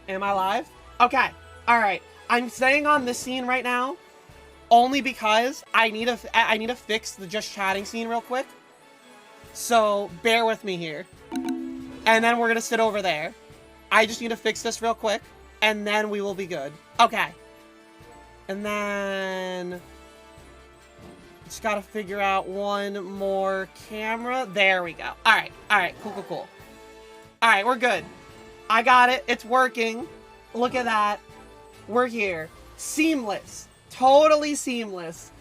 Am I live? Okay. Alright. I'm staying on this scene right now only because I need to fix the just chatting scene real quick. So bear with me here. And then we're gonna sit over there. I just need to fix this real quick, and then we will be good. Okay. And then just gotta figure out one more camera. There we go. Alright, alright, cool. Alright, we're good. I got it. It's working. Look at that. We're here. Seamless. Totally seamless.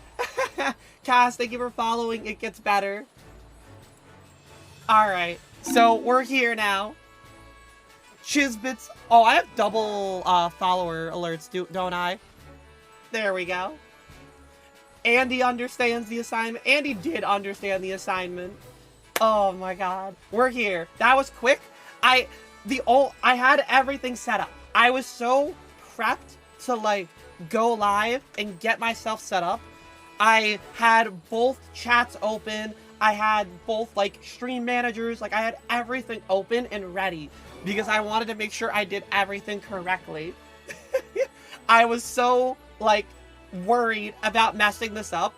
Cass, thank you for following. It gets better. Alright, so we're here now. Chizbits. Oh, I have double follower alerts, don't I? There we go. Andy understands the assignment. Andy did understand the assignment. Oh my god. We're here. That was quick. I had everything set up. I was so prepped to like go live and get myself set up. I had both chats open. I had both like stream managers. Like I had everything open and ready because I wanted to make sure I did everything correctly. I was so like worried about messing this up.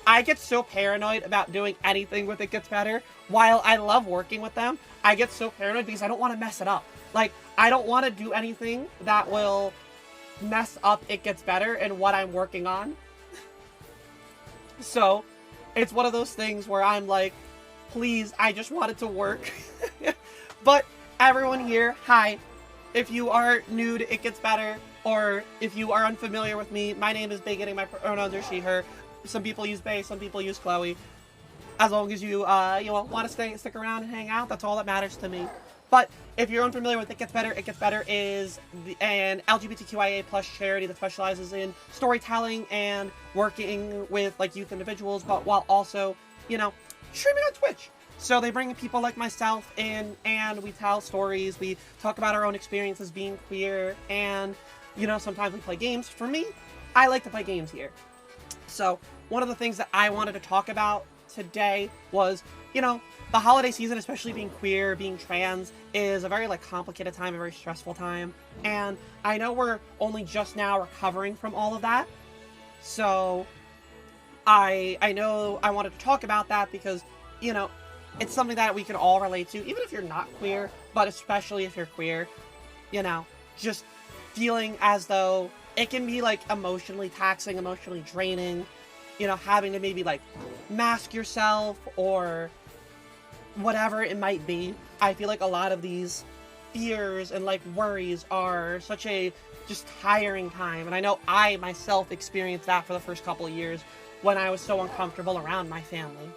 I get so paranoid about doing anything with It Gets Better. While I love working with them, I get so paranoid because I don't want to mess it up. Like, I don't want to do anything that will mess up It Gets Better and what I'm working on. So, it's one of those things where I'm like, please, I just want it to work. But everyone here, hi. If you are new to It Gets Better, or if you are unfamiliar with me, my name is baeginning. My pronouns are she, her. Some people use Bae, some people use Chloe. As long as you want to stick around and hang out, that's all that matters to me. But if you're unfamiliar with It Gets Better is an LGBTQIA+ charity that specializes in storytelling and working with like youth individuals, but while also, streaming on Twitch. So they bring people like myself in, and we tell stories. We talk about our own experiences being queer, and sometimes we play games. For me, I like to play games here. So one of the things that I wanted to talk about today was, the holiday season, especially being queer, being trans, is a very complicated time, a very stressful time. And I know we're only just now recovering from all of that. So I know I wanted to talk about that because, it's something that we can all relate to, even if you're not queer, but especially if you're queer, just feeling as though it can be emotionally taxing, emotionally draining, having to maybe mask yourself or whatever it might be. I feel like a lot of these fears and worries are such a just tiring time, and I know I myself experienced that for the first couple of years when I was so uncomfortable around my family.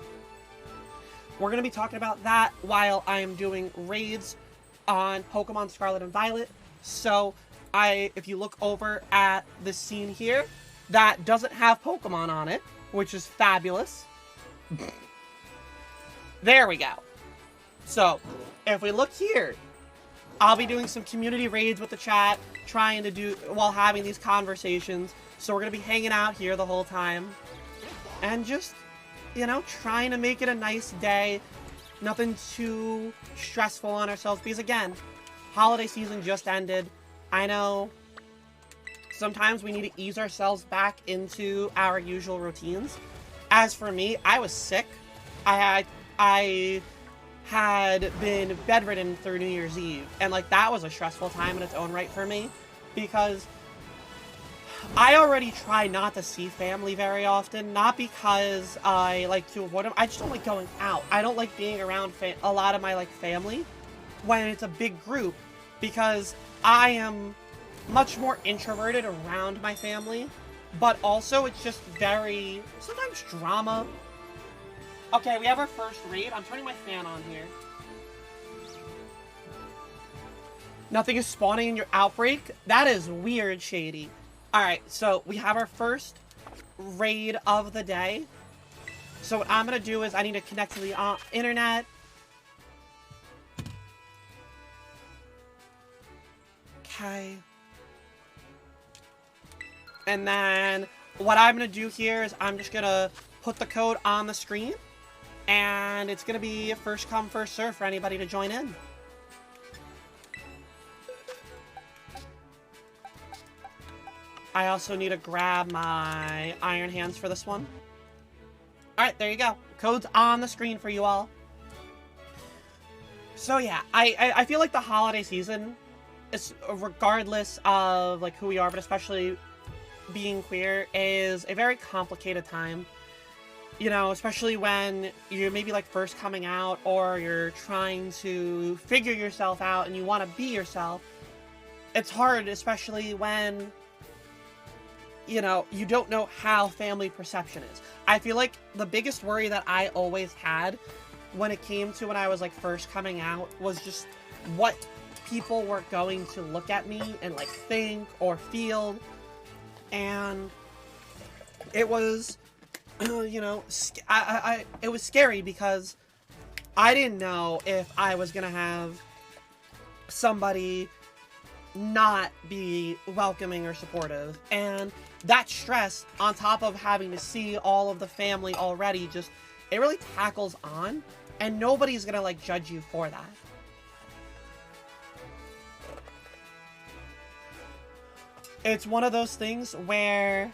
We're going to be talking about that while I'm doing raids on Pokemon Scarlet and Violet. So if you look over at this scene here, that doesn't have Pokemon on it, which is fabulous. There we go. So, if we look here, I'll be doing some community raids with the chat, while having these conversations. So we're going to be hanging out here the whole time. And just, trying to make it a nice day. Nothing too stressful on ourselves. Because again, holiday season just ended. I know sometimes we need to ease ourselves back into our usual routines. As for me, I was sick. I had been bedridden through New Year's Eve. And that was a stressful time in its own right for me. Because I already try not to see family very often. Not because I like to avoid them. I just don't like going out. I don't like being around a lot of my family when it's a big group. Because I am much more introverted around my family, but also it's just very, sometimes drama. Okay, we have our first raid. I'm turning my fan on here. Nothing is spawning in your outbreak? That is weird, Shady. Alright, so we have our first raid of the day. So what I'm going to do is I need to connect to the internet. Okay. And then what I'm going to do here is I'm just going to put the code on the screen. And it's going to be first come, first serve for anybody to join in. I also need to grab my iron hands for this one. Alright, there you go. Code's on the screen for you all. So yeah, I feel like the holiday season, is, regardless of like who we are, but especially being queer, is a very complicated time. You know, especially when you're maybe like first coming out, or you're trying to figure yourself out and you want to be yourself. It's hard, especially when, you know, you don't know how family perception is. I feel like the biggest worry that I always had when it came to when I was like first coming out was just what people were going to look at me and like think or feel. And it was, you know, it was scary because I didn't know if I was gonna have somebody not be welcoming or supportive. And that stress, on top of having to see all of the family already, just, it really tackles on, and nobody's gonna like judge you for that. It's one of those things where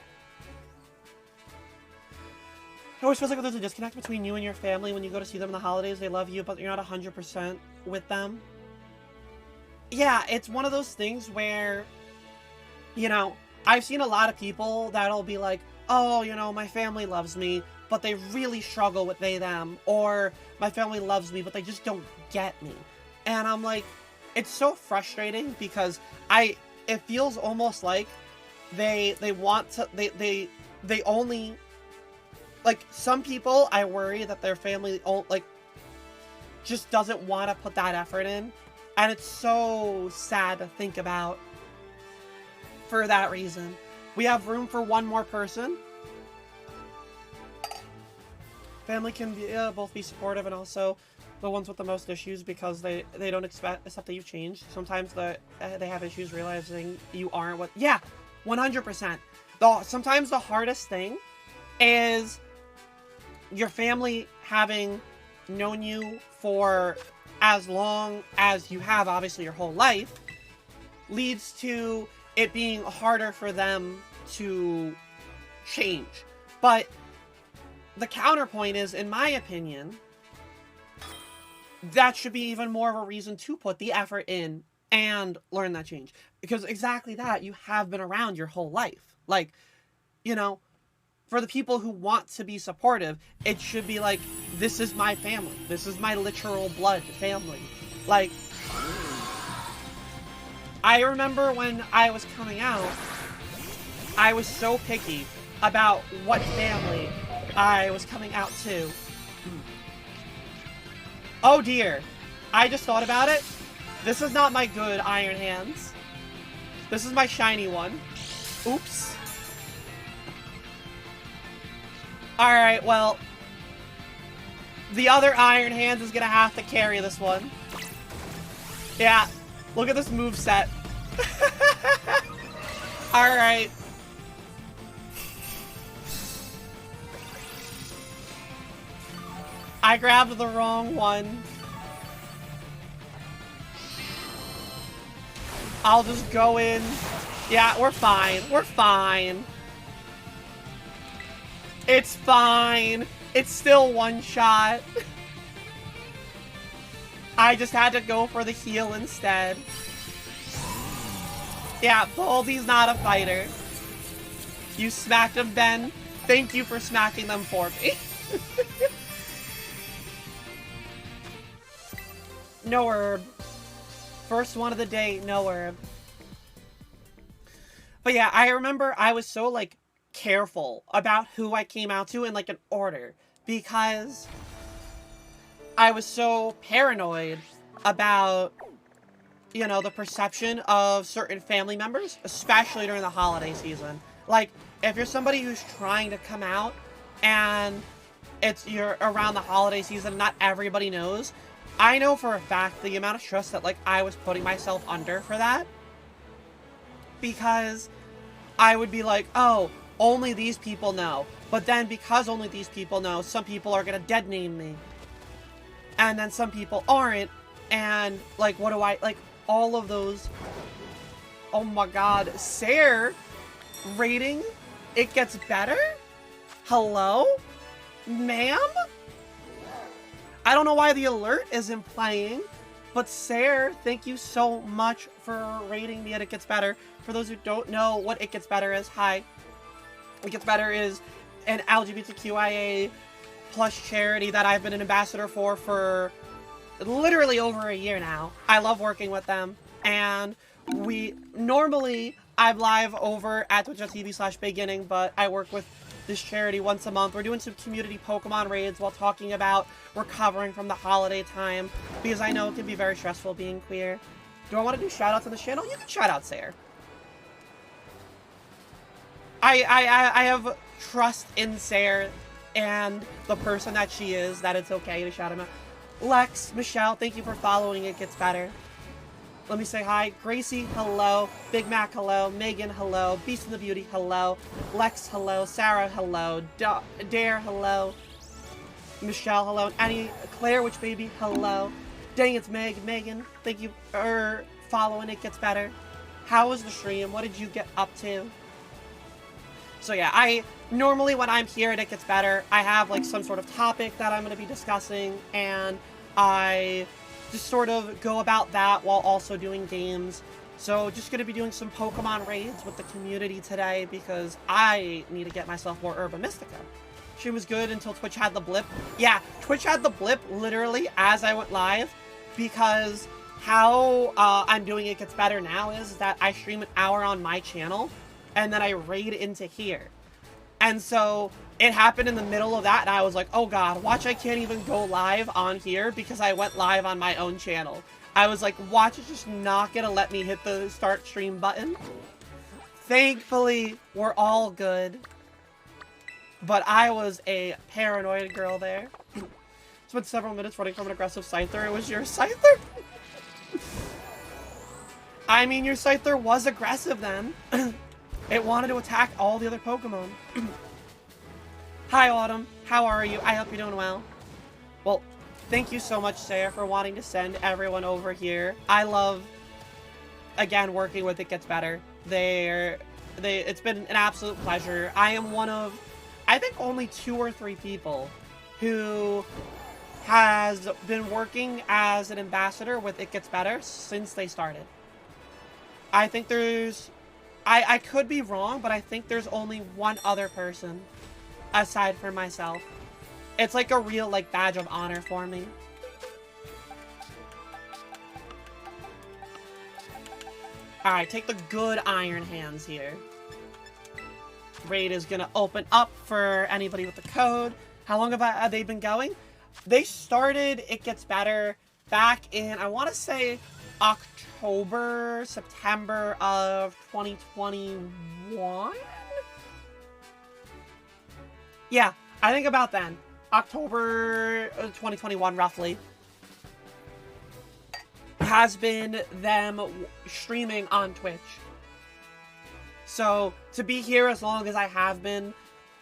it always feels like there's a disconnect between you and your family when you go to see them in the holidays. They love you, but you're not 100% with them. Yeah, it's one of those things where, you know, I've seen a lot of people that'll be like, oh, you know, my family loves me, but they really struggle with they, them. Or my family loves me, but they just don't get me. And I'm like, it's so frustrating because it feels almost like they want to, they only, like, some people, I worry that their family, like, just doesn't want to put that effort in. And it's so sad to think about for that reason. We have room for one more person. Family can be, both be supportive and also the ones with the most issues because they don't accept that you've changed. Sometimes they have issues realizing you aren't what... Yeah, 100%. Sometimes the hardest thing is your family having known you for as long as you have, obviously your whole life, leads to it being harder for them to change. But the counterpoint is, in my opinion, that should be even more of a reason to put the effort in and learn that change. Because exactly that, you have been around your whole life. Like, you know, for the people who want to be supportive, it should be like, this is my family. This is my literal blood family. Like, I remember when I was coming out, I was so picky about what family I was coming out to. Oh dear. I just thought about it. This is not my good iron hands. This is my shiny one. Oops. Alright, well, the other iron hands is gonna have to carry this one. Yeah, look at this moveset. Alright. I grabbed the wrong one. I'll just go in. Yeah, we're fine. We're fine. It's fine. It's still one shot. I just had to go for the heal instead. Yeah, Baldy's not a fighter. You smacked him, Ben. Thank you for smacking them for me. No herb. First one of the day, no herb. But yeah, I remember I was so, like, careful about who I came out to in, like, an order. Because I was so paranoid about, you know, the perception of certain family members, especially during the holiday season. Like, if you're somebody who's trying to come out and you're around the holiday season, not everybody knows. I know for a fact the amount of stress that, like, I was putting myself under for that. Because I would be like, oh, only these people know. But then because only these people know, some people are gonna dead name me. And then some people aren't. And, like, what do I, like, all of those. Oh my god. Sarah, rating, it gets better? Hello? Ma'am? I don't know why the alert isn't playing, but Sarah, thank you so much for rating me at It Gets Better. For those who don't know what It Gets Better is, hi. It Gets Better is an LGBTQIA plus charity that I've been an ambassador for literally over a year now. I love working with them, and I'm live over at twitch.tv/baeginning, but I work with this charity once a month. We're doing some community Pokemon raids while talking about recovering from the holiday time, because I know it can be very stressful being queer. Do I want to do shoutouts on the channel? You can shout out Sarah. I have trust in Sarah and the person that she is, that it's okay to shout him out. Lex, Michelle, thank you for following It Gets Better. Let me say hi. Gracie, hello. Big Mac, hello. Megan, hello. Beast and the Beauty, hello. Lex, hello. Sarah, hello. Dare, hello. Michelle, hello. And Claire, Witch Baby, hello. Dang, it's Megan, thank you for following It Gets Better. How was the stream? What did you get up to? So yeah, normally when I'm here at It Gets Better, I have like some sort of topic that I'm going to be discussing, and I just sort of go about that while also doing games. So just going to be doing some Pokemon raids with the community today, because I need to get myself more Herba Mystica. She was good until Twitch had the blip. Yeah, Twitch had the blip literally as I went live, because how I'm doing It Gets Better now is that I stream an hour on my channel, and then I raid into here. And so it happened in the middle of that, and I was like, oh god, watch, I can't even go live on here because I went live on my own channel. I was like, watch, it's just not gonna let me hit the start stream button. Thankfully, we're all good. But I was a paranoid girl there. Spent several minutes running from an aggressive Scyther. It was your Scyther? I mean, your Scyther was aggressive then. It wanted to attack all the other Pokemon. Hi, Autumn. How are you? I hope you're doing well. Well, thank you so much, Sarah, for wanting to send everyone over here. I love, again, working with It Gets Better. It's been an absolute pleasure. I am one of, I think, only 2 or 3 people who has been working as an ambassador with It Gets Better since they started. I think there's... I could be wrong, but I think there's only one other person aside from myself. It's like a real, like, badge of honor for me. Alright, take the good Iron Hands here. Raid is gonna open up for anybody with the code. How long have they been going? They started It Gets Better back in, I want to say, October, September of 2021? Yeah, I think about then. October 2021, roughly. Has been them streaming on Twitch. So, to be here as long as I have been,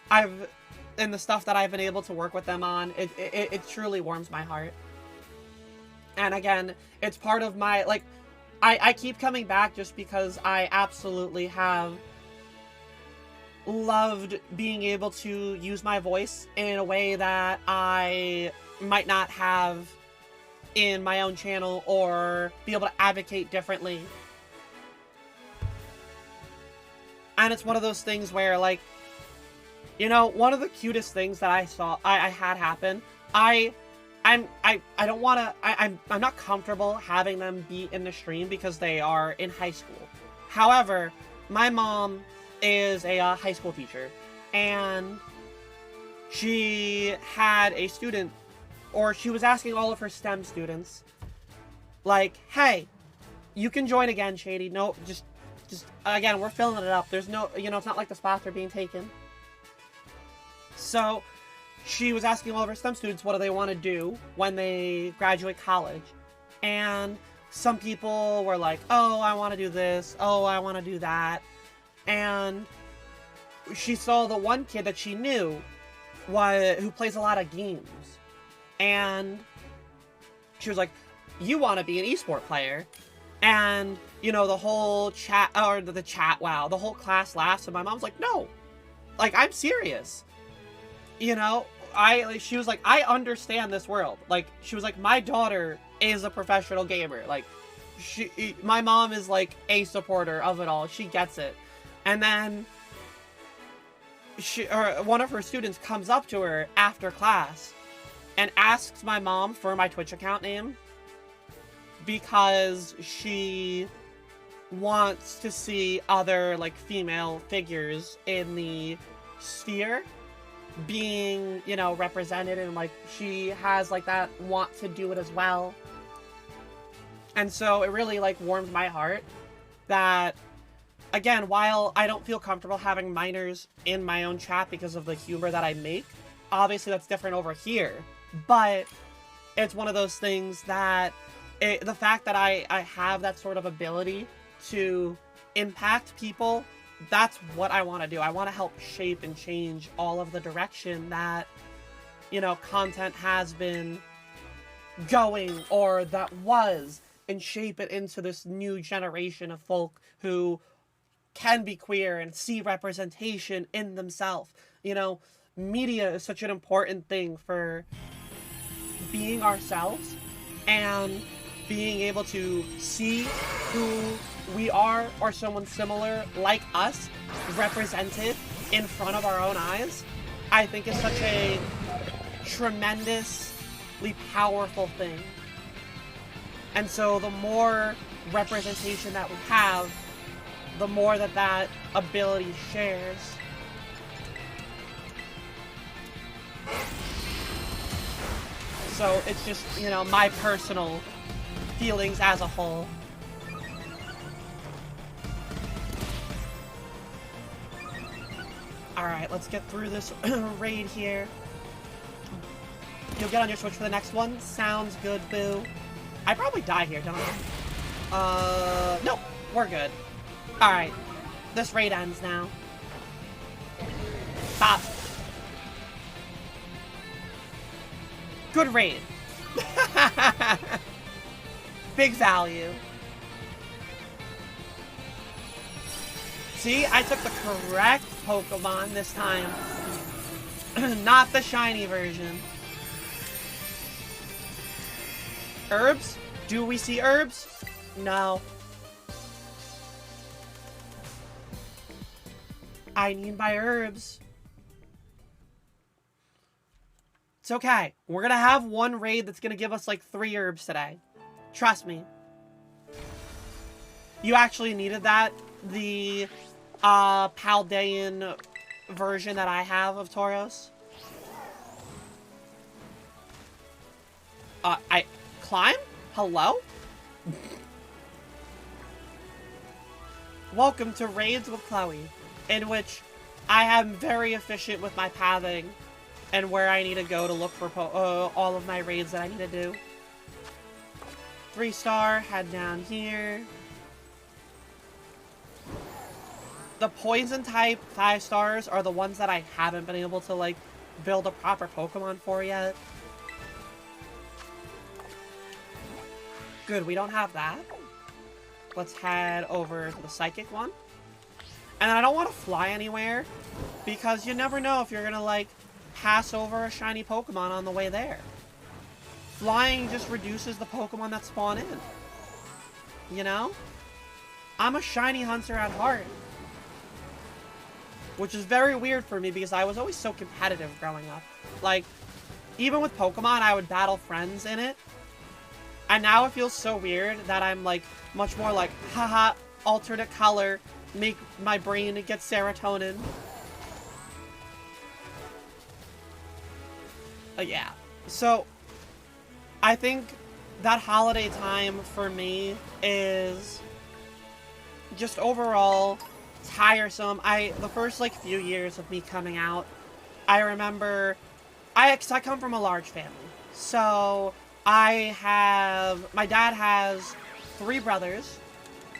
and the stuff that I've been able to work with them on, it truly warms my heart. And again, it's part of my, like, I keep coming back just because I absolutely have loved being able to use my voice in a way that I might not have in my own channel, or be able to advocate differently. And it's one of those things where, like, you know, one of the cutest things that I had happen, I'm not comfortable having them be in the stream because they are in high school. However, my mom is a high school teacher, and she had a student, or she was asking all of her STEM students, like, hey, you can join again, Shady. No, just again, we're filling it up. There's no, you know, it's not like the spots are being taken. So she was asking all of her STEM students what do they want to do when they graduate college. And some people were like, oh, I want to do this. Oh, I want to do that. And she saw the one kid that she knew who plays a lot of games. And she was like, you want to be an esport player. And, you know, the whole chat, or the chat, wow, the whole class laughs, and my mom's like, no, like, I'm serious. You know, she was like, I understand this world. Like, she was like, my daughter is a professional gamer. Like, my mom is like a supporter of it all. She gets it. And then one of her students comes up to her after class and asks my mom for my Twitch account name because she wants to see other, like, female figures in the sphere being, you know, represented, and, like, she has, like, that want to do it as well. And so it really, like, warmed my heart that, again, while I don't feel comfortable having minors in my own chat because of the humor that I make, obviously that's different over here, but it's one of those things that the fact that I have that sort of ability to impact people, that's what I want to do. I want to help shape and change all of the direction that, you know, content has been going, or that was, and shape it into this new generation of folk who can be queer and see representation in themselves. You know, media is such an important thing for being ourselves and being able to see who we are or someone similar like us represented in front of our own eyes, I think is such a tremendously powerful thing. And so the more representation that we have, the more that ability shares. So it's just, you know, my personal feelings as a whole. Alright, let's get through this raid here. You'll get on your Switch for the next one? Sounds good, boo. I probably die here, don't I? Nope. We're good. Alright. This raid ends now. Stop. Good raid. Big value. See, I took the correct Pokemon this time. Not the shiny version. Herbs? Do we see herbs? No. I need my herbs. It's okay. We're gonna have one raid that's gonna give us like 3 herbs today. Trust me. You actually needed that. The Paldean version that I have of Tauros. I climb? Hello? Welcome to Raids with Chloe, in which I am very efficient with my pathing and where I need to go to look for all of my raids that I need to do. 3-star, head down here. The poison type 5 stars are the ones that I haven't been able to, like, build a proper Pokemon for yet. Good, we don't have that. Let's head over to the psychic one. And I don't want to fly anywhere, because you never know if you're gonna, like, pass over a shiny Pokemon on the way there. Flying just reduces the Pokemon that spawn in. You know? I'm a shiny hunter at heart. Which is very weird for me, because I was always so competitive growing up. Like, even with Pokemon, I would battle friends in it. And now it feels so weird that I'm, like, much more like, haha, alternate color, make my brain get serotonin. Yeah. So, I think that holiday time for me is just overall tiresome. The first, like, few years of me coming out, I remember, cause I come from a large family. So, my dad has 3 brothers.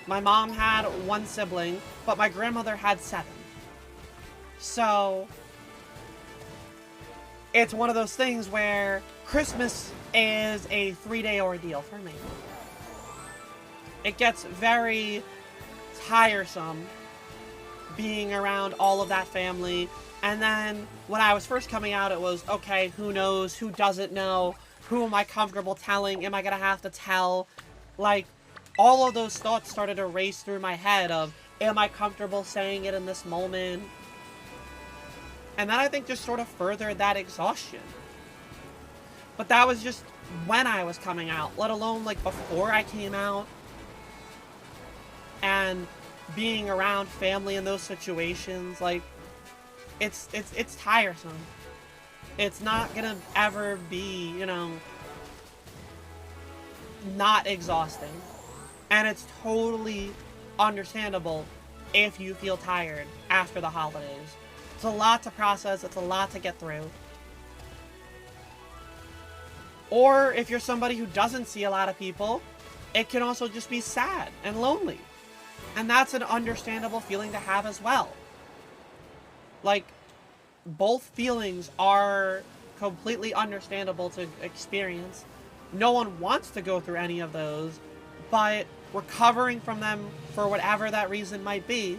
My mom had 1 sibling, but my grandmother had 7. So, it's one of those things where Christmas is a 3-day ordeal for me. it gets very tiresome being around all of that family. And then when I was first coming out, it was, okay, who knows? Who doesn't know? Who am I comfortable telling? Am I going to have to tell? Like, all of those thoughts started to race through my head of, am I comfortable saying it in this moment? And that, I think, just sort of furthered that exhaustion. But that was just when I was coming out, let alone, like, before I came out. And being around family in those situations, like, it's tiresome. It's not gonna ever be, you know, not exhausting. And it's totally understandable if you feel tired after the holidays. It's a lot to process, it's a lot to get through. Or if you're somebody who doesn't see a lot of people, it can also just be sad and lonely. And that's an understandable feeling to have as well. Like, both feelings are completely understandable to experience. No one wants to go through any of those, but recovering from them for whatever that reason might be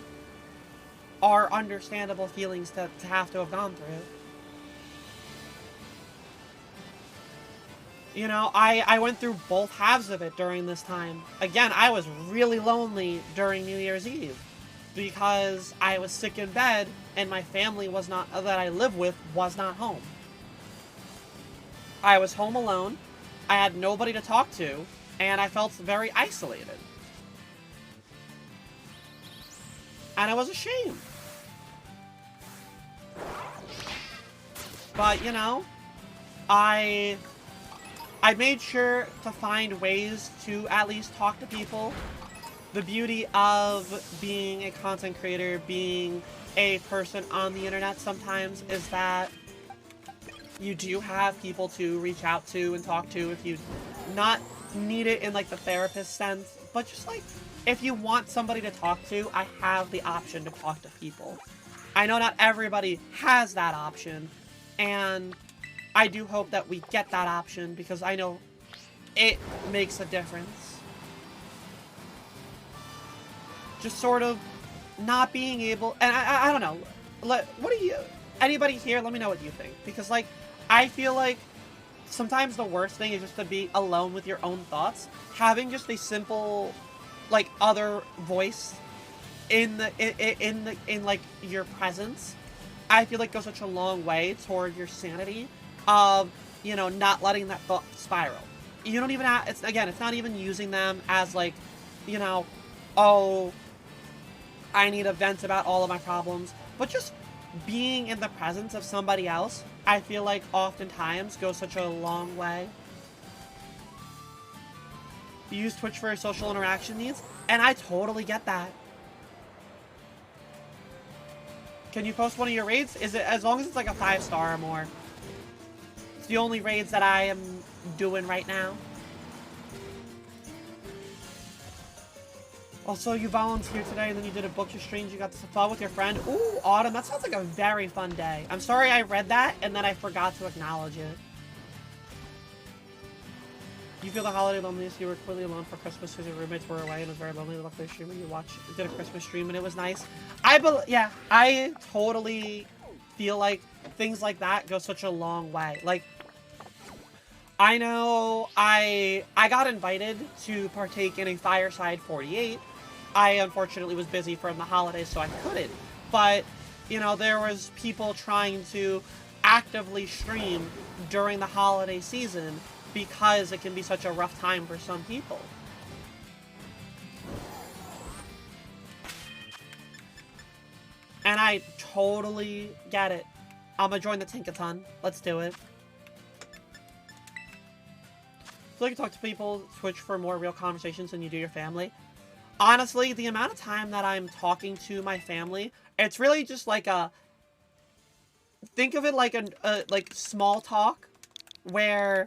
are understandable feelings to have to have gone through. You know, I went through both halves of it during this time. Again, I was really lonely during New Year's Eve because I was sick in bed and my family was not, that I live with, was not home. I was home alone, I had nobody to talk to, and I felt very isolated. And it was a shame. But, you know, I made sure to find ways to at least talk to people. The beauty of being a content creator, being a person on the internet sometimes, is that you do have people to reach out to and talk to if you not need it in like the therapist sense, but just like if you want somebody to talk to, I have the option to talk to people. I know not everybody has that option, and I do hope that we get that option because I know it makes a difference. Just sort of not being able, and I don't know, what do you, anybody here, let me know what you think, because like, I feel like sometimes the worst thing is just to be alone with your own thoughts. Having just a simple, like, other voice in like your presence, I feel like goes such a long way toward your sanity of, you know, not letting that thought spiral. You don't even have, it's not even using them as like, you know, oh, I need a vent about all of my problems, but just being in the presence of somebody else, I feel like oftentimes goes such a long way. You use Twitch for your social interaction needs, and I totally get that. Can you post one of your raids? Is it, as long as it's like a 5-star or more? It's the only raids that I am doing right now. Also, you volunteered today and then you did a butcher stream. You got to fun with your friend. Ooh, Autumn, that sounds like a very fun day. I'm sorry I read that and then I forgot to acknowledge it. You feel the holiday loneliness. You were clearly alone for Christmas because your roommates were away and it was very lonely. Luckily, stream when you did a Christmas stream and it was nice. Yeah, I totally feel like things like that go such a long way. Like, I know I got invited to partake in a Fireside 48. I unfortunately was busy from the holidays, so I couldn't. But, you know, there was people trying to actively stream during the holiday season because it can be such a rough time for some people. And I totally get it. I'm gonna join the Tinkathon. Let's do it. So you can talk to people, Twitch for more real conversations than you do your family. Honestly, the amount of time that I'm talking to my family, it's really just like a... Think of it like a like small talk, where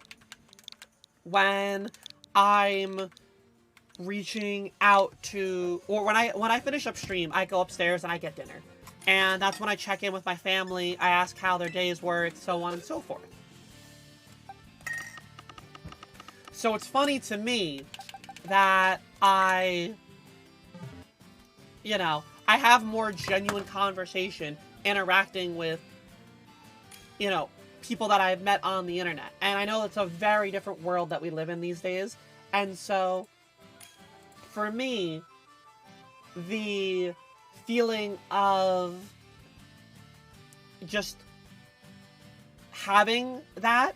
when I'm reaching out to... Or when I finish up stream, I go upstairs and I get dinner. And that's when I check in with my family, I ask how their days were, so on and so forth. So it's funny to me that I have more genuine conversation interacting with, people that I've met on the internet. And I know it's a very different world that we live in these days. And so, for me, the feeling of just having that,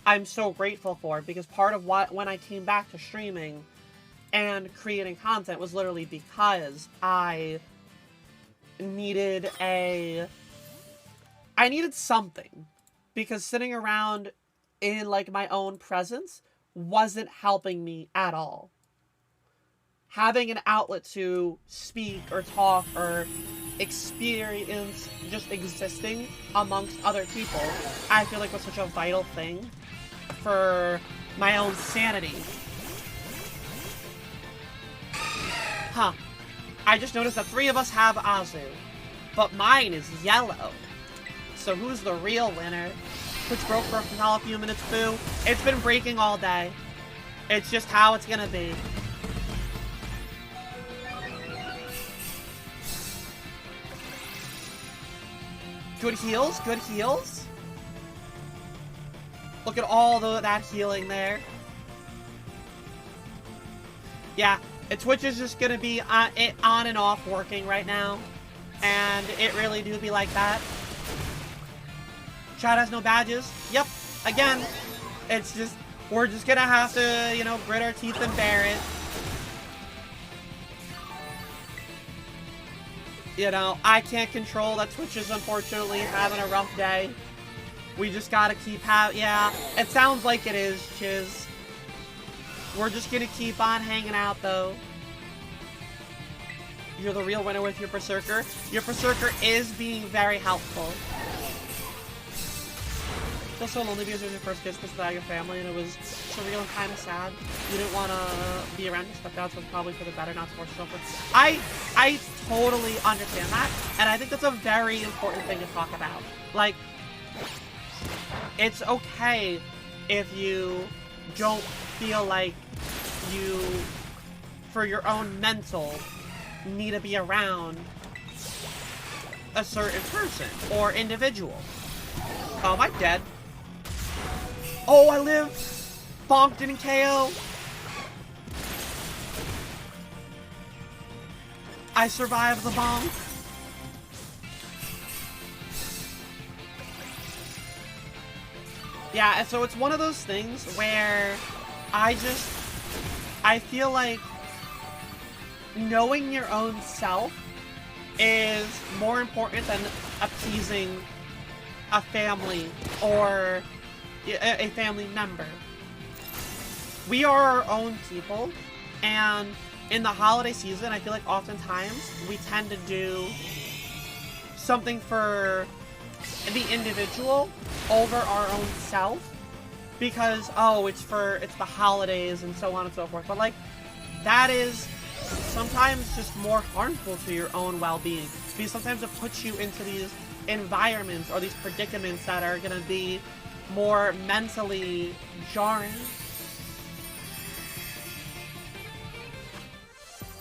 I'm so grateful for, because part of when I came back to streaming and creating content was literally because I needed something, because sitting around in like my own presence wasn't helping me at all. Having an outlet to speak or talk or experience just existing amongst other people, I feel like was such a vital thing for my own sanity. Huh. I just noticed that 3 of us have Azu, but mine is yellow. So who's the real winner? Twitch broke for a few minutes, boo. It's been breaking all day. It's just how it's gonna be. Good heals, good heals. Look at all that healing there. Yeah, Twitch is just gonna be on and off working right now. And it really do be like that. Chat has no badges. Yep, again, it's just, we're just gonna have to, grit our teeth and bear it. I can't control that Twitch is unfortunately having a rough day. We just gotta keep yeah, it sounds like it is, Chiz. We're just gonna keep on hanging out, though. You're the real winner with your Berserker. Your Berserker is being very helpful. Feel so lonely because it was your first kiss without your family, and it was surreal and kind of sad. You didn't want to be around your stepdad, so it's probably for the better not to force yourself. I totally understand that, and I think that's a very important thing to talk about. Like, it's okay if you don't feel like you, for your own mental, need to be around a certain person or individual. Oh, am I dead? Oh, I live! Bonk didn't KO! I survived the bonk. Yeah, and so it's one of those things where I feel like knowing your own self is more important than appeasing a family or a family member. We are our own people, and in the holiday season, I feel like oftentimes we tend to do something for the individual over our own self because, oh, it's the holidays and so on and so forth. But like, that is sometimes just more harmful to your own well-being, because sometimes it puts you into these environments or these predicaments that are going to be more mentally jarring.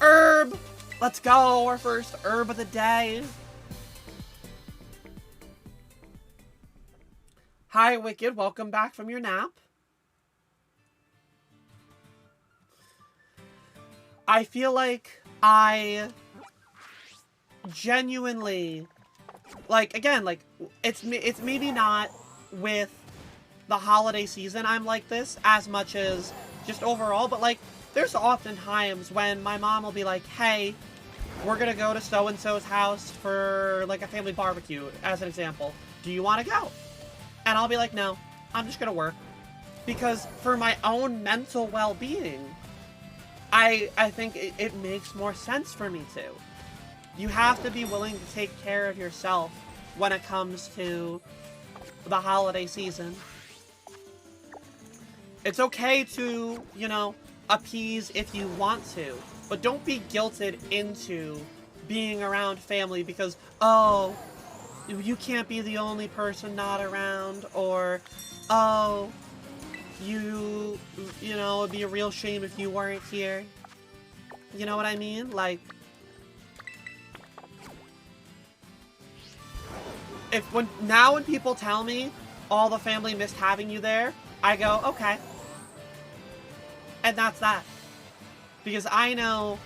Herb! Let's go! Our first herb of the day. Hi, Wicked. Welcome back from your nap. I feel like I genuinely, like, again, like, it's maybe not with the holiday season I'm like this as much as just overall, but like, there's often times when my mom will be like, hey, we're gonna go to so-and-so's house for like a family barbecue, as an example. Do you want to go? And I'll be like, no, I'm just gonna work. Because for my own mental well-being, I think it makes more sense for me to. You have to be willing to take care of yourself when it comes to the holiday season. It's okay to, you know, appease if you want to, but don't be guilted into being around family because, oh, you can't be the only person not around, or, oh, you know, it'd be a real shame if you weren't here. You know what I mean? Like, when people tell me all the family missed having you there, I go, okay. And that's that. Because I know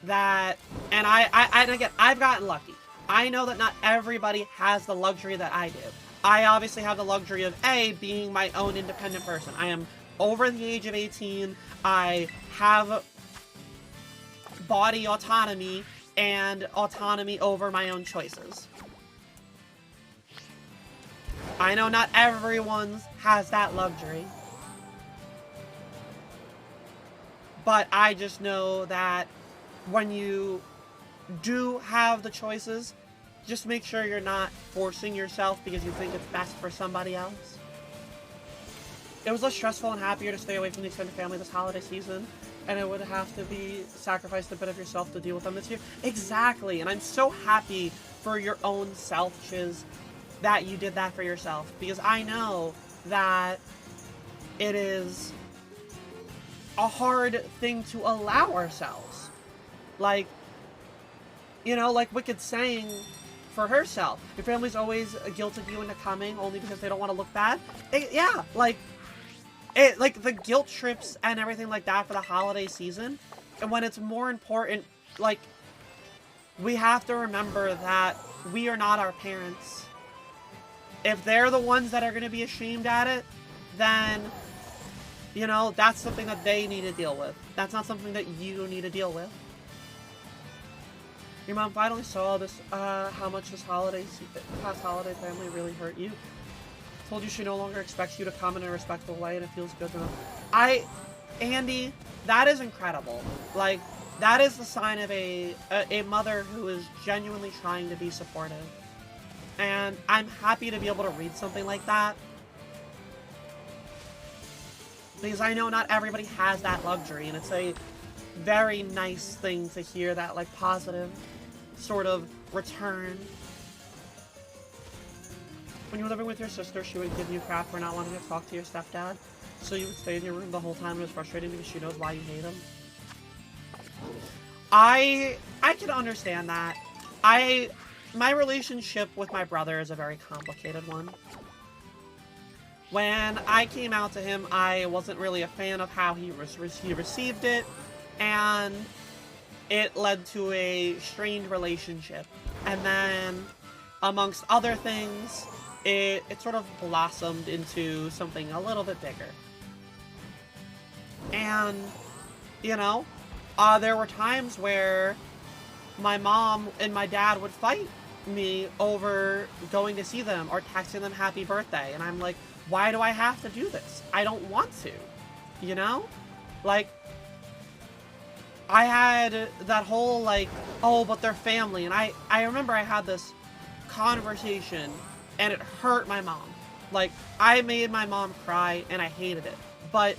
that, and and again, I've gotten lucky. I know that not everybody has the luxury that I do. I obviously have the luxury of being my own independent person. I am over the age of 18. I have body autonomy and autonomy over my own choices. I know not everyone has that luxury. But I just know that when you do have the choices, just make sure you're not forcing yourself because you think it's best for somebody else. It was less stressful and happier to stay away from the extended family this holiday season, and it would have to be sacrificed a bit of yourself to deal with them this year. Exactly, and I'm so happy for your own self, Chiz, that you did that for yourself, because I know that it is a hard thing to allow ourselves. Like, you know, like Wicked's saying for herself, your family's always guilted you into coming only because they don't want to look bad. Yeah, like the guilt trips and everything like that for the holiday season. And when it's more important, like, we have to remember that we are not our parents. If they're the ones that are going to be ashamed at it, then, you know, that's something that they need to deal with. That's not something that you need to deal with. Your mom finally saw this, how much this past holiday family really hurt you. Told you she no longer expects you to come in a respectful way, and it feels good to know. Andy, that is incredible. Like, that is the sign of a mother who is genuinely trying to be supportive. And I'm happy to be able to read something like that. Because I know not everybody has that luxury, and it's a very nice thing to hear that, like, positive sort of return. When you were living with your sister, she would give you crap for not wanting to talk to your stepdad, so you would stay in your room the whole time. It was frustrating because she knows why you hate him. I can understand that. My relationship with my brother is a very complicated one. When I came out to him, I wasn't really a fan of how he received it, and it led to a strained relationship. And then, amongst other things, it sort of blossomed into something a little bit bigger. And, you know, there were times where my mom and my dad would fight me over going to see them or texting them happy birthday. And I'm like, why do I have to do this? I don't want to, you know? Like, I had that whole, like, oh, but they're family. And I remember I had this conversation, and it hurt my mom. Like, I made my mom cry, and I hated it. But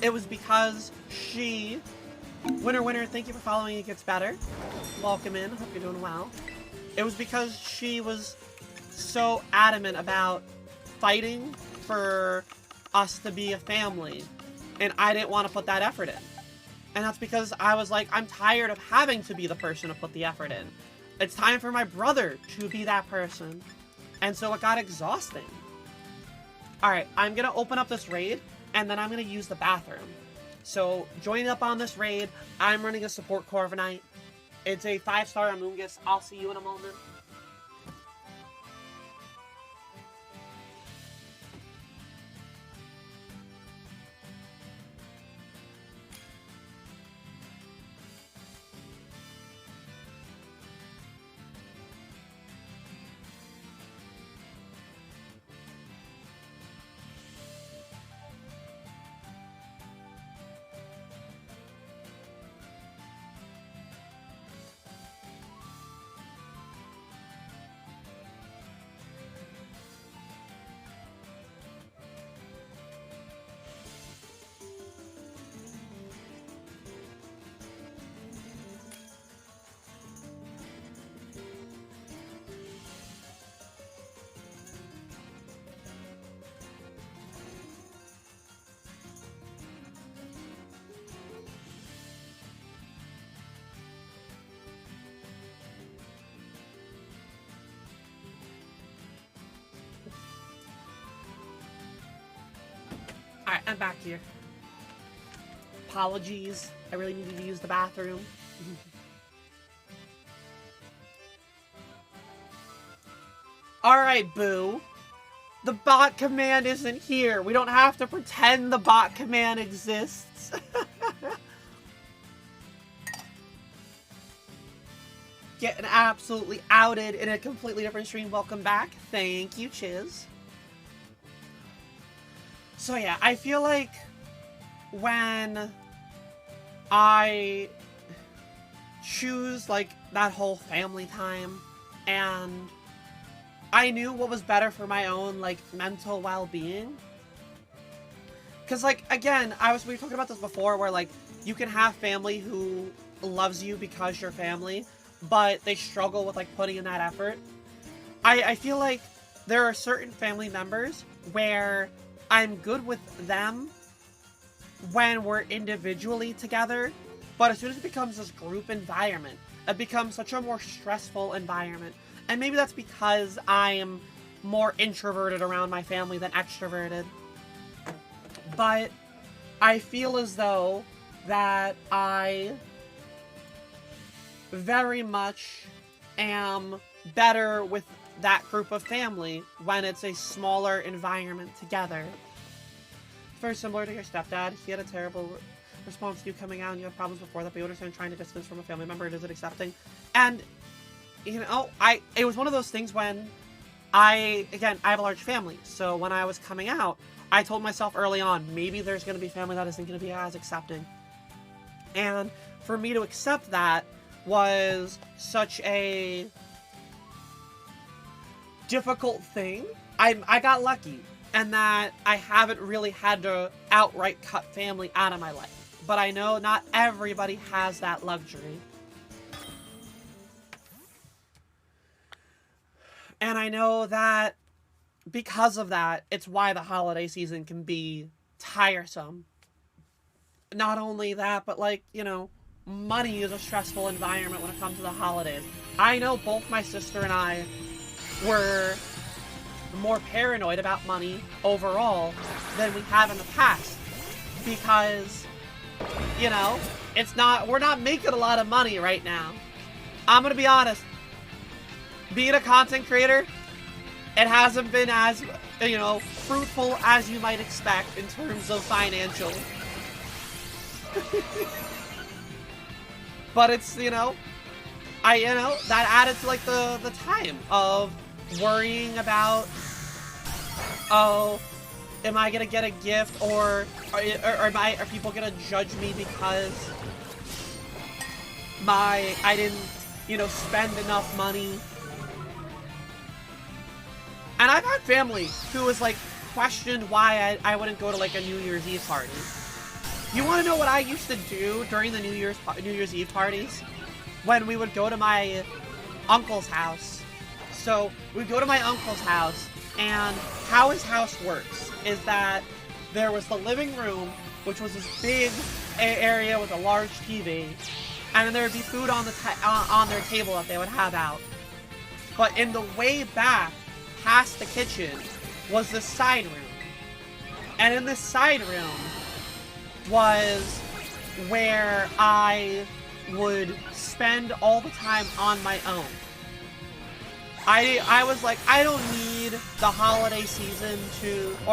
it was because she... Winner, thank you for following It Gets Better. Welcome in. Hope you're doing well. It was because she was so adamant about fighting for us to be a family, and I didn't want to put that effort in. And that's because I was like, I'm tired of having to be the person to put the effort in. It's time for my brother to be that person. And so it got exhausting. Alright, I'm gonna open up this raid, and then I'm gonna use the bathroom. So, join up on this raid. I'm running a support Corviknight. It's a 5-star Amoonguss. I'll see you in a moment. I'm back here. Apologies. I really needed to use the bathroom. Alright, Boo. The bot command isn't here. We don't have to pretend the bot command exists. Getting absolutely outed in a completely different stream. Welcome back. Thank you, Chiz. So yeah, I feel like when I choose like that whole family time and I knew what was better for my own like mental well-being, because like again we were talking about this before where like you can have family who loves you because you're family, but they struggle with like putting in that effort. I feel like there are certain family members where I'm good with them when we're individually together, but as soon as it becomes this group environment, it becomes such a more stressful environment. And maybe that's because I am more introverted around my family than extroverted. But I feel as though that I very much am better with that group of family when it's a smaller environment together. It's very similar to your stepdad. He had a terrible response to you coming out and you had problems before that, but you understand trying to distance from a family member and is it accepting? And, you know, it was one of those things when I have a large family, so when I was coming out, I told myself early on, maybe there's going to be family that isn't going to be as accepting. And for me to accept that was such a difficult thing. I got lucky, and that I haven't really had to outright cut family out of my life. But I know not everybody has that luxury. And I know that because of that, it's why the holiday season can be tiresome. Not only that, but like, you know, money is a stressful environment when it comes to the holidays. I know both my sister and I were more paranoid about money overall than we have in the past. Because, you know, we're not making a lot of money right now. I'm gonna be honest. Being a content creator, it hasn't been as, you know, fruitful as you might expect in terms of financial. But it's, you know, that added to like the time of worrying about, oh, am I gonna get a gift, or are people gonna judge me because I didn't, you know, spend enough money. And I've had family who was like questioned why I wouldn't go to like a New Year's Eve party. You want to know what I used to do during the New Year's Eve parties? When we would go to my uncle's house. So we'd go to my uncle's house, and how his house works is that there was the living room, which was this big area with a large TV, and then there would be food on their table that they would have out. But in the way back, past the kitchen, was this side room. And in this side room was where I would spend all the time on my own. I was like, I don't need the holiday season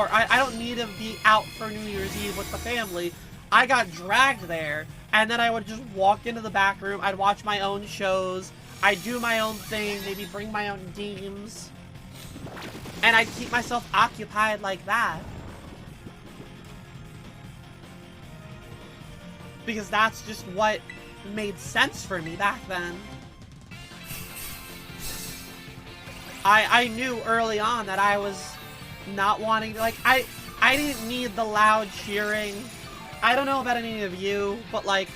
I don't need to be out for New Year's Eve with the family. I got dragged there, and then I would just walk into the back room, I'd watch my own shows, I'd do my own thing, maybe bring my own games, and I'd keep myself occupied like that. Because that's just what made sense for me back then. I knew early on that I was not wanting to, like, I didn't need the loud cheering. I don't know about any of you, but like,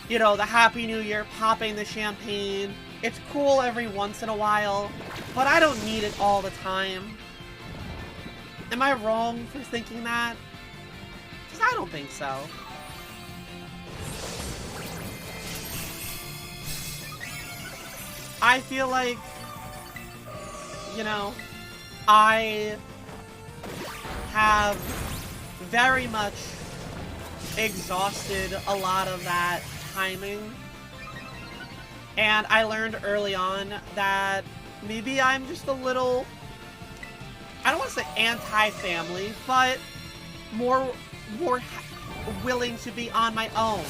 you know, the Happy New Year, popping the champagne, it's cool every once in a while, but I don't need it all the time. Am I wrong for thinking that? Because I don't think so. I feel like, you know, I have very much exhausted a lot of that timing. And I learned early on that maybe I'm just a little, I don't want to say anti-family, but more willing to be on my own.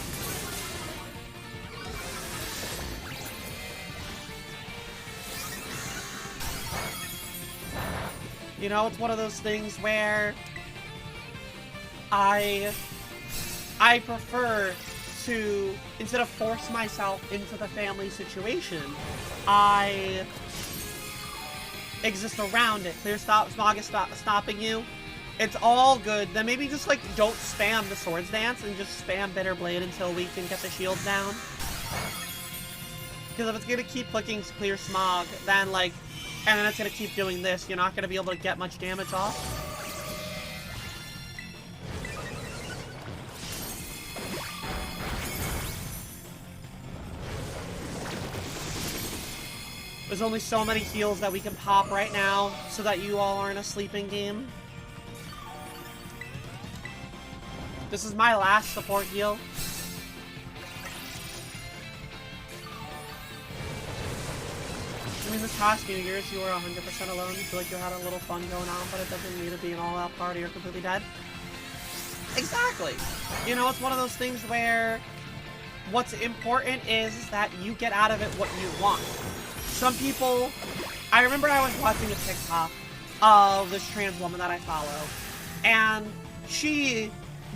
You know, it's one of those things where I prefer to, instead of force myself into the family situation, I exist around it. Clear stop, Smog is stopping you. It's all good. Then maybe just, like, don't spam the Swords Dance and just spam Bitter Blade until we can get the shields down. Because if it's gonna keep clicking Clear Smog, then, like, and then it's gonna keep doing this, you're not gonna be able to get much damage off. There's only so many heals that we can pop right now so that you all aren't asleep in game. This is my last support heal. I mean, this past New Year's, you were 100% alone. You feel like you had a little fun going on, but it doesn't need to be an all-out party or completely dead. Exactly. You know, it's one of those things where what's important is that you get out of it what you want. Some people... I remember I was watching a TikTok of this trans woman that I follow, and she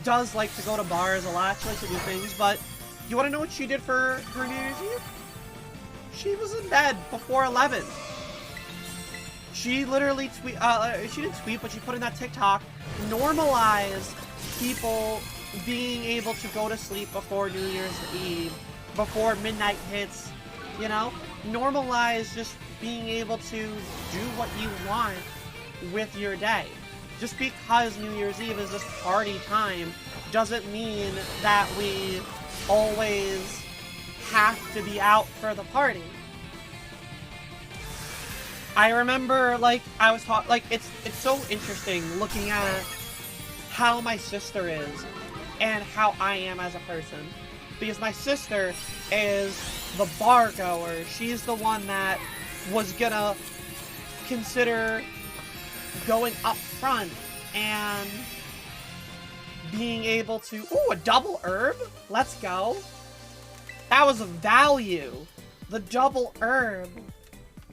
does like to go to bars a lot. She likes to do things, but you want to know what she did for her New Year's Eve? She was in bed before 11. She literally she didn't tweet, but she put in that TikTok, normalize people being able to go to sleep before New Year's Eve, before midnight hits, you know? Normalize just being able to do what you want with your day. Just because New Year's Eve is this party time doesn't mean that we always have to be out for the party. I remember, like, I was taught, like, it's so interesting looking at how my sister is and how I am as a person. Because my sister is the bar goer. She's the one that was gonna consider going up front and being able to... Ooh, a double herb? Let's go. That was a value. The double herb.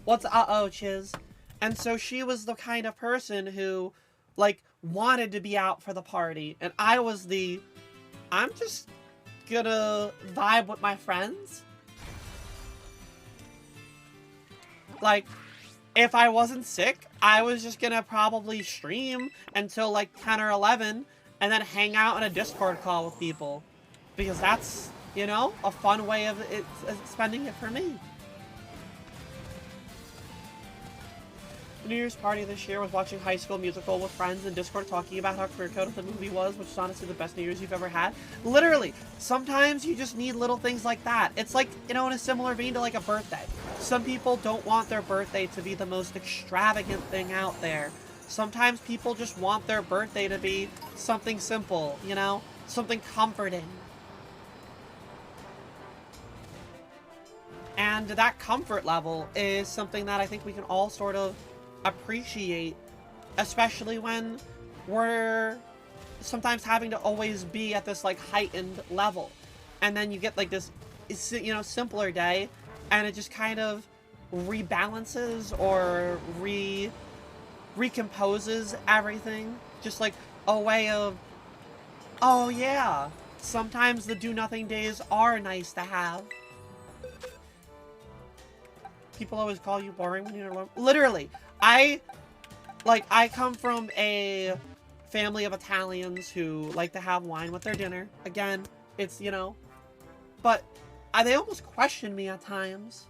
What's uh-oh, Chiz? And so she was the kind of person who, like, wanted to be out for the party. And I was the... I'm just gonna vibe with my friends. Like, if I wasn't sick, I was just gonna probably stream until, like, 10 or 11 and then hang out in a Discord call with people. Because that's, you know, a fun way of spending it for me. New Year's party this year was watching High School Musical with friends in Discord talking about how career code of the movie was, which is honestly the best New Year's you've ever had. Literally, sometimes you just need little things like that. It's like, you know, in a similar vein to like a birthday. Some people don't want their birthday to be the most extravagant thing out there. Sometimes people just want their birthday to be something simple, you know? Something comforting. And that comfort level is something that I think we can all sort of appreciate, especially when we're sometimes having to always be at this like heightened level, and then you get like this, you know, simpler day, and it just kind of rebalances or recomposes everything. Just like a way of, oh yeah, sometimes the do nothing days are nice to have. People always call you boring when you're alone. Literally. I come from a family of Italians who like to have wine with their dinner. Again, it's, you know, but they almost question me at times.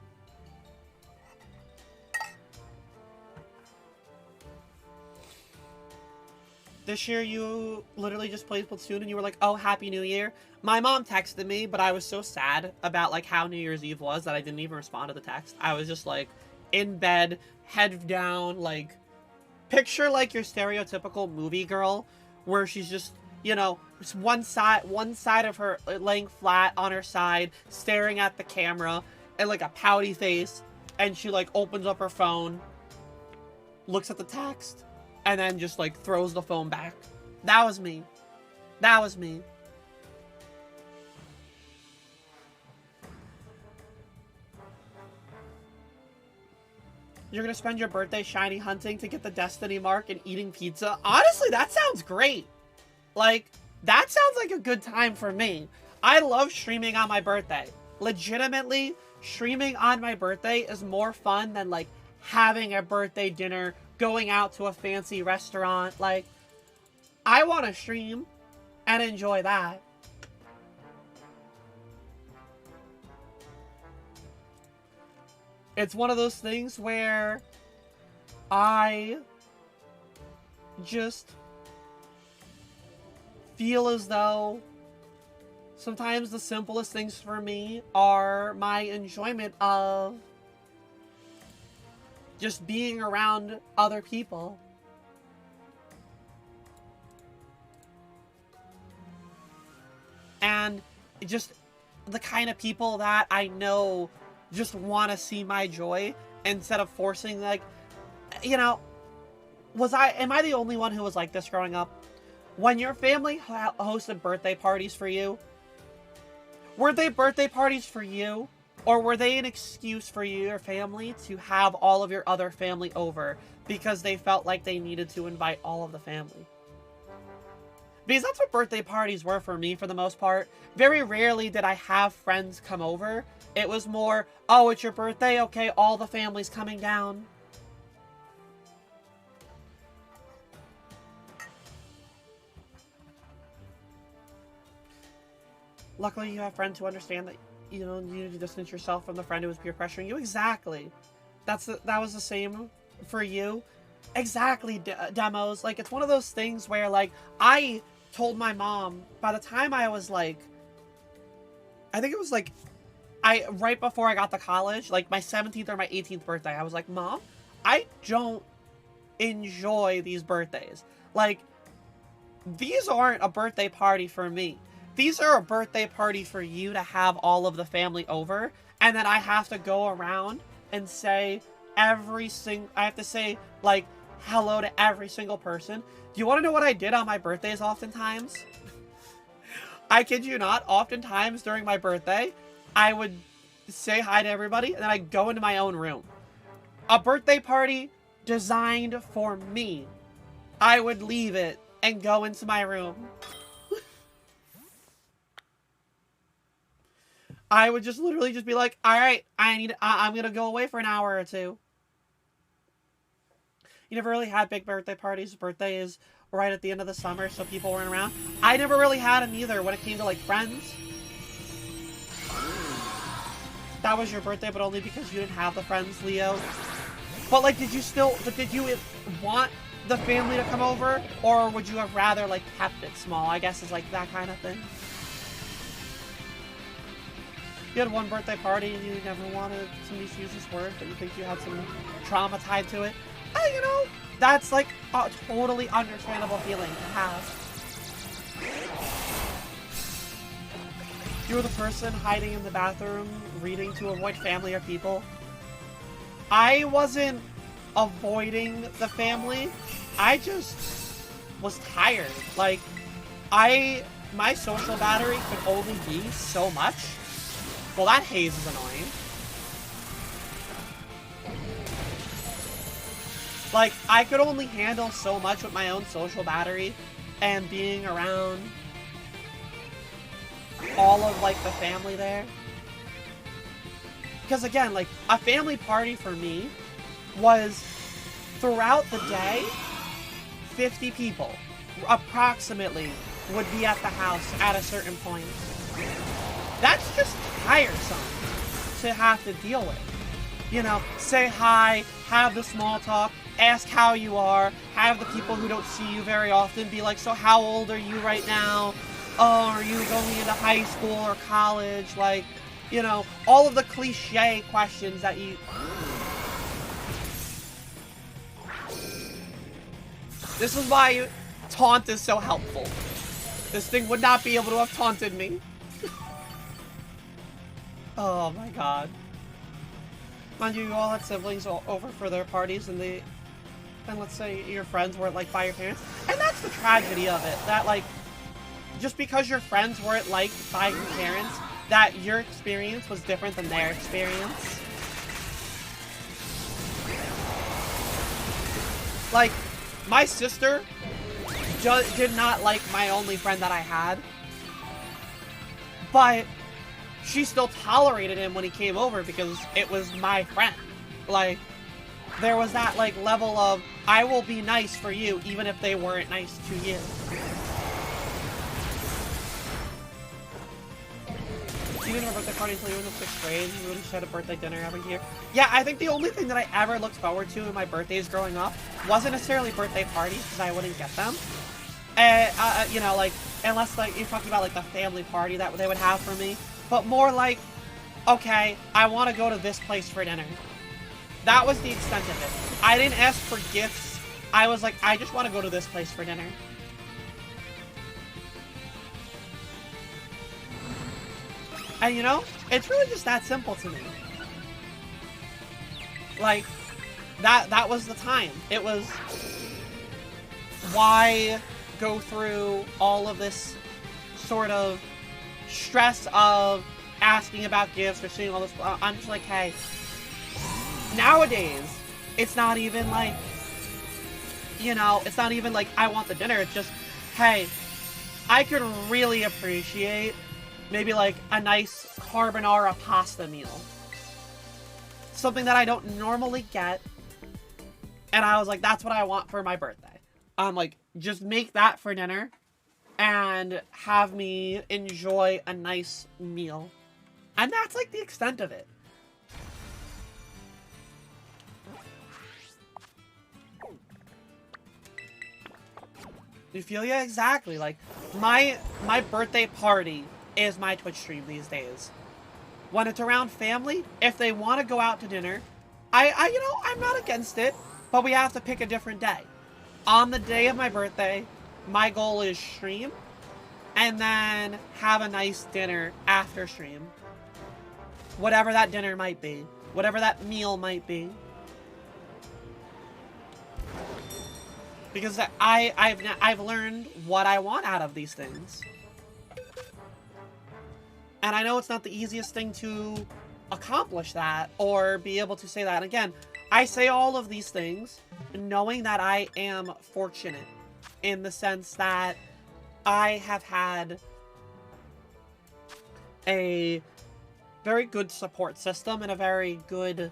This year you literally just played Splatoon and you were like, oh, Happy New Year. My mom texted me, but I was so sad about like how New Year's Eve was that I didn't even respond to the text. I was just like in bed, head down, like picture like your stereotypical movie girl where she's just you know, one side of her laying flat on her side, staring at the camera, and like a pouty face, and she like opens up her phone, looks at the text, and then just like throws the phone back. That was me. That was me. You're gonna spend your birthday shiny hunting to get the destiny mark and eating pizza? Honestly, that sounds great. Like, that sounds like a good time for me. I love streaming on my birthday. Legitimately, streaming on my birthday is more fun than, like, having a birthday dinner, going out to a fancy restaurant. Like, I want to stream and enjoy that. It's one of those things where I just feel as though sometimes the simplest things for me are my enjoyment of just being around other people. And just the kind of people that I know just want to see my joy instead of forcing, like, you know, am I the only one who was like this growing up? When your family hosted birthday parties for you, were they birthday parties for you? Or were they an excuse for your family to have all of your other family over because they felt like they needed to invite all of the family? Because that's what birthday parties were for me for the most part. Very rarely did I have friends come over. It was more, oh, it's your birthday? Okay, all the family's coming down. Luckily, you have friends who understand that, you know, you need to distance yourself from the friend who was peer pressuring you. Exactly. That was the same for you. Exactly, Demos. Like, it's one of those things where, like, I told my mom by the time I was, like, I think it was, like, right before I got to college, like, my 17th or my 18th birthday, I was like, Mom, I don't enjoy these birthdays. Like, these aren't a birthday party for me. These are a birthday party for you to have all of the family over, and then I have to go around and say I have to say, like, hello to every single person. Do you want to know what I did on my birthdays oftentimes? I kid you not, oftentimes during my birthday, I would say hi to everybody, and then I'd go into my own room. A birthday party designed for me. I would leave it and go into my room. I would just literally just be like, alright, I'm gonna go away for an hour or two. You never really had big birthday parties. Birthday is right at the end of the summer, so people weren't around. I never really had them either when it came to, like, friends. That was your birthday, but only because you didn't have the friends, Leo. But, like, did you want the family to come over? Or would you have rather, like, kept it small? I guess is, like, that kind of thing. You had one birthday party and you never wanted somebody to use this word, but you think you had some trauma tied to it. You know, that's, like, a totally understandable feeling to have. You were the person hiding in the bathroom, reading to avoid family or people. I wasn't avoiding the family. I just was tired. Like, my social battery could only be so much. Well, that haze is annoying. Like, I could only handle so much with my own social battery and being around all of, like, the family there. Because, again, like, a family party for me was, throughout the day, 50 people, approximately, would be at the house at a certain point. That's just tiresome to have to deal with. You know, say hi, have the small talk, ask how you are, have the people who don't see you very often be like, so how old are you right now? Oh, are you going into high school or college? Like, you know, all of the cliche questions that you... This is why taunt is so helpful. This thing would not be able to have taunted me. Oh my god. Mind you, you all had siblings over for their parties, and let's say your friends weren't, like, by your parents. And that's the tragedy of it. That, like, just because your friends weren't liked by your parents, that your experience was different than their experience. Like, my sister did not like my only friend that I had, but she still tolerated him when he came over because it was my friend. Like, there was that, like, level of, I will be nice for you even if they weren't nice to you. You didn't have a birthday party until you were in the 6th grade. You really had a birthday dinner every year. Yeah, I think the only thing that I ever looked forward to in my birthdays growing up wasn't necessarily birthday parties, because I wouldn't get them. You know, like, unless, like, you're talking about, like, the family party that they would have for me. But more like, okay, I want to go to this place for dinner. That was the extent of it. I didn't ask for gifts. I was like, I just want to go to this place for dinner. And, you know, it's really just that simple to me. Like, that was the time. It was, why go through all of this sort of stress of asking about gifts or seeing all this? I'm just like, hey, nowadays, it's not even like, you know, it's not even like, I want the dinner. It's just, hey, I could really appreciate maybe like a nice carbonara pasta meal. Something that I don't normally get. And I was like, that's what I want for my birthday. I'm like, just make that for dinner and have me enjoy a nice meal. And that's like the extent of it. You feel? Yeah, exactly. Like, my birthday party is my Twitch stream these days. When it's around family, if they want to go out to dinner, I you know, I'm not against it, but we have to pick a different day. On the day of my birthday, my goal is stream, and then have a nice dinner after stream. Whatever that dinner might be. Whatever that meal might be. Because I've learned what I want out of these things. And I know it's not the easiest thing to accomplish that, or be able to say that. And again, I say all of these things knowing that I am fortunate in the sense that I have had a very good support system and a very good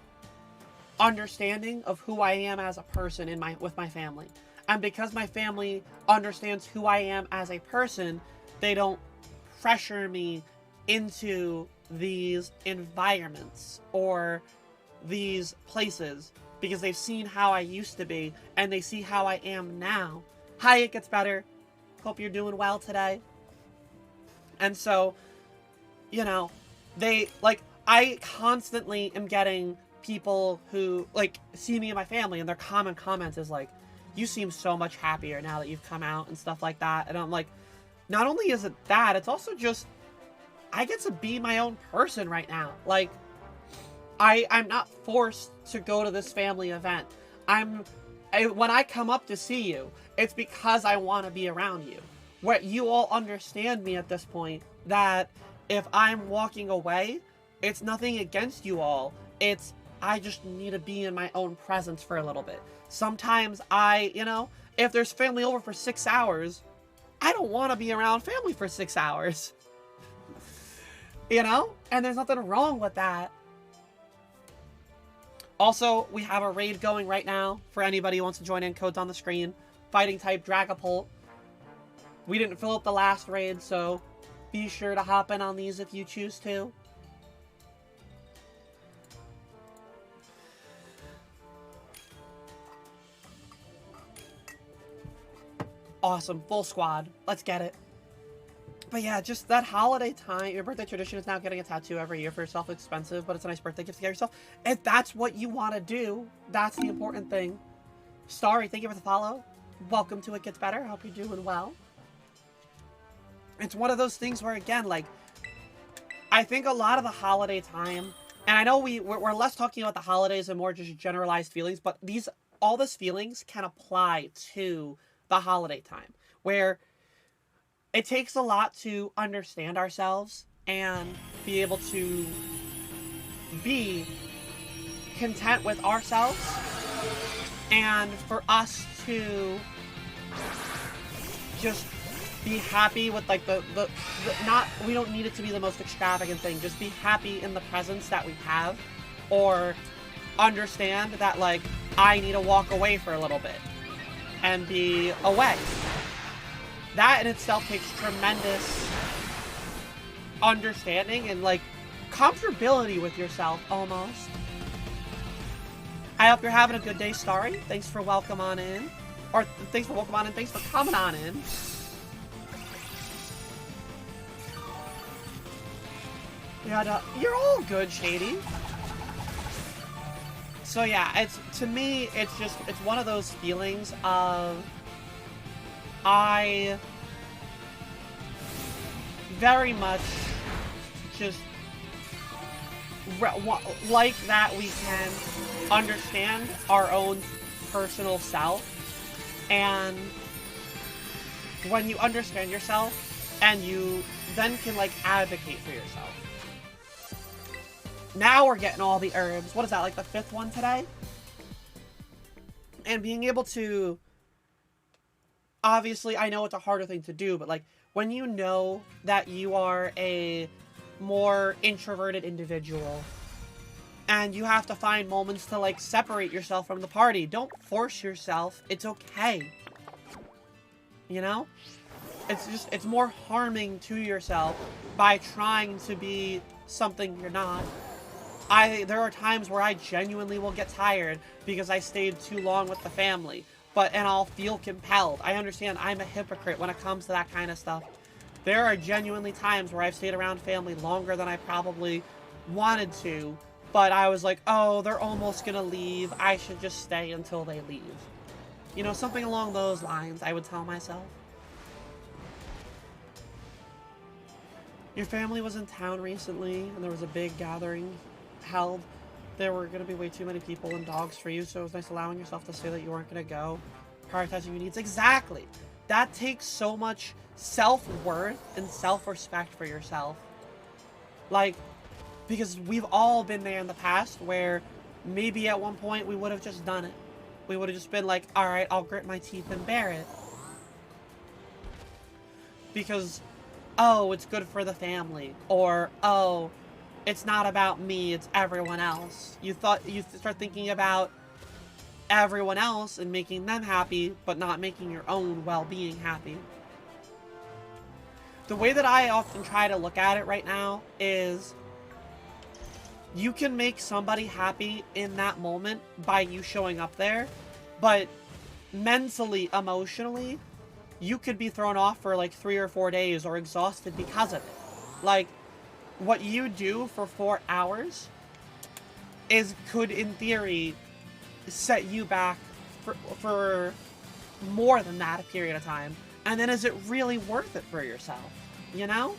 understanding of who I am as a person with my family. And because my family understands who I am as a person, they don't pressure me into these environments or these places because they've seen how I used to be and they see how I am now. Hi, it gets better. Hope you're doing well today. And so, you know, I constantly am getting people who, like, see me and my family, and their common comments is like, you seem so much happier now that you've come out and stuff like that. And I'm like, not only is it that, it's also just, I get to be my own person right now. Like, I'm not forced to go to this family event. When I come up to see you, it's because I want to be around you. Where you all understand me at this point, that if I'm walking away, it's nothing against you all. It's, I just need to be in my own presence for a little bit. Sometimes you know, if there's family over for 6 hours, I don't want to be around family for 6 hours. You know? And there's nothing wrong with that. Also, we have a raid going right now for anybody who wants to join in. Code's on the screen. Fighting type Dragapult. We didn't fill up the last raid, so be sure to hop in on these if you choose to. Awesome. Full squad. Let's get it. But yeah, just that holiday time. Your birthday tradition is now getting a tattoo every year for yourself. It's expensive, but it's a nice birthday gift to get yourself. If that's what you want to do, that's the important thing. Starry, thank you for the follow. Welcome to It Gets Better. I hope you're doing well. it's one of those things where, again, like, I think a lot of the holiday time, and I know we're less talking about the holidays and more just generalized feelings, but all these feelings can apply to the holiday time, where it takes a lot to understand ourselves and be able to be content with ourselves, and for us to just be happy with, like, the not, we don't need it to be the most extravagant thing, just be happy in the presence that we have, or understand that, like, I need to walk away for a little bit and be away. That in itself takes tremendous understanding and, like, comfortability with yourself, almost. I hope you're having a good day, Starry. Thanks for welcome on in. Or, thanks for welcome on in. Thanks for coming on in. Yeah, you're all good, Shady. So yeah, to me, it's one of those feelings of, I very much just like that we can understand our own personal self, and when you understand yourself and you then can, like, advocate for yourself. Now we're getting all the herbs. What is that, like the 5th one today? And being able to, obviously, I know it's a harder thing to do, but, like, when you know that you are a more introverted individual and you have to find moments to, like, separate yourself from the party, don't force yourself. It's okay. You know? It's more harming to yourself by trying to be something you're not. There are times where I genuinely will get tired because I stayed too long with the family, and I'll feel compelled. I understand I'm a hypocrite when it comes to that kind of stuff. There are genuinely times where I've stayed around family longer than I probably wanted to, but I was like, oh, they're almost gonna leave. I should just stay until they leave. You know, something along those lines, I would tell myself. Your family was in town recently, and there was a big gathering held. There were going to be way too many people and dogs for you, so it was nice allowing yourself to say that you weren't going to go. Prioritizing your needs. Exactly! That takes so much self-worth and self-respect for yourself. Like, because we've all been there in the past where maybe at one point we would have just done it. We would have just been like, alright, I'll grit my teeth and bear it. Because, oh, it's good for the family. Or, oh, it's not about me, it's everyone else. You start thinking about everyone else and making them happy, but not making your own well-being happy. The way that I often try to look at it right now is, you can make somebody happy in that moment by you showing up there, but mentally, emotionally, you could be thrown off for like 3 or 4 days or exhausted because of it. Like, what you do for 4 hours could, in theory, set you back for more than that a period of time. And then is it really worth it for yourself? You know?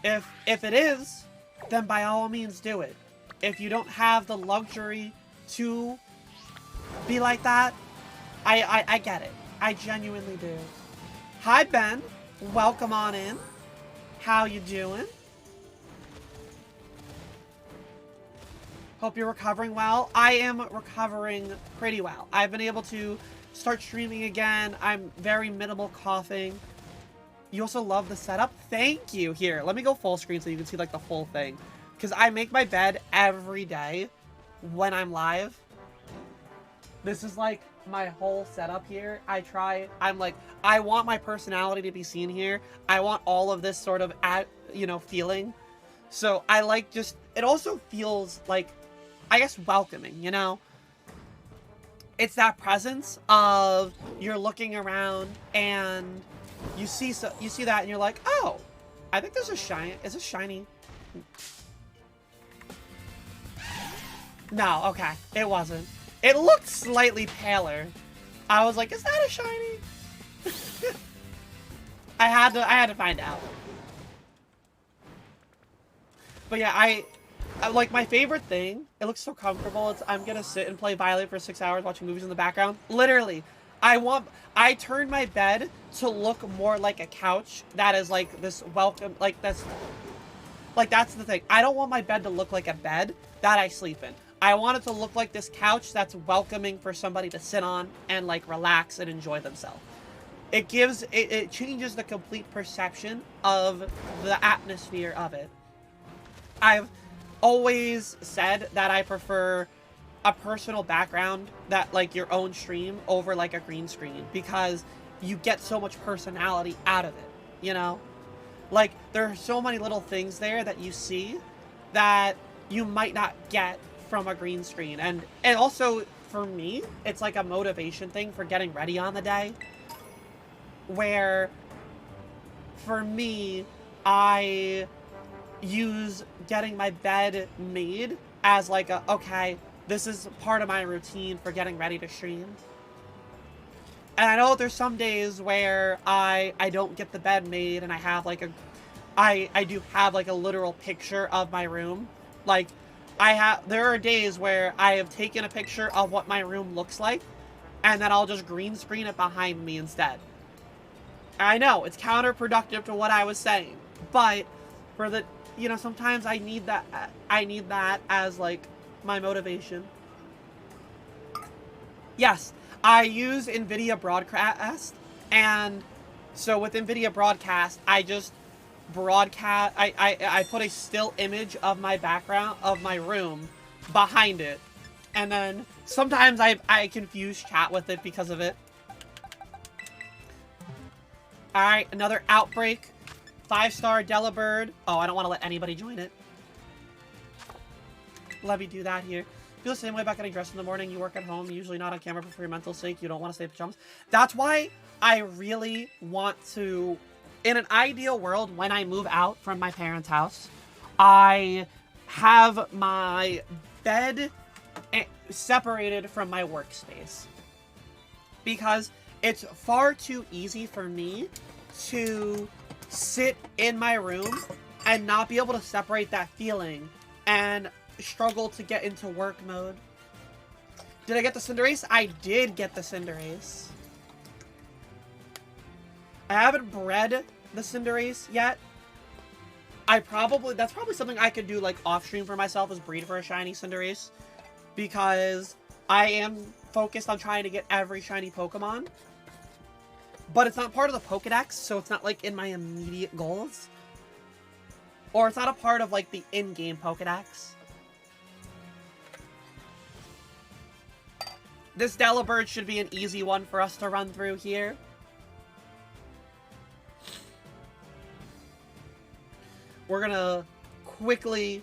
If it is, then by all means do it. If you don't have the luxury to be like that, I get it. I genuinely do. Hi, Ben. Welcome on in. How you doing? Hope you're recovering well. I am recovering pretty well. I've been able to start streaming again. I'm very minimal coughing. You also love the setup? Thank you. Here, let me go full screen so you can see like the full thing. Because I make my bed every day when I'm live. This is like my whole setup here. I'm like, I want my personality to be seen here. I want all of this sort of, feeling. So I like it also feels like, I guess, welcoming, you know? It's that presence of you're looking around and you see that and you're like, oh, I think there's a shiny. Is it shiny? No, okay. It wasn't. It looked slightly paler. I was like, is that a shiny? I had to find out. But yeah, I like my favorite thing. It looks so comfortable. It's I'm gonna sit and play Violet for 6 hours watching movies in the background. Literally, I turned my bed to look more like a couch that is like this welcome, like that's the thing. I don't want my bed to look like a bed that I sleep in. I want it to look like this couch that's welcoming for somebody to sit on and like relax and enjoy themselves. It changes the complete perception of the atmosphere of it. I've always said that I prefer a personal background, that like your own stream, over like a green screen, because you get so much personality out of it, you know? Like, there are so many little things there that you see that you might not get from a green screen. And also, for me, it's like a motivation thing for getting ready on the day. Where, for me, I use getting my bed made as like a, okay, this is part of my routine for getting ready to stream. And I know there's some days where I don't get the bed made and I have like I do have like a literal picture of my room. Like, there are days where I have taken a picture of what my room looks like and then I'll just green screen it behind me instead. I know, it's counterproductive to what I was saying, but for the, you know, sometimes I need that as like my motivation. Yes, I use NVIDIA Broadcast, and so with NVIDIA Broadcast, I just broadcast, I put a still image of my background, of my room, behind it, and then sometimes I confuse chat with it because of it. Alright, another outbreak. 5-star Delibird. Oh, I don't want to let anybody join it. Let me do that here. Feel the same way about getting dressed in the morning. You work at home, usually not on camera, but for your mental sake, you don't want to stay in pajamas. That's why I really want to, in an ideal world, when I move out from my parents' house, I have my bed separated from my workspace. Because it's far too easy for me to sit in my room and not be able to separate that feeling and struggle to get into work mode. Did I get the Cinderace? I did get the Cinderace. I haven't bred the Cinderace yet. That's probably something I could do like off stream for myself, is breed for a shiny Cinderace, because I am focused on trying to get every shiny Pokemon. But it's not part of the Pokedex, so it's not like in my immediate goals. Or it's not a part of like the in-game Pokedex. This Delibird should be an easy one for us to run through here. We're gonna quickly...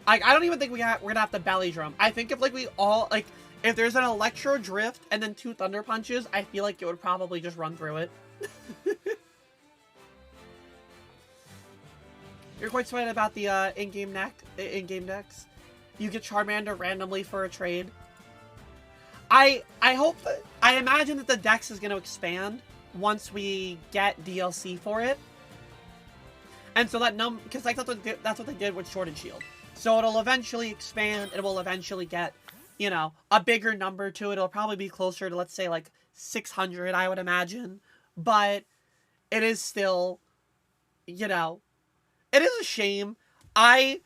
I don't even think we're gonna have to belly drum. I think if like we all... like, if there's an Electro Drift and then 2 Thunder Punches, I feel like it would probably just run through it. You're quite sweaty about the in-game decks. You get Charmander randomly for a trade. I hope that... I imagine that the dex is going to expand once we get DLC for it. And so that because like that's what they did with Sword and Shield. So it'll eventually expand. It will eventually get, you know, a bigger number to it. It'll probably be closer to, let's say, like 600, I would imagine. But it is still, you know, it is a shame. I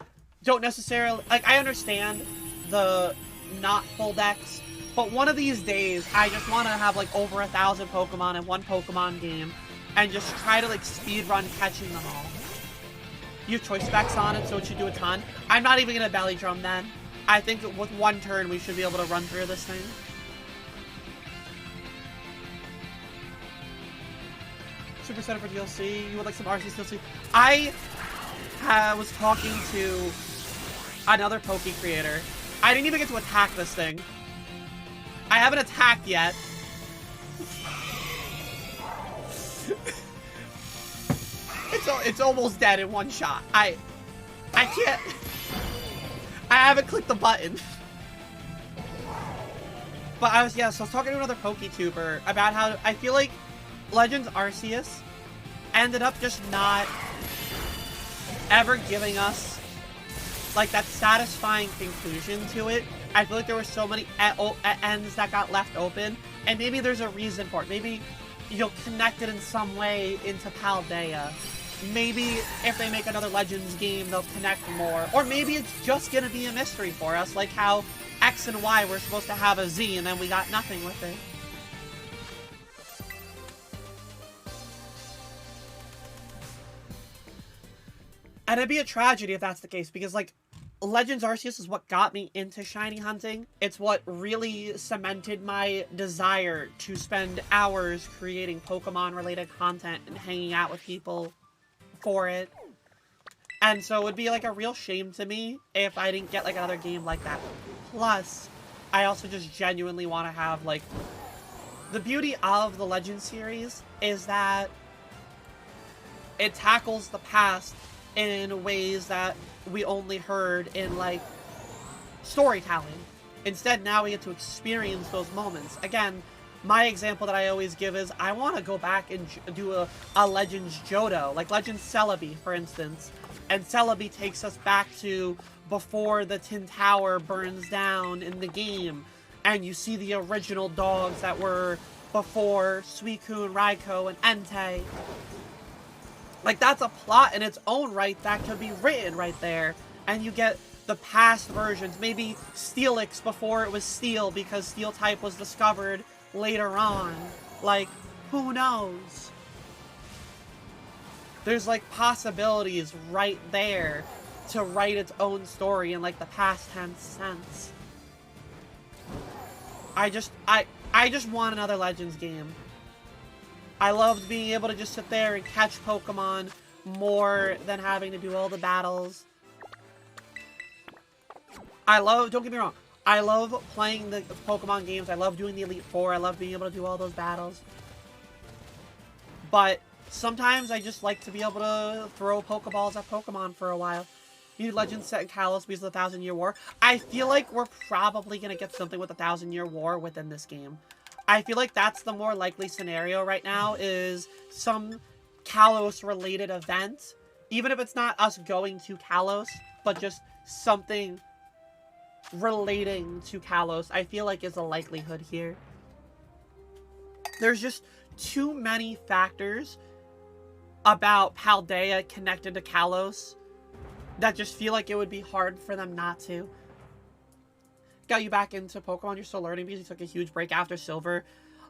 don't necessarily, like, I understand the not full decks, but one of these days, I just want to have, like, over 1,000 Pokemon in one Pokemon game and just try to, like, speedrun catching them all. You have choice specs on it, so it should do a ton. I'm not even going to belly drum then. I think with one turn, we should be able to run through this thing. Super excited for DLC. You would like some RC DLC? I was talking to another Poke creator. I didn't even get to attack this thing. I haven't attacked yet. It's almost dead in one shot. I can't. I haven't clicked the button. But I was talking to another PokeTuber about how I feel like Legends Arceus ended up just not ever giving us like that satisfying conclusion to it. I feel like there were so many ends that got left open, and maybe there's a reason for it. Maybe you'll connect it in some way into Paldea. Maybe if they make another Legends game, they'll connect more. Or maybe it's just gonna be a mystery for us, like how X and Y were supposed to have a Z and then we got nothing with it. And it'd be a tragedy if that's the case, because, like, Legends Arceus is what got me into shiny hunting. It's what really cemented my desire to spend hours creating Pokemon-related content and hanging out with people for it. And so it would be, like, a real shame to me if I didn't get, like, another game like that. Plus, I also just genuinely want to have, like... The beauty of the Legends series is that it tackles the past in ways that we only heard in, like, storytelling. Instead, now we get to experience those moments. Again, my example that I always give is I want to go back and do a Legends Johto, like Legends Celebi, for instance. And Celebi takes us back to before the Tin Tower burns down in the game. And you see the original dogs that were before Suicune, Raikou, and Entei. Like, that's a plot in its own right that could be written right there. And you get the past versions. Maybe Steelix before it was Steel because Steel type was discovered later on. Like, who knows? There's, like, possibilities right there to write its own story in, like, the past tense sense. I just want another Legends game. I loved being able to just sit there and catch Pokemon more than having to do all the battles. Don't get me wrong, I love playing the Pokemon games. I love doing the Elite Four. I love being able to do all those battles. But sometimes I just like to be able to throw Pokeballs at Pokemon for a while. New Legends set in Kalos because of the 1,000-Year War. I feel like we're probably going to get something with the 1,000-Year War within this game. I feel like that's the more likely scenario right now, is some Kalos-related event. Even if it's not us going to Kalos, but just something relating to Kalos, I feel like is a likelihood here. There's just too many factors about Paldea connected to Kalos that just feel like it would be hard for them not to. Got you back into Pokemon, you're still learning because you took a huge break after Silver.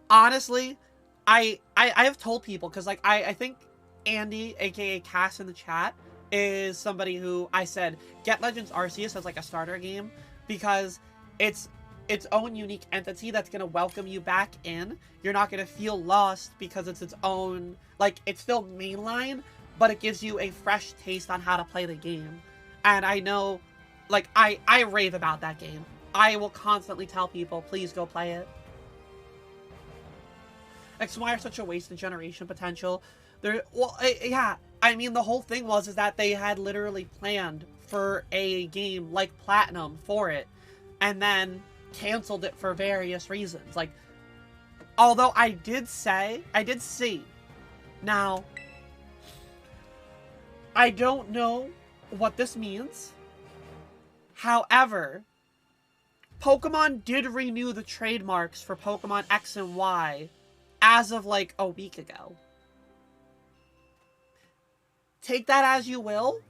Honestly, I have told people, because, like, I think Andy, aka Cass in the chat, is somebody who I said, get Legends Arceus as, like, a starter game, because it's its own unique entity that's going to welcome you back in. You're not going to feel lost because it's its own, like, it's still mainline, but it gives you a fresh taste on how to play the game. And I know, like, I rave about that game. I will constantly tell people, please go play it. X and Y are such a wasted generation potential. Yeah, I mean, the whole thing is that they had literally planned for a game like Platinum for it, and then canceled it for various reasons. Like, although I did see. Now, I don't know what this means. However, Pokemon did renew the trademarks for Pokemon X and Y as of, like, a week ago. Take that as you will.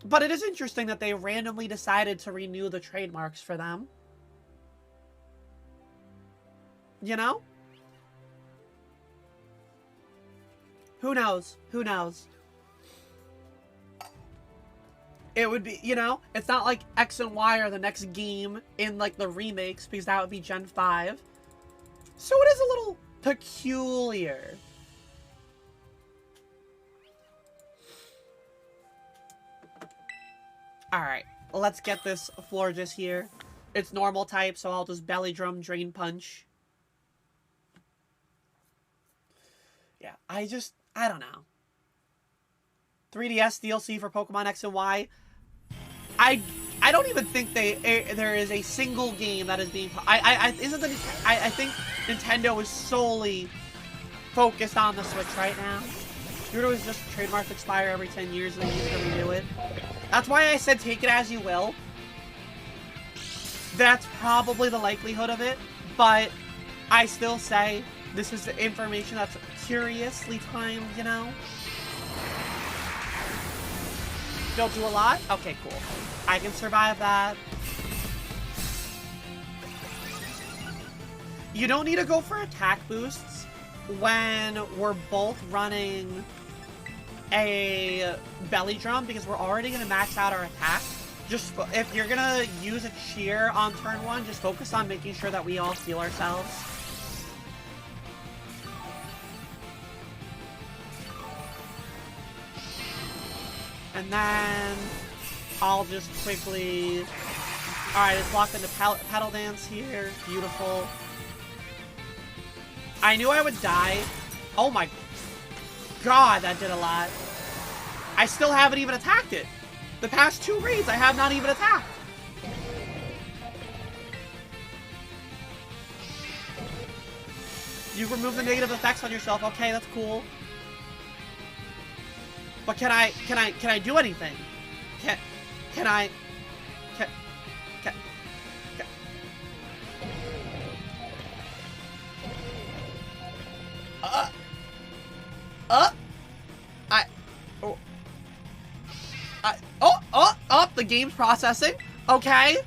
But it is interesting that they randomly decided to renew the trademarks for them. You know? Who knows? Who knows? It would be, you know, it's not like X and Y are the next game in, like, the remakes, because that would be Gen 5. So it is a little peculiar. Alright, let's get this Florges here. It's normal type, so I'll just Belly Drum, Drain Punch. Yeah, I don't know. 3DS DLC for Pokemon X and Y. I don't even think there is a single game that is being... I think Nintendo is solely focused on the Switch right now. Naruto is just trademarks expire every 10 years and they need to renew it. That's why I said take it as you will. That's probably the likelihood of it, but I still say this is the information that's curiously timed, you know? Don't do a lot? Okay, cool. I can survive that. You don't need to go for attack boosts when we're both running a belly drum because we're already going to max out our attack. Just if you're going to use a cheer on turn 1, just focus on making sure that we all heal ourselves. And then I'll just quickly... Alright, it's locked into pedal dance here. Beautiful. I knew I would die. Oh my god, that did a lot. I still haven't even attacked it. The past 2 raids, I have not even attacked. You remove the negative effects on yourself. Okay, that's cool. But can I do anything? Can I the game's processing. Okay.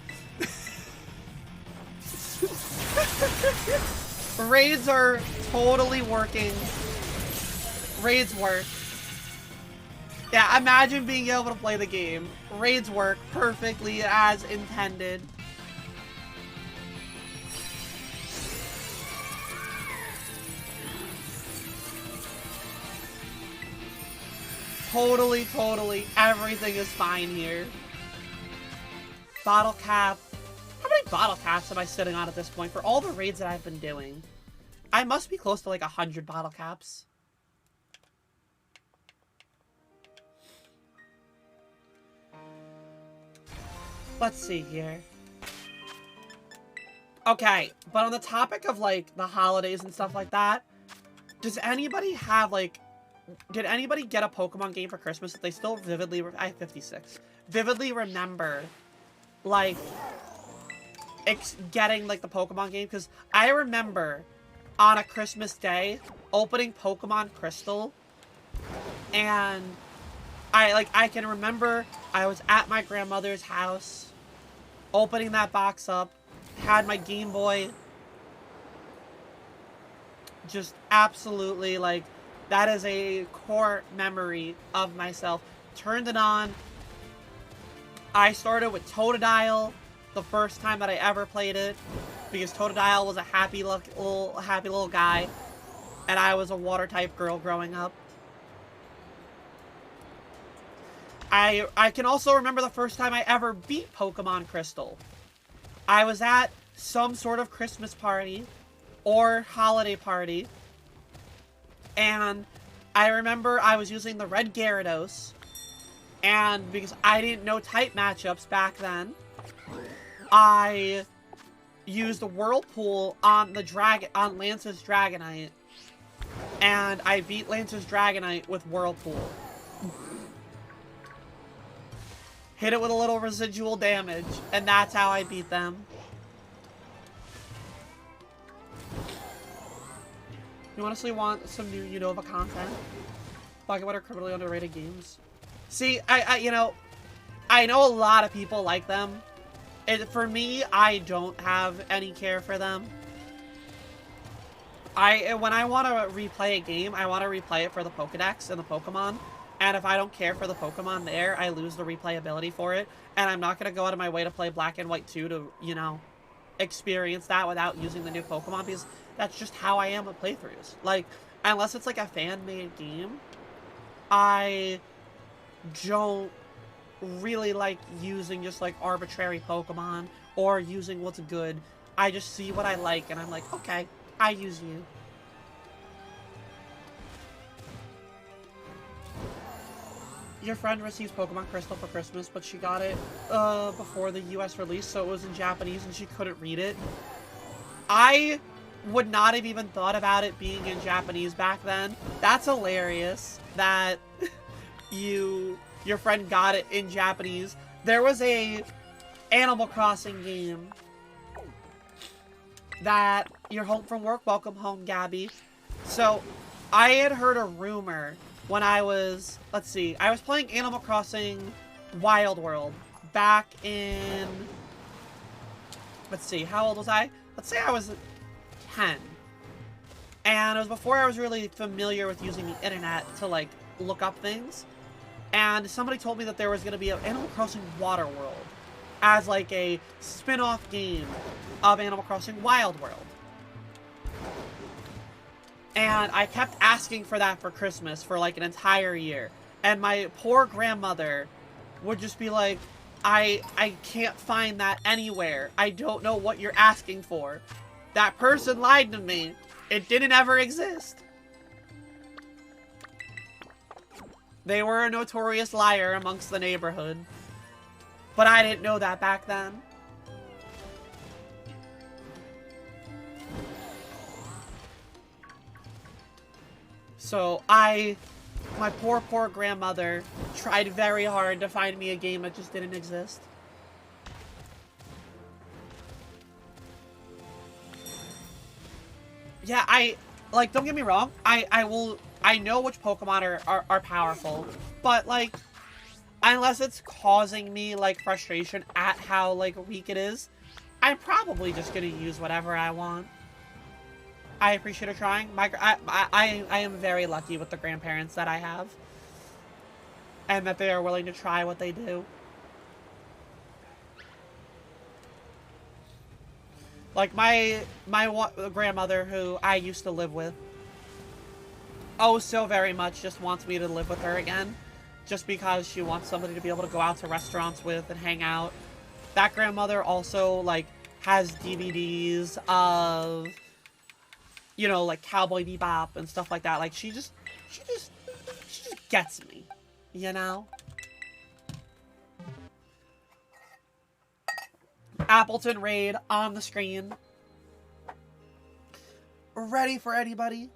Raids are totally working. Raids work. Yeah, imagine being able to play the game. Raids work perfectly as intended. Totally, everything is fine here. Bottle cap. How many bottle caps am I sitting on at this point for all the raids that I've been doing? I must be close to like 100 bottle caps. Let's see here. Okay, but on the topic of like the holidays and stuff like that, does anybody have like... Did anybody get a Pokemon game for Christmas that they still vividly... I have 56. Vividly remember, like, getting, like, the Pokemon game? Because I remember on a Christmas day opening Pokemon Crystal. And I can remember I was at my grandmother's house opening that box up. Had my Game Boy. Just absolutely, like... That is a core memory of myself. Turned it on. I started with Totodile the first time that I ever played it. Because Totodile was a happy little guy. And I was a water type girl growing up. I can also remember the first time I ever beat Pokemon Crystal. I was at some sort of Christmas party. Or holiday party. And I remember I was using the red Gyarados, and because I didn't know type matchups back then, I used the Whirlpool on Lance's Dragonite, and I beat Lance's Dragonite with Whirlpool. Hit it with a little residual damage, and that's how I beat them. You honestly want some new Unova content? Talking about our criminally underrated games. See, you know, I know a lot of people like them. For me, I don't have any care for them. When I want to replay a game, I want to replay it for the Pokedex and the Pokemon. And if I don't care for the Pokemon there, I lose the replayability for it. And I'm not going to go out of my way to play Black and White 2 to, you know, experience that without using the new Pokemon, because that's just how I am with playthroughs. Like, unless it's like a fan-made game, I don't really like using just like arbitrary Pokemon or using what's good. I just see what I like and I'm like, okay, I use you. your friend receives Pokemon Crystal for Christmas, but she got it before the US release, so it was in Japanese and she couldn't read it. I would not have even thought about it being in Japanese back then. That's hilarious that your friend got it in Japanese. There was a Animal Crossing game that you're home from work. Welcome home, Gabby. So I had heard a rumor when I was, let's see, I was playing Animal Crossing Wild World back in, let's see, how old was I? Let's say I was 10. And it was before I was really familiar with using the internet to, like, look up things. And somebody told me that there was going to be an Animal Crossing Water World as, like, a spin-off game of Animal Crossing Wild World. And I kept asking for that for Christmas for, like, an entire year. And my poor grandmother would just be like, I can't find that anywhere. I don't know what you're asking for. That person lied to me. It didn't ever exist. They were a notorious liar amongst the neighborhood. But I didn't know that back then. So my poor grandmother tried very hard to find me a game that just didn't exist. Yeah, like, don't get me wrong, I know which Pokemon are powerful, but, like, unless it's causing me, like, frustration at how, like, weak it is, I'm probably just gonna use whatever I want. I appreciate her trying. I am very lucky with the grandparents that I have. And that they are willing to try what they do. Like, my grandmother, who I used to live with, oh, so very much just wants me to live with her again. Just because she wants somebody to be able to go out to restaurants with and hang out. That grandmother also, like, has DVDs of, you know, like Cowboy Bebop and stuff like that. Like, she just gets me, you know? Appleton Raid on the screen. Ready for anybody?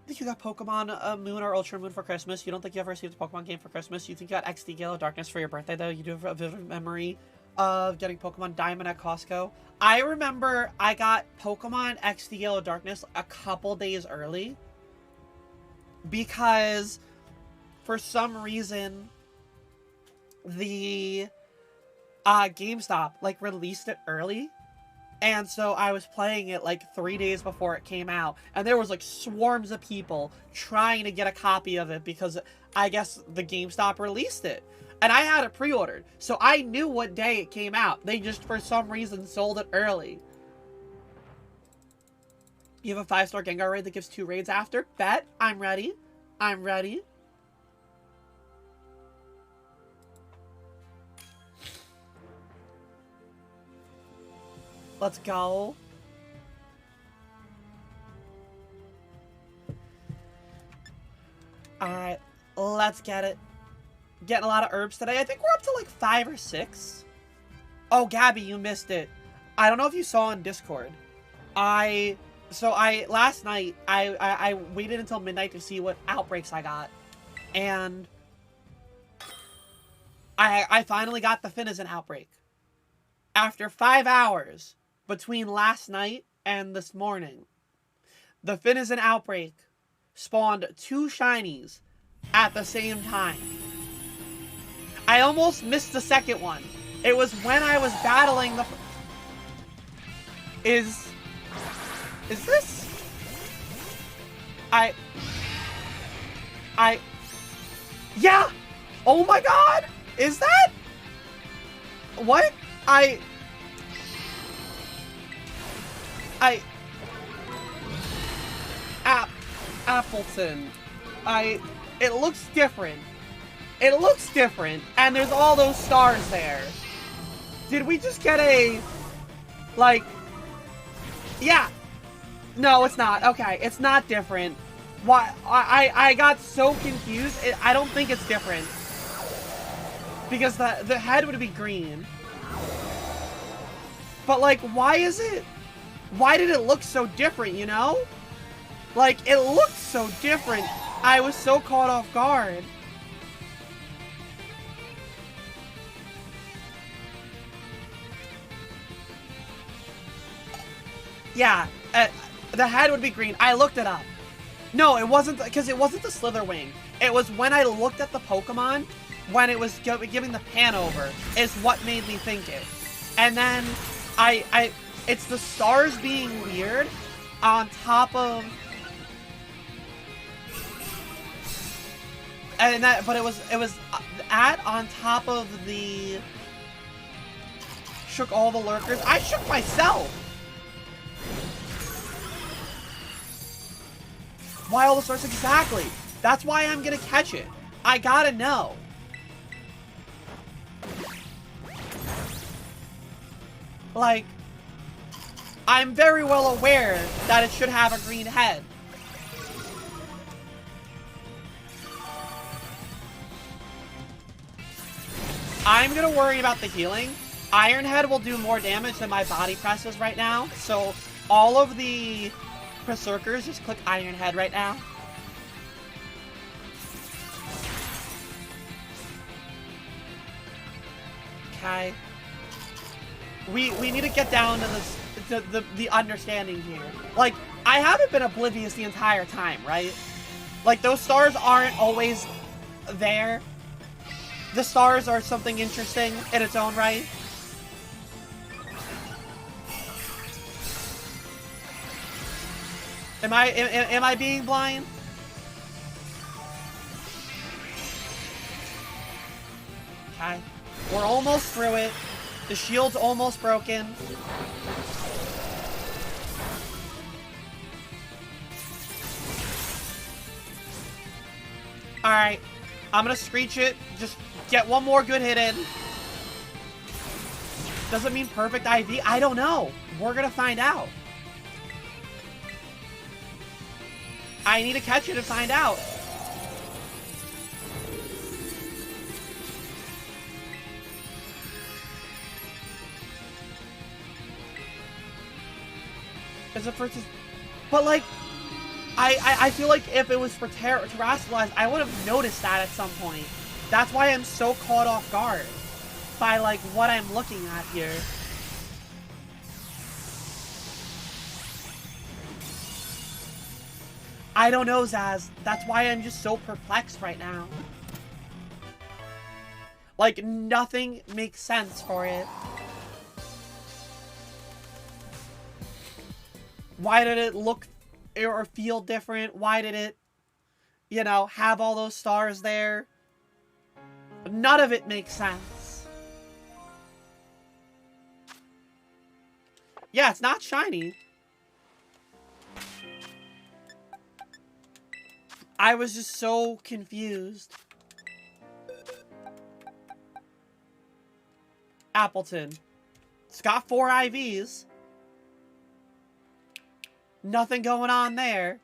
Think you got Pokemon Moon or Ultra Moon for Christmas? You don't think you ever received a Pokemon game for Christmas? You think you got XD Gale of Darkness for your birthday, though? You do have a vivid memory of getting Pokemon Diamond at Costco. I remember I got Pokemon XD Gale of Darkness a couple days early. Because, for some reason, the GameStop, like, released it early. And so I was playing it, like, 3 days before it came out. And there was, like, swarms of people trying to get a copy of it because I guess the GameStop released it. And I had it pre-ordered. So I knew what day it came out. They just, for some reason, sold it early. You have a 5-star Gengar raid that gives 2 raids after? Bet. I'm ready. I'm ready. Let's go. Alright, let's get it. Getting a lot of herbs today. I think we're up to like 5 or 6. Oh, Gabby, you missed it. I don't know if you saw on Discord. Last night, I waited until midnight to see what outbreaks I got. And I finally got the Finizen outbreak. After 5 hours between last night and this morning, the Finizen outbreak spawned 2 shinies at the same time. I almost missed the second one. It was when I was battling the... Is this? Yeah! Oh my god! Is that? What? Appleton. It looks different. It looks different. And there's all those stars there. Did we just get a... Like... Yeah. No, it's not. Okay, it's not different. Why? I got so confused. I don't think it's different. Because the head would be green. But, like, why is it... Why did it look so different, you know? Like, it looked so different. I was so caught off guard. Yeah, the head would be green. I looked it up. No, it wasn't, because it wasn't the Slitherwing. It was when I looked at the Pokemon, when it was giving the pan over, is what made me think it. And then, it's the stars being weird on top of... And that, but it was on top of the... Shook all the lurkers. I shook myself! Why all the stars? Exactly. That's why I'm gonna catch it. I gotta know. Like, I'm very well aware that it should have a green head. I'm gonna worry about the healing. Iron Head will do more damage than my body presses right now, so all of the Berserkers just click Iron Head right now. Okay. We need to get down to this, the understanding here. Like, I haven't been oblivious the entire time, right? Like, those stars aren't always there. The stars are something interesting in its own right. Am I being blind? Okay. We're almost through it. The shield's almost broken. Alright. I'm gonna screech it. Just get one more good hit in. Does it mean perfect IV? I don't know. We're gonna find out. I need to catch it to find out. Is it for... But, like, I feel like if it was for Terrestrialized, I would have noticed that at some point. That's why I'm so caught off guard by, like, what I'm looking at here. I don't know, Zaz. That's why I'm just so perplexed right now. Like, nothing makes sense for it. Why did it look or feel different? Why did it, you know, have all those stars there? None of it makes sense. Yeah, it's not shiny. I was just so confused. Appleton. It's got 4 IVs. Nothing going on there.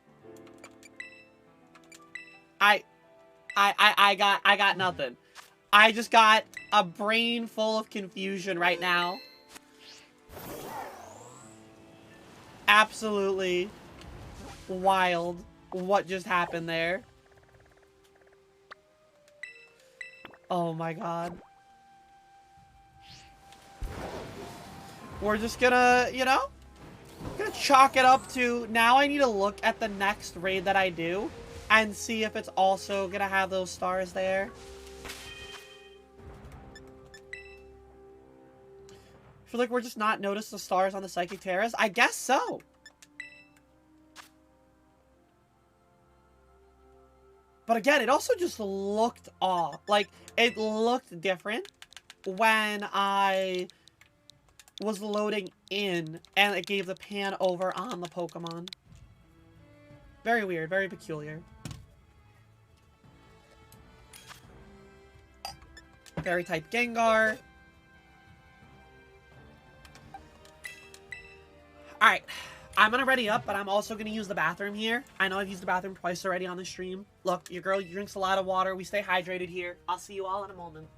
I got nothing. I just got a brain full of confusion right now. Absolutely wild what just happened there. Oh my god. We're just gonna, you know, gonna chalk it up to, now I need to look at the next raid that I do and see if it's also gonna have those stars there. I feel like we're just not noticed the stars on the Psychic Terrace. I guess so. But again, it also just looked off. Like, it looked different when I was loading in and it gave the pan over on the Pokemon. Very weird, very peculiar. Fairy type Gengar. Alright. I'm gonna ready up, but I'm also gonna use the bathroom here. I know I've used the bathroom twice already on the stream. Look, your girl drinks a lot of water. We stay hydrated here. I'll see you all in a moment.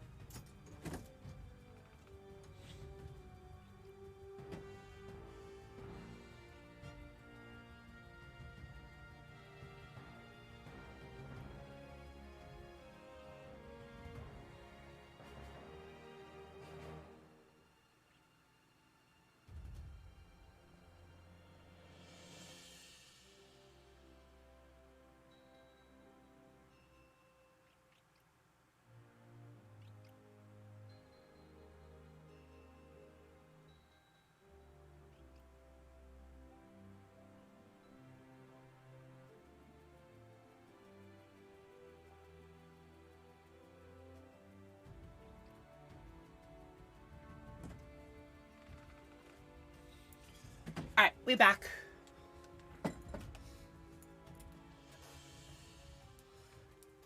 Alright, we back.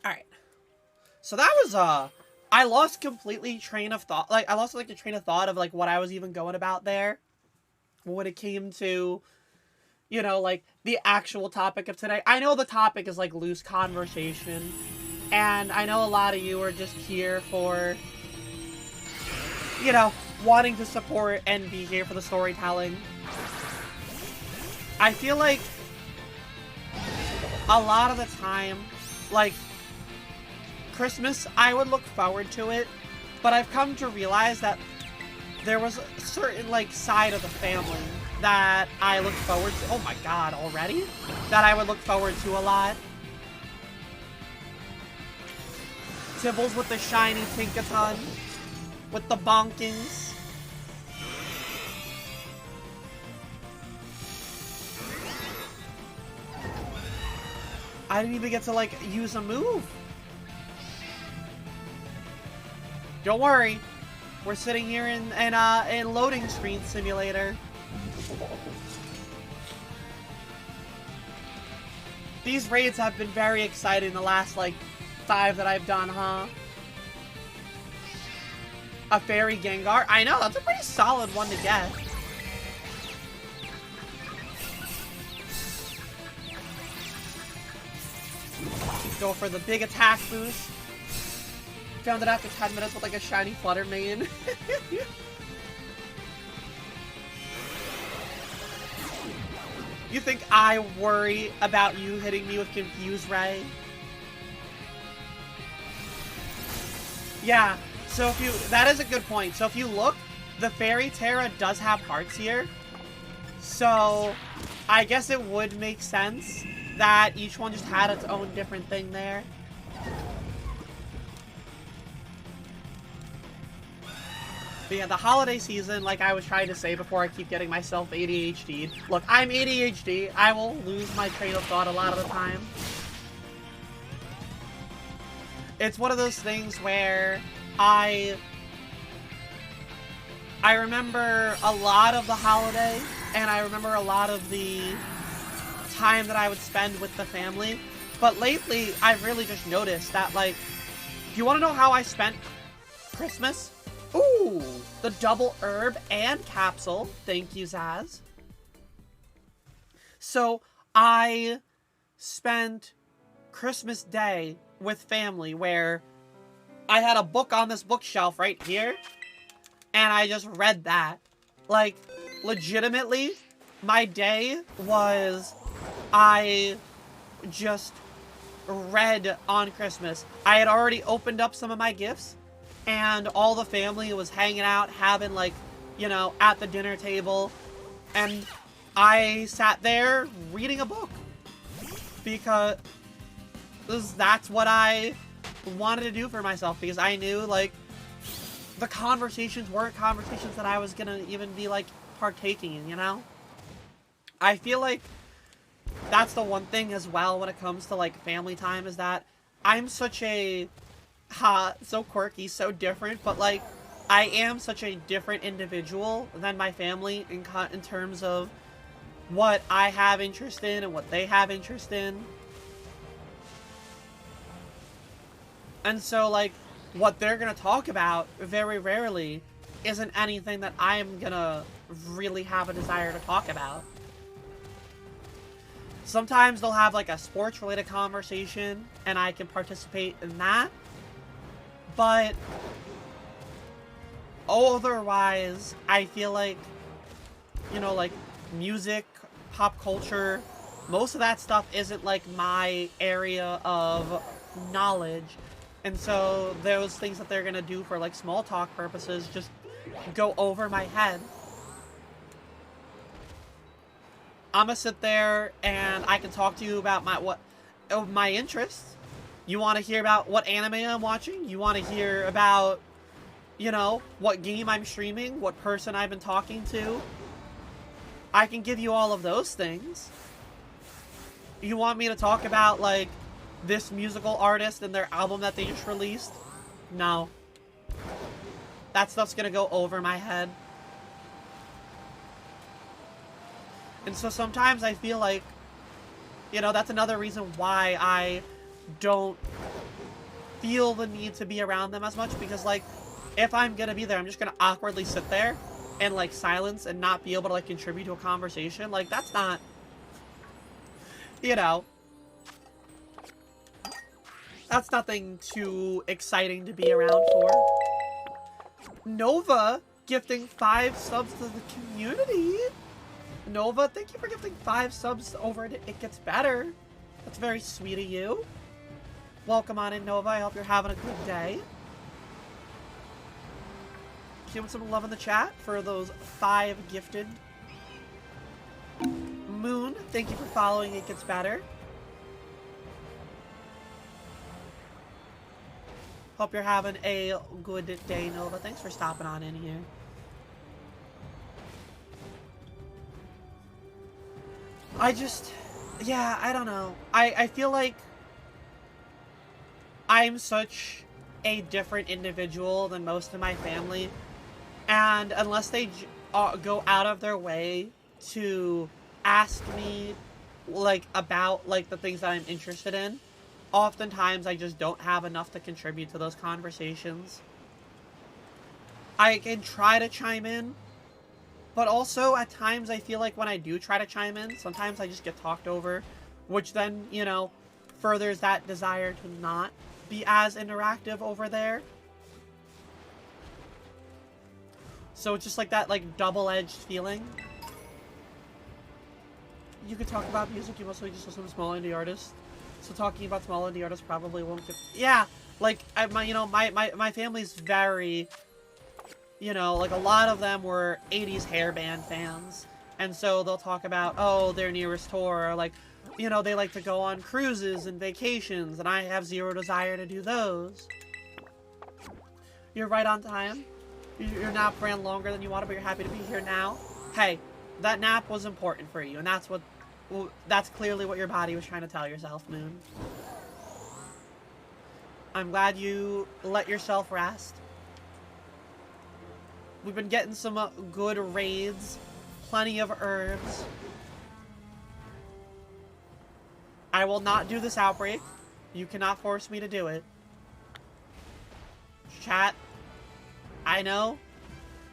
Alright. So that was, I lost completely train of thought. Like, I lost, like, the train of thought of, like, what I was even going about there. When it came to, you know, like, the actual topic of today. I know the topic is, like, loose conversation. And I know a lot of you are just here for, you know, wanting to support and be here for the storytelling. I feel like a lot of the time, like, Christmas, I would look forward to it, but I've come to realize that there was a certain, like, side of the family that I look forward to. Oh my god, already? That I would look forward to a lot. Tibbles with the shiny Tinkaton, with the bonkings. I didn't even get to, like, use a move. Don't worry. We're sitting here in loading screen simulator. These raids have been very exciting the last, like, 5 that I've done, huh? A fairy Gengar? I know, that's a pretty solid one to get. Go for the big attack boost. Found it after 10 minutes with, like, a shiny Flutter Mane. You think I worry about you hitting me with Confuse Ray? Yeah, so if you... That is a good point. So if you look, the Fairy Terra does have hearts here. So I guess it would make sense that each one just had its own different thing there. But yeah, the holiday season, like I was trying to say before I keep getting myself ADHD'd. Look, I'm ADHD. I will lose my train of thought a lot of the time. It's one of those things where I remember a lot of the holiday, and I remember a lot of the time that I would spend with the family. But lately, I've really just noticed that, like, do you want to know how I spent Christmas? Ooh, the double herb and capsule. Thank you, Zaz. So, I spent Christmas Day with family where I had a book on this bookshelf right here, and I just read that. Like, legitimately, my day was I just read on Christmas. I had already opened up some of my gifts, and all the family was hanging out, having, like, you know, at the dinner table, and I sat there reading a book because that's what I wanted to do for myself, because I knew, like, the conversations weren't conversations that I was gonna even be, like, partaking in, you know? I feel like that's the one thing as well when it comes to, like, family time, is that I'm such a, so quirky, so different, but, like, I am such a different individual than my family in terms of what I have interest in and what they have interest in. And so, like, what they're gonna talk about very rarely isn't anything that I'm gonna really have a desire to talk about. Sometimes they'll have like a sports related conversation and I can participate in that. But otherwise, I feel like, you know, like music, pop culture, most of that stuff isn't like my area of knowledge. And so those things that they're gonna do for like small talk purposes just go over my head. I'm gonna sit there and I can talk to you about my interests. You want to hear about what anime I'm watching? You want to hear about, you know, what game I'm streaming? What person I've been talking to? I can give you all of those things. You want me to talk about, like, this musical artist and their album that they just released? No. That stuff's gonna go over my head. And so sometimes I feel like, you know, that's another reason why I don't feel the need to be around them as much. Because, like, if I'm gonna be there, I'm just gonna awkwardly sit there and, like, silence and not be able to, like, contribute to a conversation. Like, that's not, you know, that's nothing too exciting to be around for. Nova gifting 5 subs to the community. Nova, thank you for gifting 5 subs over at It Gets Better. That's very sweet of you. Welcome on in, Nova. I hope you're having a good day. Giving some love in the chat for those 5 gifted. Moon, thank you for following It Gets Better. Hope you're having a good day, Nova. Thanks for stopping on in here. Yeah, I don't know. I feel like I'm such a different individual than most of my family. And unless they go out of their way to ask me, like, about, like, the things that I'm interested in, oftentimes I just don't have enough to contribute to those conversations. I can try to chime in, but also at times I feel like when I do try to chime in, sometimes I just get talked over, which then, you know, furthers that desire to not be as interactive over there. So it's just like that, like, double-edged feeling. You could talk about music, you mostly just listen to small indie artists. So talking about small indie artists probably won't get... Yeah, like, my family's very, you know, like, a lot of them were 80s hair band fans. And so they'll talk about, oh, their nearest tour, or, like, you know, they like to go on cruises and vacations, and I have zero desire to do those. You're right on time. Your nap ran longer than you wanted, but you're happy to be here now. Hey, that nap was important for you, and that's clearly what your body was trying to tell yourself, Moon. I'm glad you let yourself rest. We've been getting some good raids, plenty of herbs. I will not do this outbreak. You cannot force me to do it. Chat, I know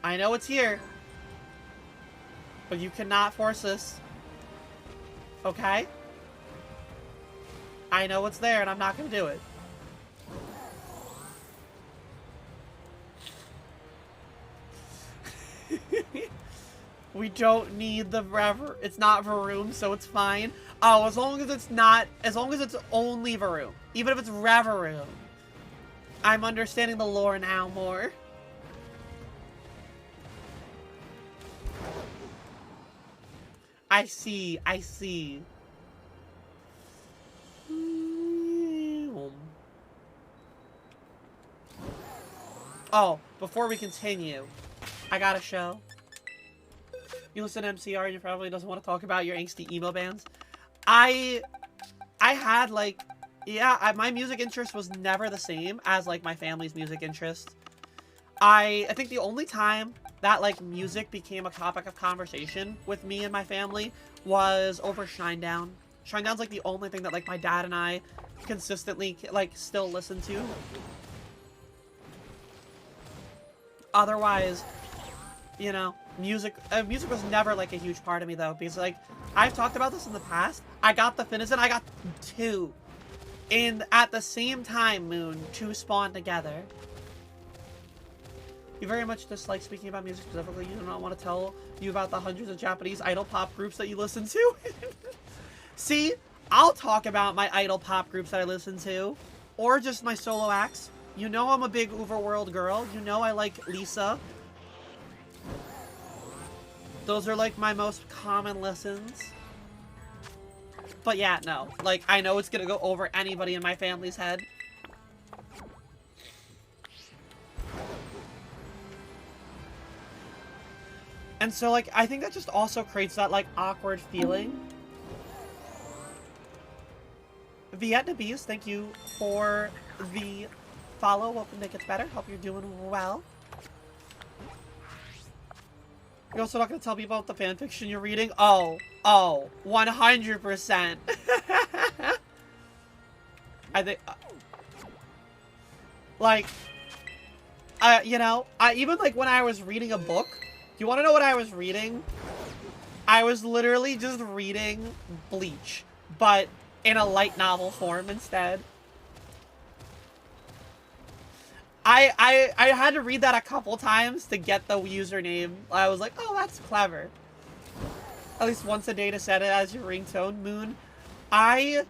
it's here, but you cannot force this. Okay? I know it's there and I'm not gonna do it. We don't need the it's not Varoom, so it's fine. Oh, as long as it's only Varoom. Even if it's Reveroom. I'm understanding the lore now more. I see. Oh, before we continue, I got a show. You listen to MCR and you probably doesn't want to talk about your angsty emo bands. I had, like, yeah, my music interest was never the same as, like, my family's music interest. I think the only time that, like, music became a topic of conversation with me and my family was over Shinedown. Shinedown's, like, the only thing that, like, my dad and I consistently, like, still listen to. Otherwise, you know, music was never, like, a huge part of me, though, because, like, I've talked about this in the past. I got the Finizen. I got 2. And at the same time, Moon, 2 spawned together. You very much dislike speaking about music specifically. You do not want to tell you about the hundreds of Japanese idol pop groups that you listen to. See, I'll talk about my idol pop groups that I listen to. Or just my solo acts. You know I'm a big Overworld girl. You know I like Lisa. Those are like my most common listens. But yeah, no. Like, I know it's gonna go over anybody in my family's head. And so, like, I think that just also creates that, like, awkward feeling. Vietnamese, thank you for the follow. Hope it gets better. Hope you're doing well. You're also not going to tell me about the fanfiction you're reading? Oh, 100%. I think, like, you know, even, like, when I was reading a book, you want to know what I was reading? I was literally just reading Bleach, but in a light novel form instead. I had to read that a couple times to get the username. I was like, oh, that's clever. At least once a day to set it as your ringtone, Moon. I'm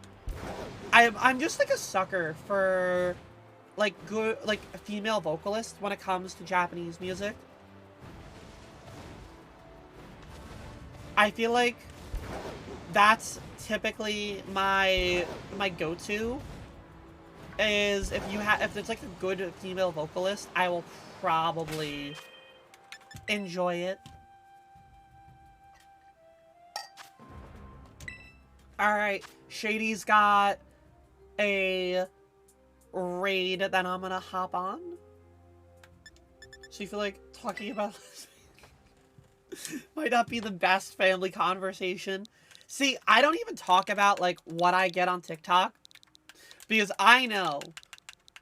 just like a sucker for like good female vocalists when it comes to Japanese music. I feel like that's typically my go-to. Is if it's like a good female vocalist, I will probably enjoy it. Alright, Shady's got a raid that I'm gonna hop on. So you feel like talking about might not be the best family conversation. See, I don't even talk about like what I get on TikTok. Because I know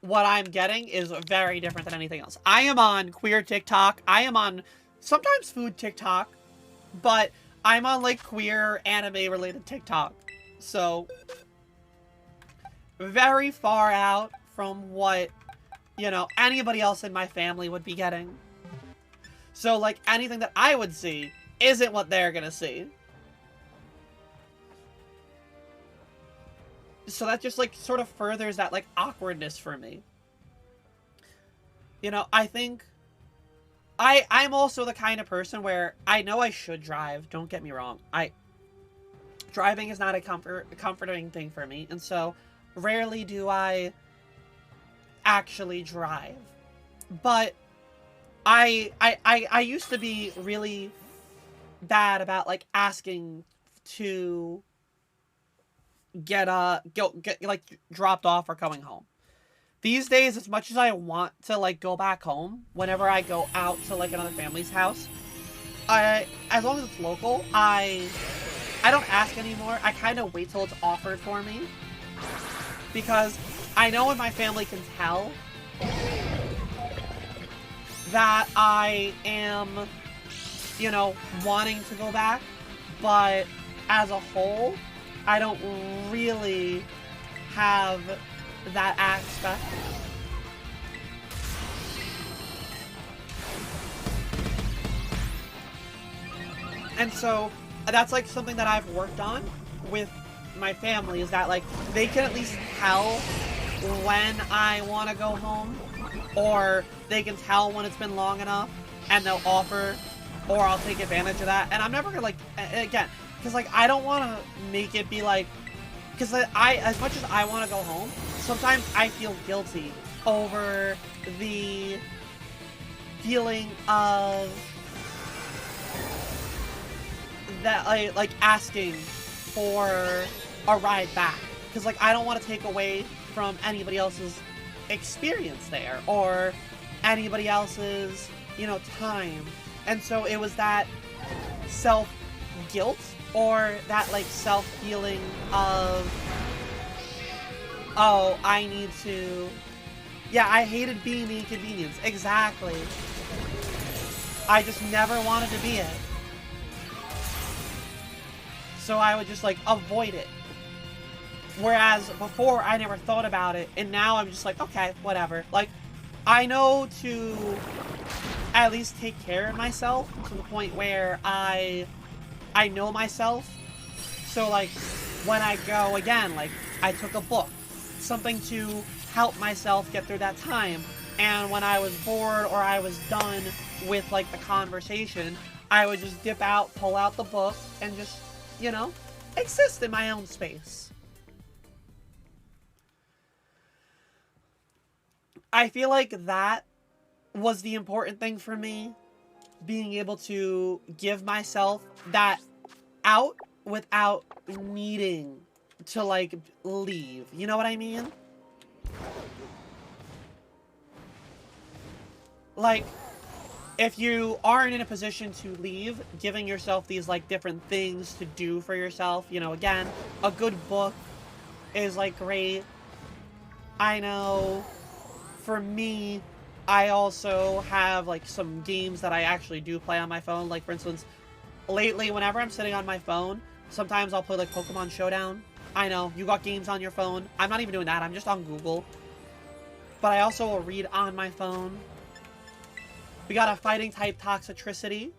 what I'm getting is very different than anything else. I am on queer TikTok. I am on sometimes food TikTok. But I'm on like queer anime related TikTok. So very far out from what, you know, anybody else in my family would be getting. So like anything that I would see isn't what they're gonna see. So that just, like, sort of furthers that, like, awkwardness for me. You know, I think... I'm also the kind of person where I know I should drive. Don't get me wrong. Driving is not a comforting thing for me. And so, rarely do I actually drive. But I used to be really bad about, like, asking to... get like dropped off or coming home. These days, as much as I want to like go back home, whenever I go out to like another family's house, as long as it's local, I don't ask anymore. I kind of wait till it's offered for me, because I know when my family can tell that I am, you know, wanting to go back, but as a whole, I don't really have that aspect. And so that's like something that I've worked on with my family, is that like they can at least tell when I want to go home, or they can tell when it's been long enough and they'll offer, or I'll take advantage of that. And I'm never gonna like, again, because, like, I don't want to make it be, like... Because as much as I want to go home, sometimes I feel guilty over the feeling of... that, like asking for a ride back. Because, like, I don't want to take away from anybody else's experience there. Or anybody else's, you know, time. And so it was that self-guilt, or that, like, self-feeling of, oh, I need to... Yeah, I hated being the inconvenience. Exactly. I just never wanted to be it. So I would just, like, avoid it Whereas before, I never thought about it, and now I'm just like, okay, whatever. Like, I know to at least take care of myself to the point where I know myself. So, like, when I go again, like, I took a book, something to help myself get through that time. And when I was bored or I was done with, like, the conversation, I would just dip out, pull out the book, and just, you know, exist in my own space. I feel like that was the important thing for me. Being able to give myself that out without needing to, like, leave. You know what I mean? Like, if you aren't in a position to leave, giving yourself these, like, different things to do for yourself, you know, again, a good book is, like, great. I know, for me, I also have, like, some games that I actually do play on my phone. Like, for instance, lately, whenever I'm sitting on my phone, sometimes I'll play, like, Pokemon Showdown. I know, you got games on your phone. I'm not even doing that, I'm just on Google. But I also will read on my phone. We got a fighting type Toxicity.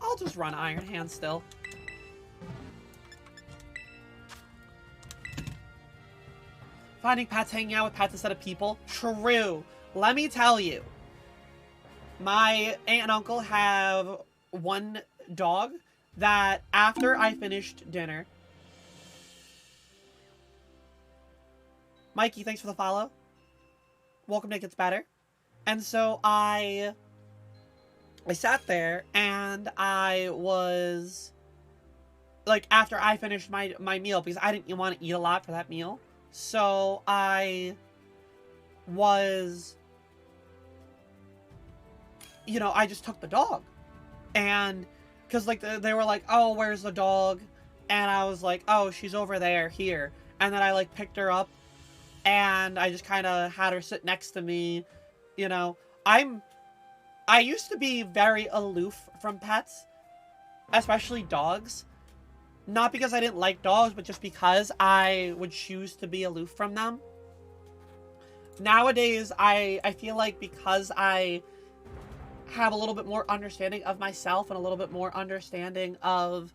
I'll just run Iron Hand still. Finding pets, hanging out with pets instead of people. True. Let me tell you. My aunt and uncle have one dog that after I finished dinner... Mikey, thanks for the follow. Welcome to It Gets Better. And so I sat there and I was... Like, after I finished my meal, because I didn't want to eat a lot for that meal. So I was... You know, I just took the dog. And... Because, like, they were like, oh, where's the dog? And I was like, oh, she's over there, here. And then I, like, picked her up. And I just kind of had her sit next to me. You know, I used to be very aloof from pets. Especially dogs. Not because I didn't like dogs, but just because I would choose to be aloof from them. Nowadays, I feel like because I have a little bit more understanding of myself and a little bit more understanding of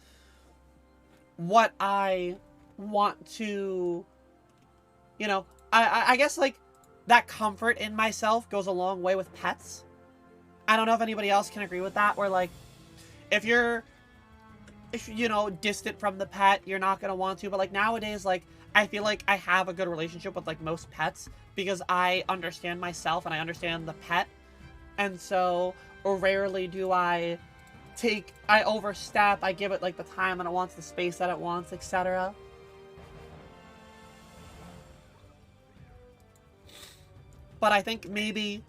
what I want to, you know, I guess, like, that comfort in myself goes a long way with pets. I don't know if anybody else can agree with that, where, like, if you're, you know, distant from the pet, you're not going to want to, but, like, nowadays, like, I feel like I have a good relationship with, like, most pets, because I understand myself and I understand the pet, and so rarely do I overstep, I give it, like, the time that it wants, the space that it wants, etc. But I think maybe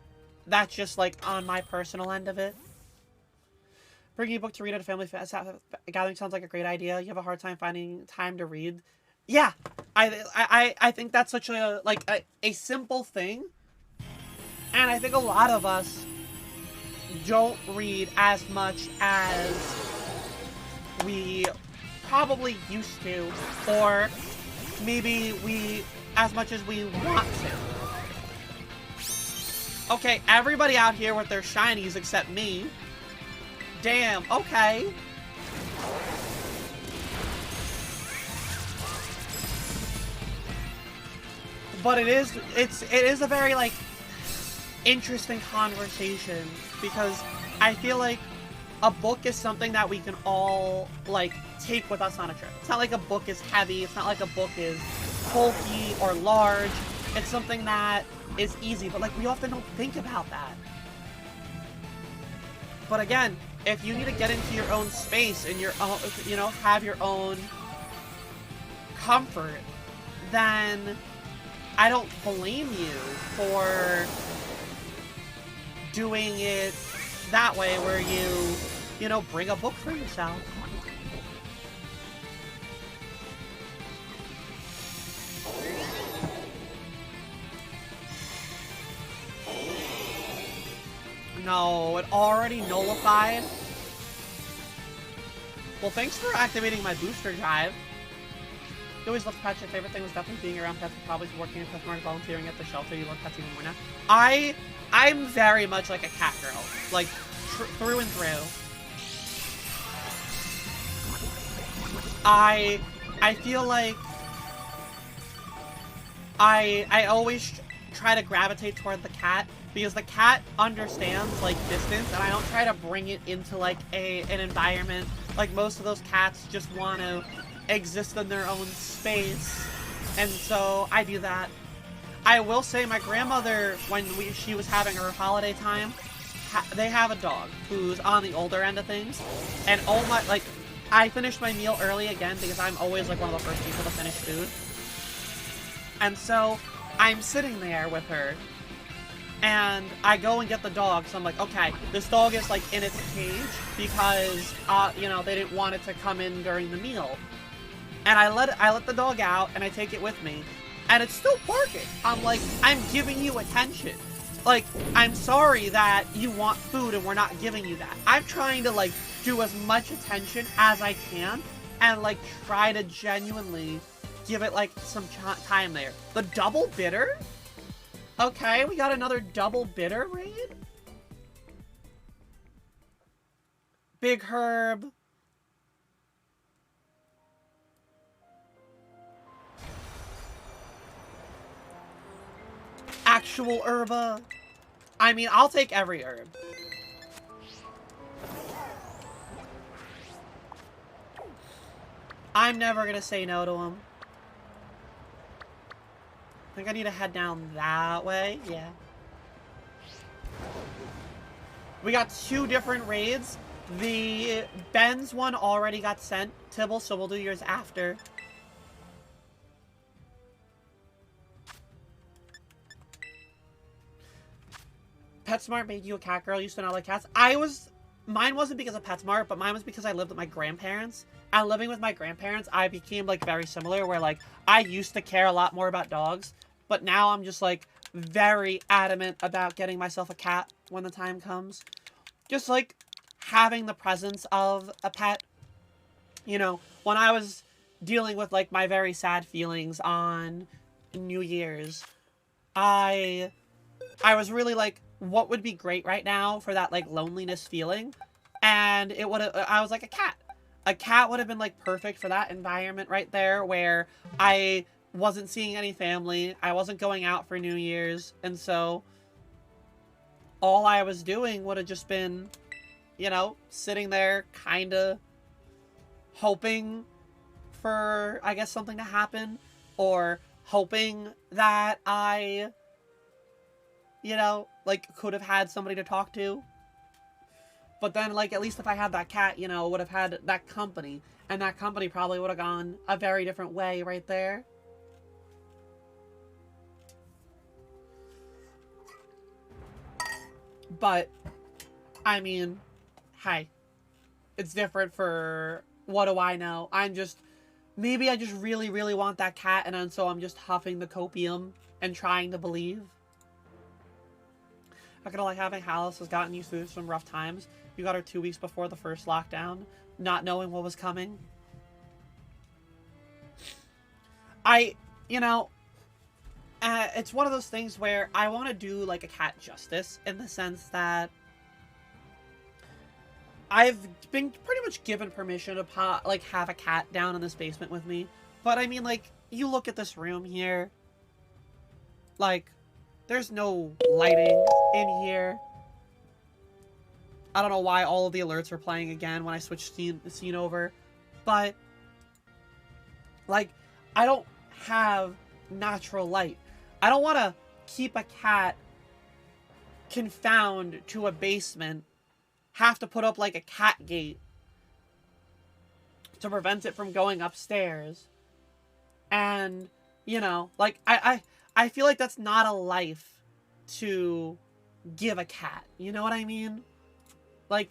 that's just, like, on my personal end of it. Bringing a book to read at a family gathering sounds like a great idea. You have a hard time finding time to read. Yeah, I think that's such a, like, a simple thing. And I think a lot of us don't read as much as we probably used to. Or maybe as much as we want to. Okay, everybody out here with their shinies except me. Damn, okay. But it is a very, like, interesting conversation, because I feel like a book is something that we can all, like, take with us on a trip. It's not like a book is heavy, it's not like a book is bulky or large. It's something that is easy, but, like, we often don't think about that. But again, if you need to get into your own space and your own, you know, have your own comfort, then I don't blame you for doing it that way, where you know, bring a book for yourself. No, it already nullified. Well, thanks for activating my booster drive. You always loved pets. Your favorite thing was definitely being around pets, and probably working at PetSmart, volunteering at the shelter. You love pets even more now. I'm very much like a cat girl, like through and through. I feel like I always try to gravitate toward the cat because the cat understands like distance, and I don't try to bring it into like an environment. Like most of those cats just want to exist in their own space, and so I do that. I will say my grandmother, when she was having her holiday time, they have a dog who's on the older end of things, and oh my, like, I finished my meal early again because I'm always like one of the first people to finish food, and so I'm sitting there with her, and I go and get the dog, so I'm like, okay, this dog is like in its cage because you know, they didn't want it to come in during the meal. And I let the dog out, and I take it with me, and it's still barking. I'm like, I'm giving you attention. Like, I'm sorry that you want food and we're not giving you that. I'm trying to like do as much attention as I can, and like try to genuinely give it like some time there. The double bitter? Okay, we got another double bitter raid. Big Herb. Actual herba. I mean, I'll take every herb. I'm never gonna say no to him. I think I need to head down that way. Yeah. We got 2 different raids. The Ben's one already got sent, Tibble, so we'll do yours after. PetSmart made you a cat girl. You used to not like cats. Mine wasn't because of PetSmart, but mine was because I lived with my grandparents. And living with my grandparents, I became like very similar, where like I used to care a lot more about dogs, but now I'm just like very adamant about getting myself a cat when the time comes. Just like having the presence of a pet. You know, when I was dealing with like my very sad feelings on New Year's, I was really like, what would be great right now for that like loneliness feeling? And it would have, I was like, a cat. A cat would have been like perfect for that environment right there, where I wasn't seeing any family, I wasn't going out for New Year's, and so all I was doing would have just been, you know, sitting there kind of hoping for, I guess, something to happen, or hoping that I, you know, like, could have had somebody to talk to. But then, like, at least if I had that cat, you know, would have had that company. And that company probably would have gone a very different way right there. But, I mean, hey. It's different for, what do I know? I'm just, maybe I just really, really want that cat, and so I'm just huffing the copium and trying to believe. Not gonna lie, having Alice has gotten you through some rough times. You got her 2 weeks before the first lockdown, not knowing what was coming. You know, it's one of those things where I want to do, like, a cat justice, in the sense that I've been pretty much given permission to, like, have a cat down in this basement with me. But, I mean, like, you look at this room here, like, there's no lighting in here. I don't know why all of the alerts are playing again when I switch scene over. But, like, I don't have natural light. I don't want to keep a cat confined to a basement, have to put up, like, a cat gate to prevent it from going upstairs. And, you know, like, I feel like that's not a life to give a cat. You know what I mean? Like,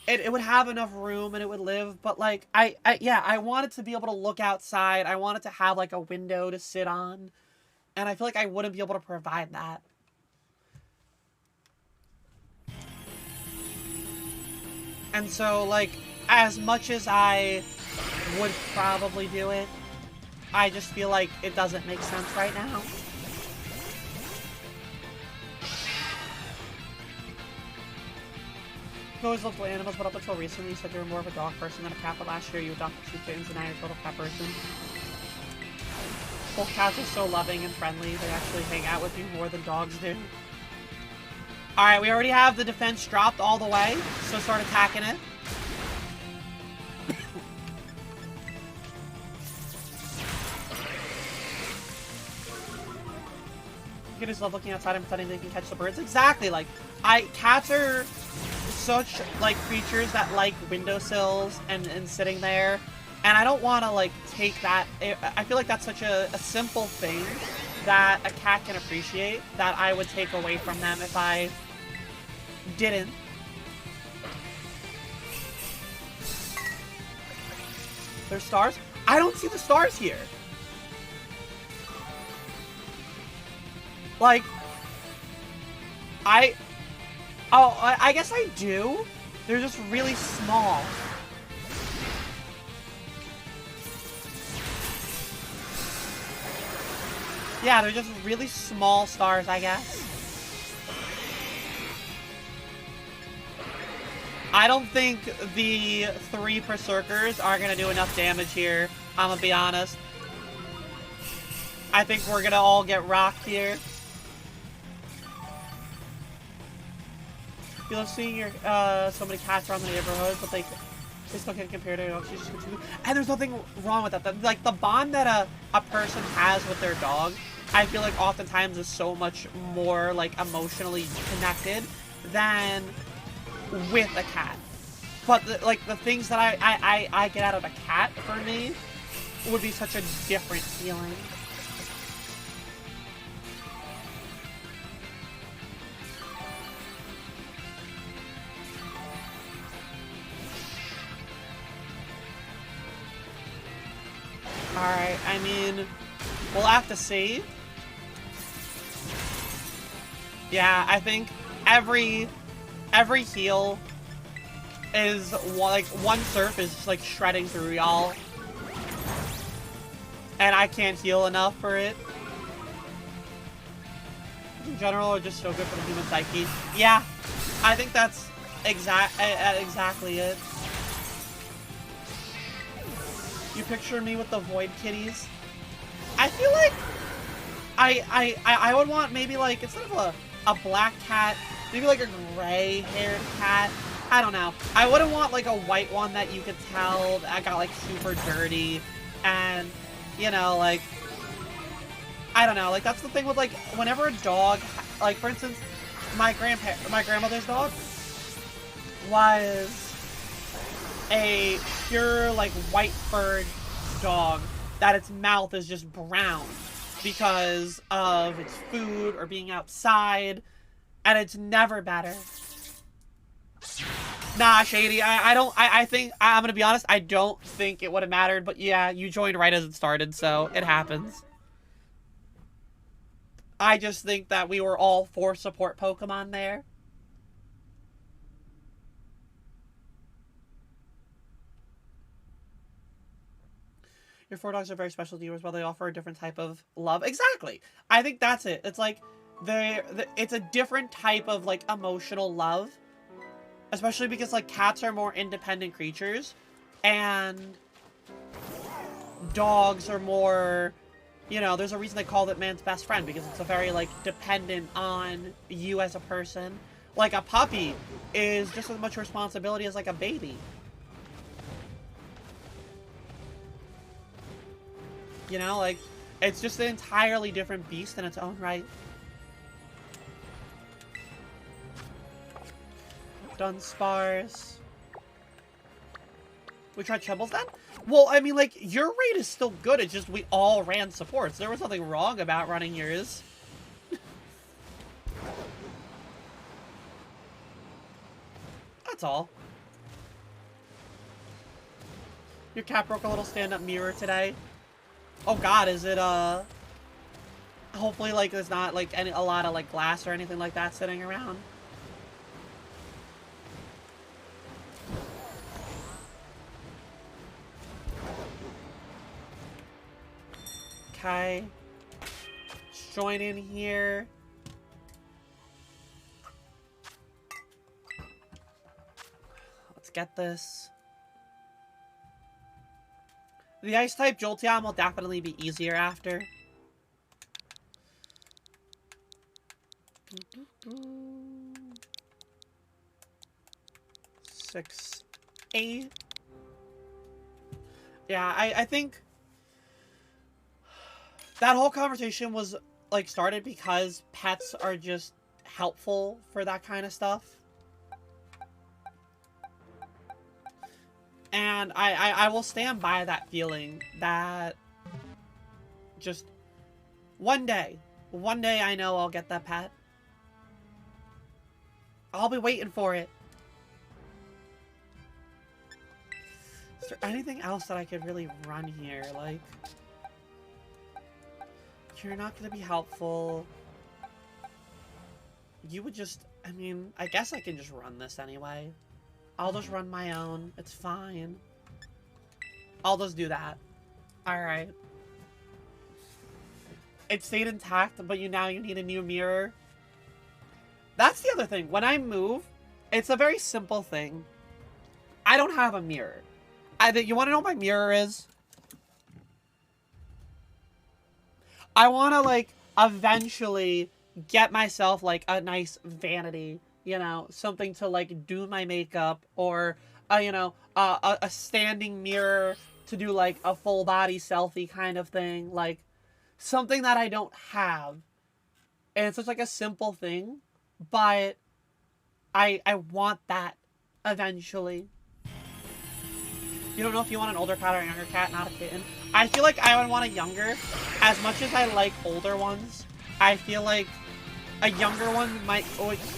it would have enough room and it would live, but, like, yeah, I want it to be able to look outside. I want it to have, like, a window to sit on. And I feel like I wouldn't be able to provide that. And so, like, as much as I would probably do it, I just feel like it doesn't make sense right now. You always loved animals, but up until recently you said you were more of a dog person than a cat, but last year you adopted 2 kittens and now you're a total cat person. Both cats are so loving and friendly, they actually hang out with you more than dogs do. Alright, we already have the defense dropped all the way, so start attacking it. You just love looking outside and pretending they can catch the birds. Exactly, like, cats are such, like, creatures that like windowsills and sitting there. And I don't want to, like, take that. I feel like that's such a simple thing that a cat can appreciate that I would take away from them if I didn't. There's stars? I don't see the stars here. Like, I guess I do. They're just really small. Yeah, they're just really small stars, I guess. I don't think the 3 Berserkers are gonna do enough damage here, I'm gonna be honest. I think we're gonna all get rocked here. You love seeing your, so many cats around the neighborhood, but they still can't compare to dogs. And there's nothing wrong with that. Like, the bond that a person has with their dog, I feel like oftentimes is so much more, like, emotionally connected than with a cat. But, the things that I get out of a cat, for me, would be such a different feeling. Alright, I mean, we'll have to see. Yeah, I think every heal is, like, one surf is just, like, shredding through y'all. And I can't heal enough for it. In general, are just so good for the human psyche. Yeah, I think that's exactly it. You picture me with the void kitties? I feel like I would want maybe, like, instead of a black cat, maybe like a gray-haired cat. I don't know. I wouldn't want, like, a white one that you could tell that got, like, super dirty. And, you know, like, I don't know. Like, that's the thing with, like, whenever a dog, like, for instance, my grandmother's dog was a pure, like, white furred dog that its mouth is just brown because of its food or being outside, and it's never better. Nah, Shady, I think, I'm gonna be honest, I don't think it would have mattered, but yeah, you joined right as it started, so it happens. I just think that we were all for support Pokemon there. Your 4 dogs are very special to you as well. They offer a different type of love. Exactly. I think that's it. It's like, it's a different type of, like, emotional love. Especially because, like, cats are more independent creatures. And dogs are more, you know, there's a reason they call it man's best friend. Because it's a very, like, dependent on you as a person. Like, a puppy is just as much responsibility as, like, a baby. You know, like, it's just an entirely different beast in its own right. Done spars. We tried Trebles then? Well, I mean, like, your rate is still good. It's just we all ran supports. There was nothing wrong about running yours. That's all. Your cat broke a little stand-up mirror today. Oh god, is it, hopefully, like, there's not, like, a lot of, like, glass or anything like that sitting around. Okay. Let's join in here. Let's get this. The Ice-type Jolteon will definitely be easier after. 6, 8. Yeah, I think that whole conversation was, like, started because pets are just helpful for that kind of stuff. And I will stand by that feeling that just one day I know I'll get that pet. I'll be waiting for it. Is there anything else that I could really run here? Like, you're not going to be helpful. You would just, I mean, I guess I can just run this anyway. I'll just run my own. It's fine. I'll just do that. Alright. It stayed intact, but now you need a new mirror. That's the other thing. When I move, it's a very simple thing. I don't have a mirror. You want to know what my mirror is? I want to, like, eventually get myself, like, a nice vanity. You know, something to, like, do my makeup, or, you know, a standing mirror to do, like, a full body selfie kind of thing. Like, something that I don't have. And it's just, like, a simple thing, but I want that eventually. You don't know if you want an older cat or a younger cat, not a kitten. I feel like I would want a younger. As much as I like older ones, I feel like a younger one might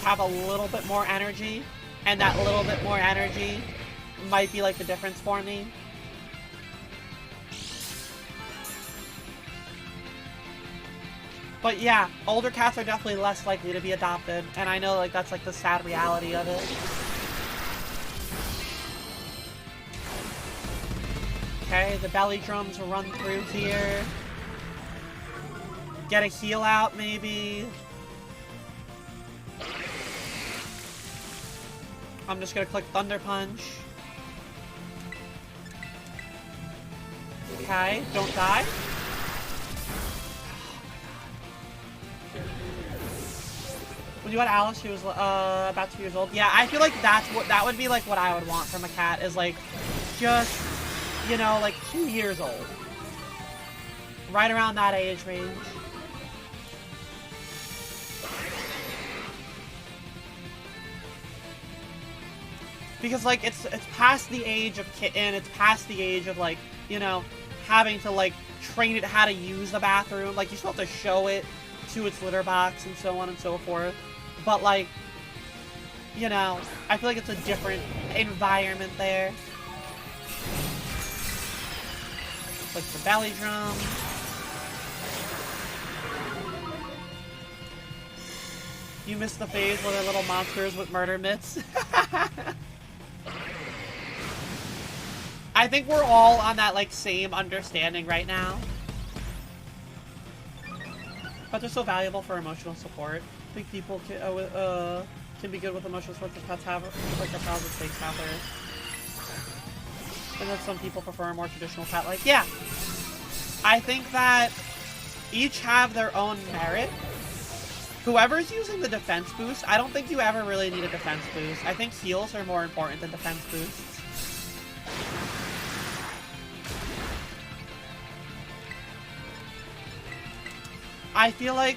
have a little bit more energy, and that little bit more energy might be like the difference for me. But yeah, older cats are definitely less likely to be adopted, and I know like that's like the sad reality of it. Okay, the belly drums run through here. Get a heal out, maybe. I'm just gonna click Thunder Punch. Okay, don't die. When you had Alice, she was about 2 years old. Yeah, I feel like that would be like what I would want from a cat, is like just, you know, like 2 years old. Right around that age range. Because, like, it's past the age of kitten, it's past the age of, like, you know, having to, like, train it how to use the bathroom. Like, you still have to show it to its litter box and so on and so forth. But, like, you know, I feel like it's a different environment there. Like the belly drum. You missed the phase where they're little monsters with murder mitts. I think we're all on that, like, same understanding right now. But they're so valuable for emotional support. I think people can be good with emotional support if pets have, like, their pals and snakes have theirs. And then some people prefer a more traditional pet. Like, yeah. I think that each have their own merit. Whoever's using the defense boost, I don't think you ever really need a defense boost. I think heals are more important than defense boosts. I feel like,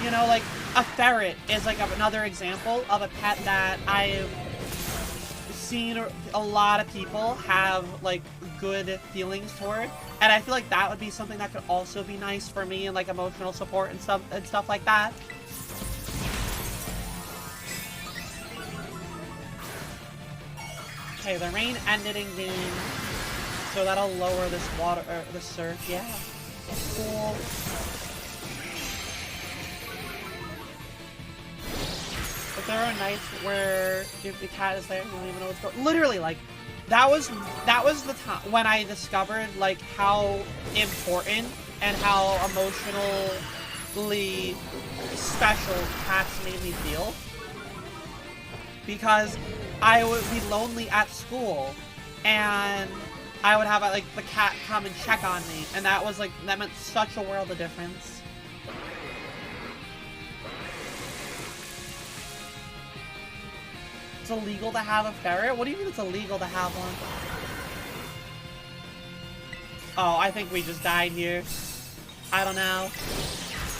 you know, like, a ferret is, like, another example of a pet that I've seen a lot of people have, like, good feelings toward. And I feel like that would be something that could also be nice for me, and, like, emotional support and stuff like that. Okay, the rain ended in game, so that'll lower this water, the surf. Yeah, cool. But there are nights where if the cat is there, you don't even know what's going on. Literally, like, that was the time when I discovered like how important and how emotionally special cats made me feel. Because I would be lonely at school, and I would have like the cat come and check on me, and that was like, that meant such a world of difference. It's illegal to have a ferret? What do you mean it's illegal to have one? Oh, I think we just died here. I don't know.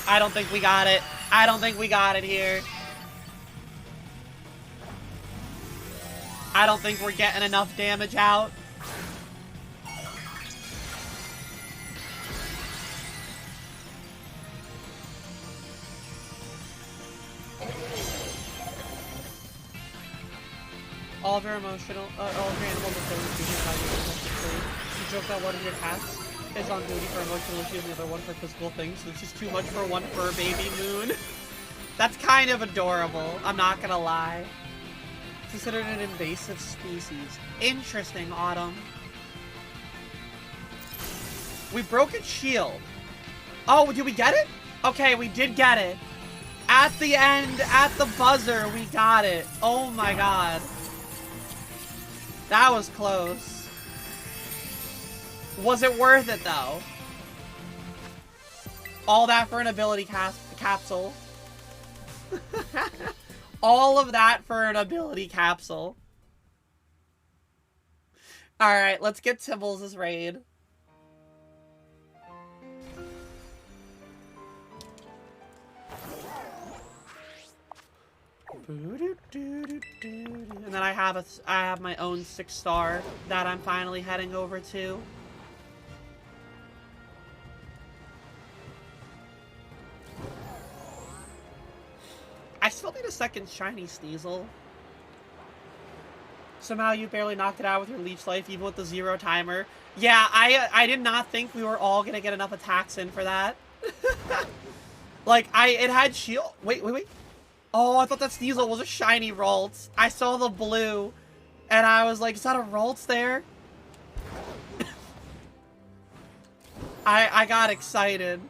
I don't think we got it. I don't think we got it here. I don't think we're getting enough damage out. All of your emotional, all of your animal disabilities is how you play. You joke that one of your cats is on duty for emotional issues and the other one for physical things. So it's just too much for one fur baby moon. That's kind of adorable. I'm not gonna lie. Considered an invasive species. Interesting, Autumn. We broke its shield. Oh, did we get it? Okay, we did get it. At the end, at the buzzer, we got it. Oh my god. That was close. Was it worth it, though? All that for an ability capsule. All of that for an ability capsule. Alright, let's get Tibbles' raid. And then I have my own 6-star that I'm finally heading over to. I still need a second shiny Sneasel. Somehow you barely knocked it out with your leech life, even with the 0 timer. Yeah, I did not think we were all gonna get enough attacks in for that. Like, it had shield. Wait. Oh, I thought that Sneasel was a shiny Ralts. I saw the blue, and I was like, is that a Ralts there? I got excited.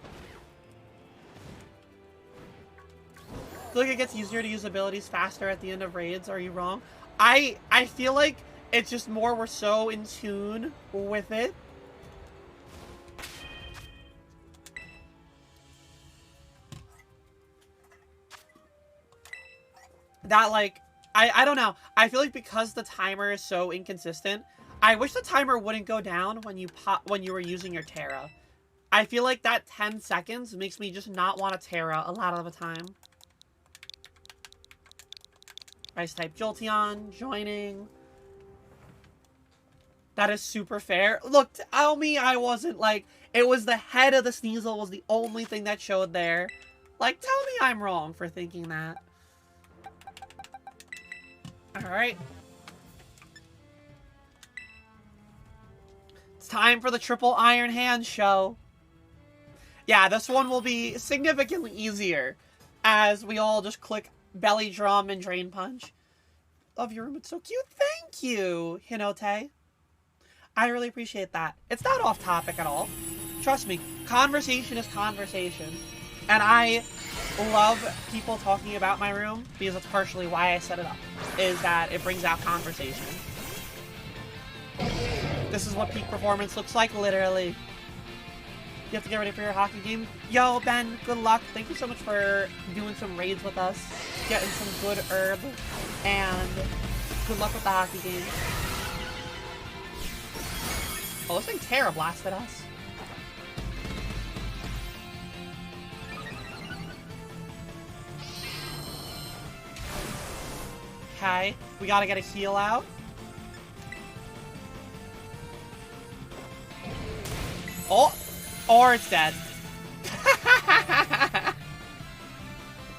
I feel like it gets easier to use abilities faster at the end of raids. Are you wrong? I feel like it's just more we're so in tune with it. That, like, I don't know. I feel like because the timer is so inconsistent, I wish the timer wouldn't go down when you were using your Terra. I feel like that 10 seconds makes me just not want a Terra a lot of the time. Ice type Jolteon, joining. That is super fair. Look, tell me I wasn't like, it was the head of the Sneasel was the only thing that showed there. Like, tell me I'm wrong for thinking that. Alright. It's time for the Triple Iron Hand show. Yeah, this one will be significantly easier as we all just click Belly Drum and Drain Punch. Love your room, it's so cute. Thank you, Hinote. I really appreciate that. It's not off topic at all. Trust me, conversation is conversation. And I love people talking about my room because that's partially why I set it up, is that it brings out conversation. This is what peak performance looks like, literally. You have to get ready for your hockey game. Yo, Ben, good luck. Thank you so much for doing some raids with us, getting some good herb, and good luck with the hockey game. Oh, this thing Terra blasted us. Okay, we gotta get a heal out. Oh! Or it's dead.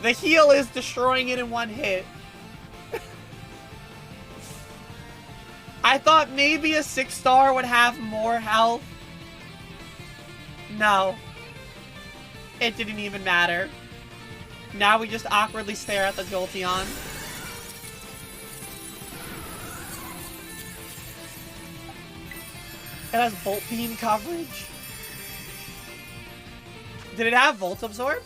The heal is destroying it in one hit. I thought maybe a 6-star would have more health. No. It didn't even matter. Now we just awkwardly stare at the Jolteon. It has Bolt Beam coverage. Did it have Volt Absorb?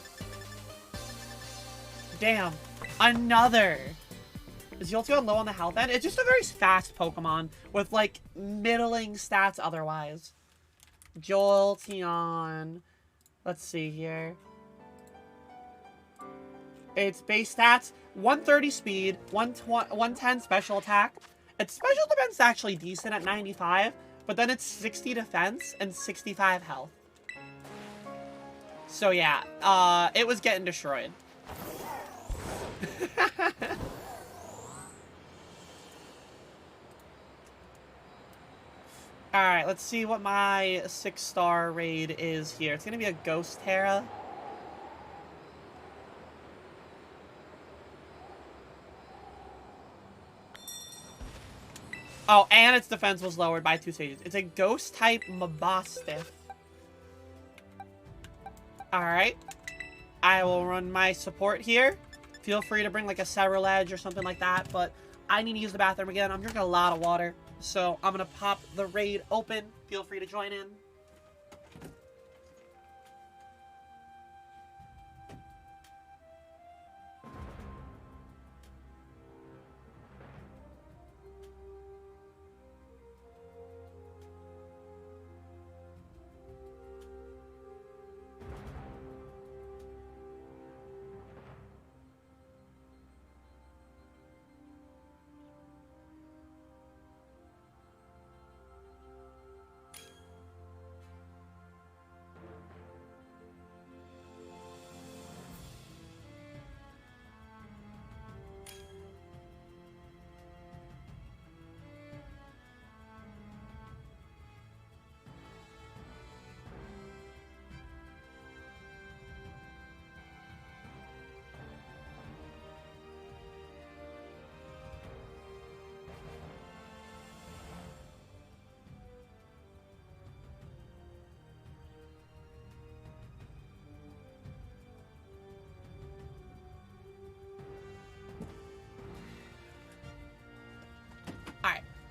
Damn. Another. Is Jolteon low on the health end? It's just a very fast Pokemon with, like, middling stats otherwise. Jolteon. Let's see here. Its base stats, 130 speed, 110 special attack. Its special defense is actually decent at 95, but then it's 60 defense and 65 health. So yeah, it was getting destroyed. Alright, let's see what my 6-star raid is here. It's gonna be a Ghost Terra. Oh, and its defense was lowered by 2 stages. It's a Ghost-type Mabostiff. Alright. I will run my support here. Feel free to bring, like, a Cerulege or something like that, but I need to use the bathroom again. I'm drinking a lot of water, so I'm gonna pop the raid open. Feel free to join in.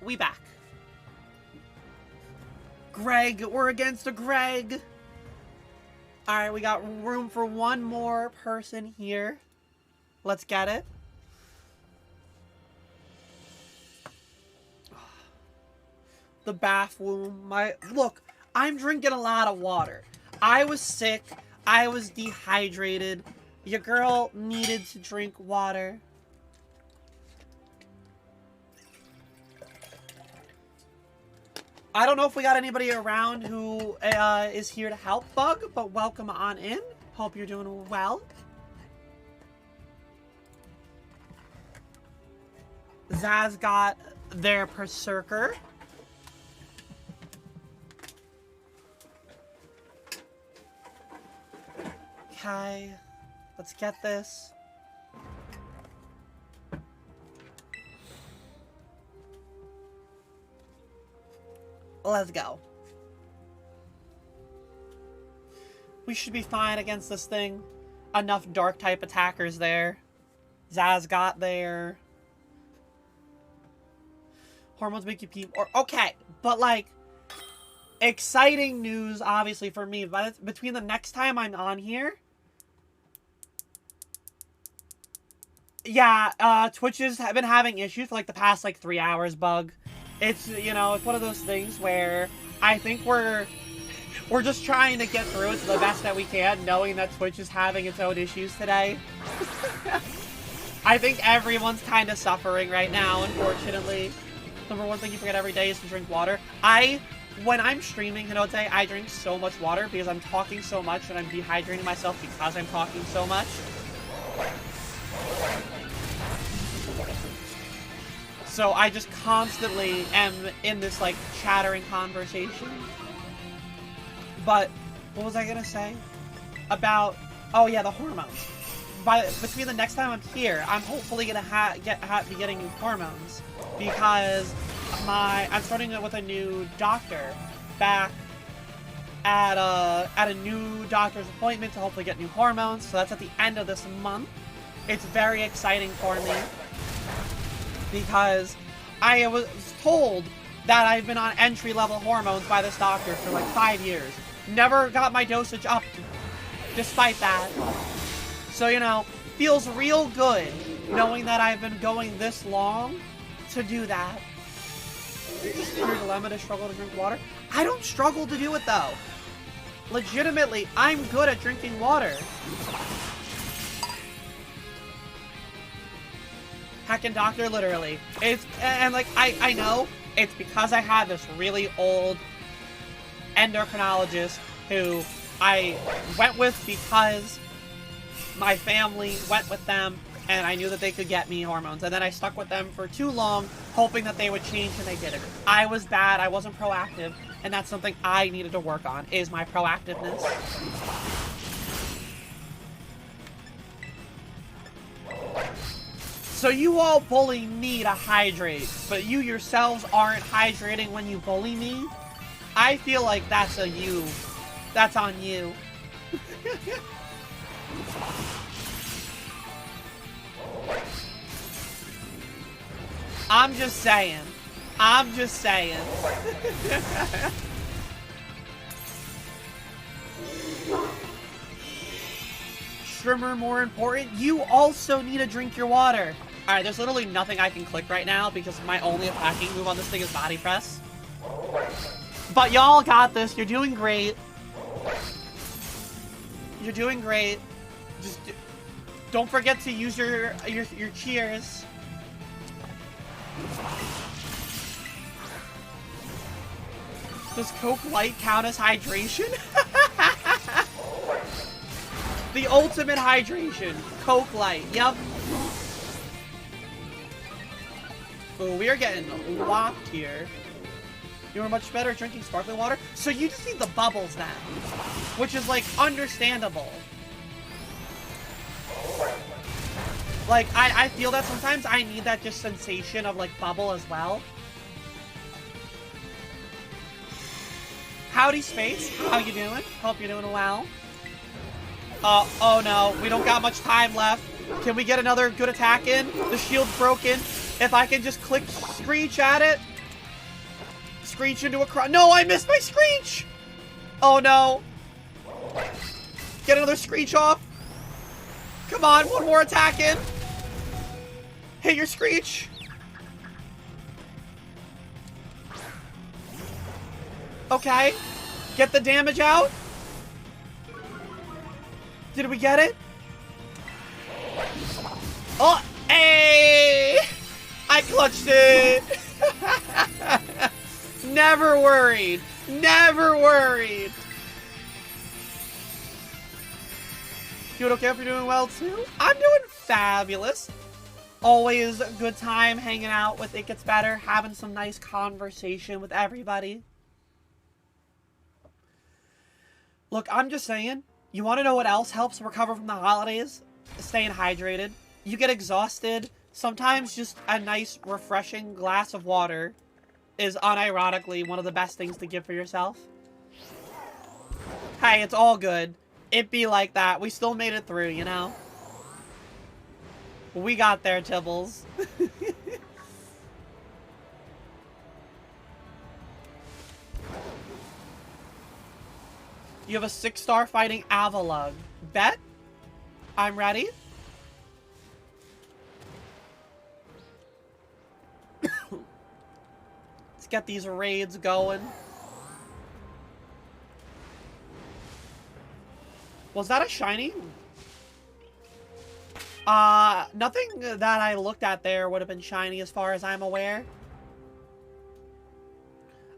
We back. Greg, we're against a Greg. Alright, we got room for one more person here. Let's get it. The bath womb. Look, I'm drinking a lot of water. I was sick. I was dehydrated. Your girl needed to drink water. I don't know if we got anybody around who is here to help, Bug, but welcome on in. Hope you're doing well. Zaz got their Berserker. Okay, let's get this. Let's go. We should be fine against this thing. Enough dark-type attackers there. Zaz got there. Hormones make you pee. Or okay, but like, exciting news, obviously, for me. But between the next time I'm on here, yeah, Twitch has been having issues for like the past like 3 hours, Bug. It's, you know, it's one of those things where I think we're just trying to get through it to the best that we can, knowing that Twitch is having its own issues today. I think everyone's kind of suffering right now, unfortunately. Number one thing you forget every day is to drink water. When I'm streaming Hinote, I drink so much water because I'm talking so much and I'm dehydrating myself because I'm talking so much. So I just constantly am in this, like, chattering conversation. But, what was I gonna say? About, oh yeah, the hormones. Between the next time I'm here, I'm hopefully gonna be getting new hormones. Because I'm starting with a new doctor back at a new doctor's appointment to hopefully get new hormones. So that's at the end of this month. It's very exciting for me. Because I was told that I've been on entry-level hormones by this doctor for like 5 years. Never got my dosage up despite that. So, you know, feels real good knowing that I've been going this long to do that. Just your dilemma to struggle to drink water. I don't struggle to do it though. Legitimately, I'm good at drinking water. Heckin' doctor, literally. It's, and like, I know it's because I had this really old endocrinologist who I went with because my family went with them and I knew that they could get me hormones. And then I stuck with them for too long, hoping that they would change, and they didn't. I was bad, I wasn't proactive, and that's something I needed to work on, is my proactiveness. So you all bully me to hydrate, but you yourselves aren't hydrating when you bully me? I feel like that's a you. That's on you. I'm just saying. I'm just saying. Shrimmer more important? You also need to drink your water. Alright, there's literally nothing I can click right now because my only attacking move on this thing is body press. But y'all got this. You're doing great. You're doing great. Just don't forget to use your cheers. Does Coke Light count as hydration? The ultimate hydration. Coke Light. Yep. Oh, we are getting locked here. You are much better at drinking sparkling water. So you just need the bubbles then. Which is, like, understandable. Like, I feel that sometimes I need that just sensation of, like, bubble as well. Howdy, Space. How you doing? Hope you're doing well. Oh no. We don't got much time left. Can we get another good attack in? The shield's broken. If I can just click Screech at it. Screech into a cross. No, I missed my Screech! Oh no. Get another Screech off. Come on, one more attack in. Hit your Screech. Okay. Get the damage out. Did we get it? Oh, hey! I clutched it. Never worried. Never worried. Doing okay if you're doing well too? I'm doing fabulous. Always a good time hanging out with It Gets Better, having some nice conversation with everybody. Look, I'm just saying, you want to know what else helps recover from the holidays? Staying hydrated. You get exhausted. Sometimes just a nice, refreshing glass of water is unironically one of the best things to give for yourself. Hey, it's all good. It be like that. We still made it through, you know? We got there, Tibbles. You have a 6-star fighting Avalug. Bet? I'm ready. Let's get these raids going. Was that a shiny? Nothing that I looked at there would have been shiny as far as I'm aware.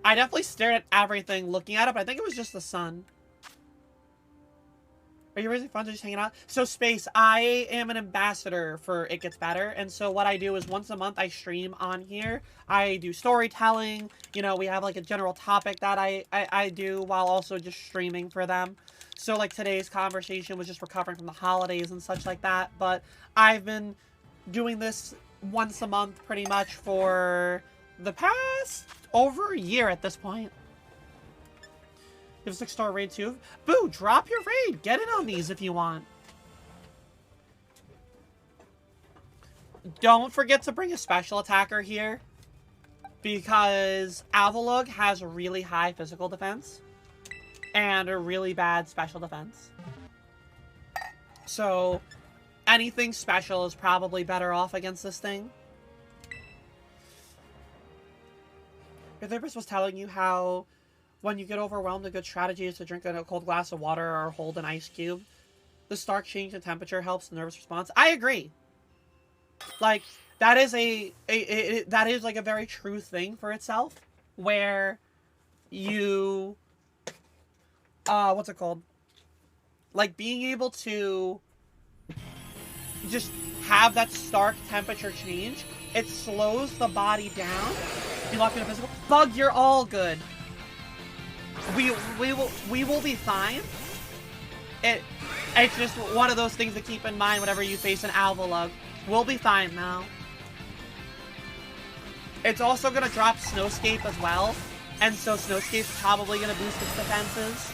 I definitely stared at everything looking at it, but I think it was just the sun. Are you raising funds or just hanging out? So, Space, I am an ambassador for It Gets Better, and so what I do is once a month I stream on here. I do storytelling, you know, we have like a general topic that I do while also just streaming for them. So, like, today's conversation was just recovering from the holidays and such like that, but I've been doing this once a month pretty much for the past over a year at this point. You have a 6-star raid too? Boo, drop your raid. Get in on these if you want. Don't forget to bring a special attacker here. Because Avalugg has really high physical defense and a really bad special defense. So anything special is probably better off against this thing. Your therapist was telling you how when you get overwhelmed, a good strategy is to drink a cold glass of water or hold an ice cube. The stark change in temperature helps the nervous response. I agree. Like, that is that is like a very true thing for itself, where you, what's it called? Like, being able to just have that stark temperature change, it slows the body down. You lock in a physical bug, you're all good. We will be fine. It's just one of those things to keep in mind whenever you face an Avalugg. We'll be fine now. It's also gonna drop Snowscape as well, and so Snowscape's probably gonna boost its defenses.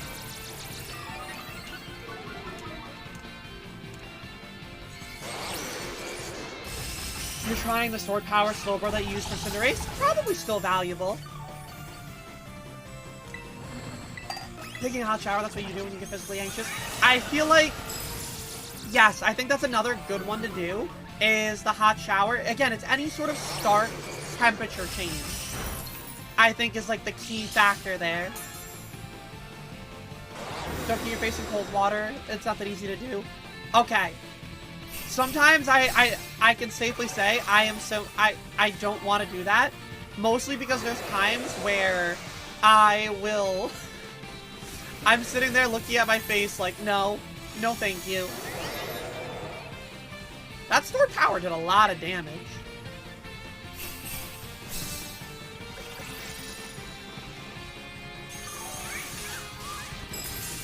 You're trying the sword power Slowbro that you used for Cinderace? Probably still valuable. Taking a hot shower, that's what you do when you get physically anxious. I feel like, yes, I think that's another good one to do, is the hot shower. Again, it's any sort of stark temperature change, I think, is like the key factor there. Dunking your face in cold water, it's not that easy to do. Okay. Sometimes I can safely say I don't want to do that. Mostly because there's times where I'm sitting there looking at my face like, no thank you. That sword power did a lot of damage.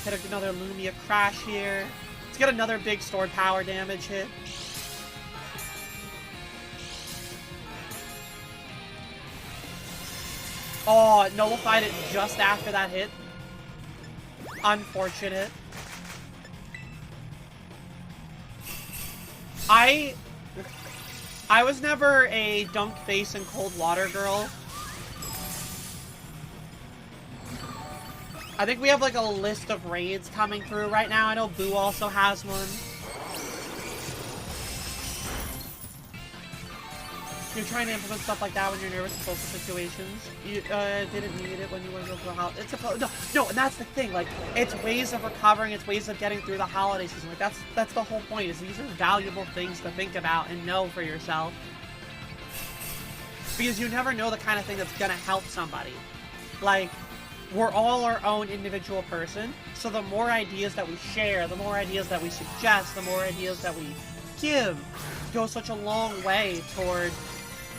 Hit another Lumia Crash here. Let's get another big sword power damage hit. Oh, it nullified it just after that hit. Unfortunate. I was never a dunk face in cold water girl. I think we have like a list of raids coming through right now. I know Boo also has one. You're trying to implement stuff like that when you're nervous in social situations. You didn't need it when you were going to the holiday. It's no, and that's the thing. Like, it's ways of recovering. It's ways of getting through the holiday season. Like, that's the whole point. Is these are valuable things to think about and know for yourself. Because you never know the kind of thing that's gonna help somebody. Like, we're all our own individual person. So the more ideas that we share, the more ideas that we suggest, the more ideas that we give, goes such a long way toward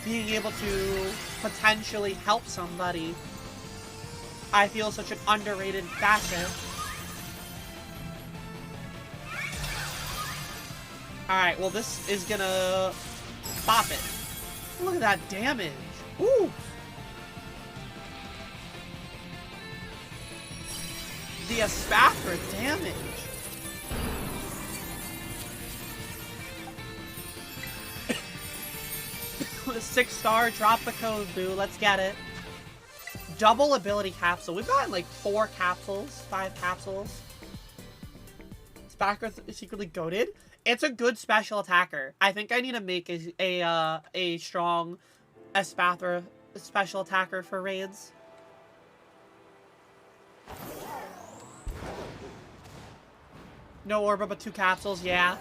being able to potentially help somebody. I feel such an underrated facet. Alright, well this is gonna bop it. Look at that damage. Ooh! The Espathra damage. With a 6-star, drop the code, Boo. Let's get it. Double ability capsule. We've gotten like 4 capsules, 5 capsules. Spacker is secretly goated. It's a good special attacker. I think I need to make a strong Espathra special attacker for raids. No Orba, but 2 capsules, yeah.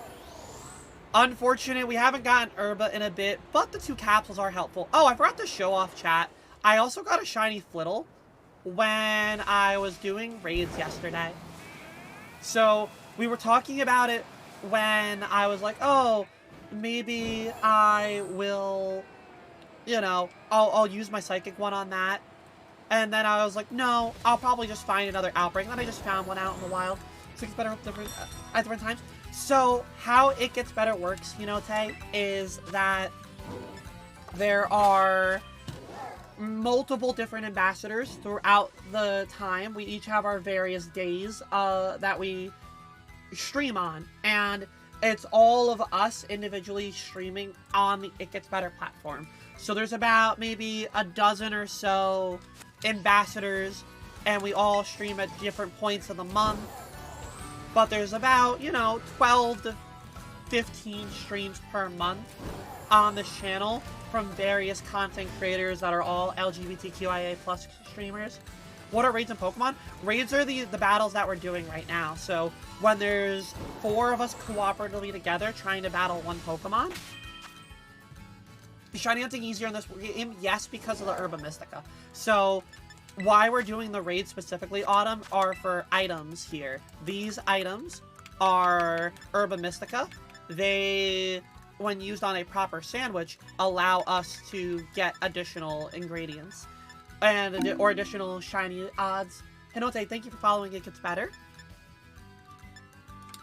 Unfortunate, we haven't gotten Herba in a bit, but the 2 capsules are helpful. Oh, I forgot to show off, chat. I also got a shiny Flittle when I was doing raids yesterday. So, we were talking about it when I was like, oh, maybe I will, you know, I'll use my Psychic one on that. And then I was like, no, I'll probably just find another Outbreak. And then I just found one out in the wild. So it gets better at different times. So, how It Gets Better works, you know, Tay, is that there are multiple different ambassadors throughout the time. We each have our various days that we stream on. And it's all of us individually streaming on the It Gets Better platform. So there's about maybe a dozen or so ambassadors, and we all stream at different points of the month. But there's about, you know, 12 to 15 streams per month on this channel from various content creators that are all LGBTQIA plus streamers. What are raids in Pokemon? Raids are the battles that we're doing right now. So when there's 4 of us cooperatively together trying to battle one Pokemon. Is shiny hunting easier in this game? Yes, because of the Herba Mystica. So why we're doing the raid specifically, Autumn, are for items here. These items are Herba Mystica. They, when used on a proper sandwich, allow us to get additional ingredients. Or additional shiny odds. Hinote, thank you for following. It gets better.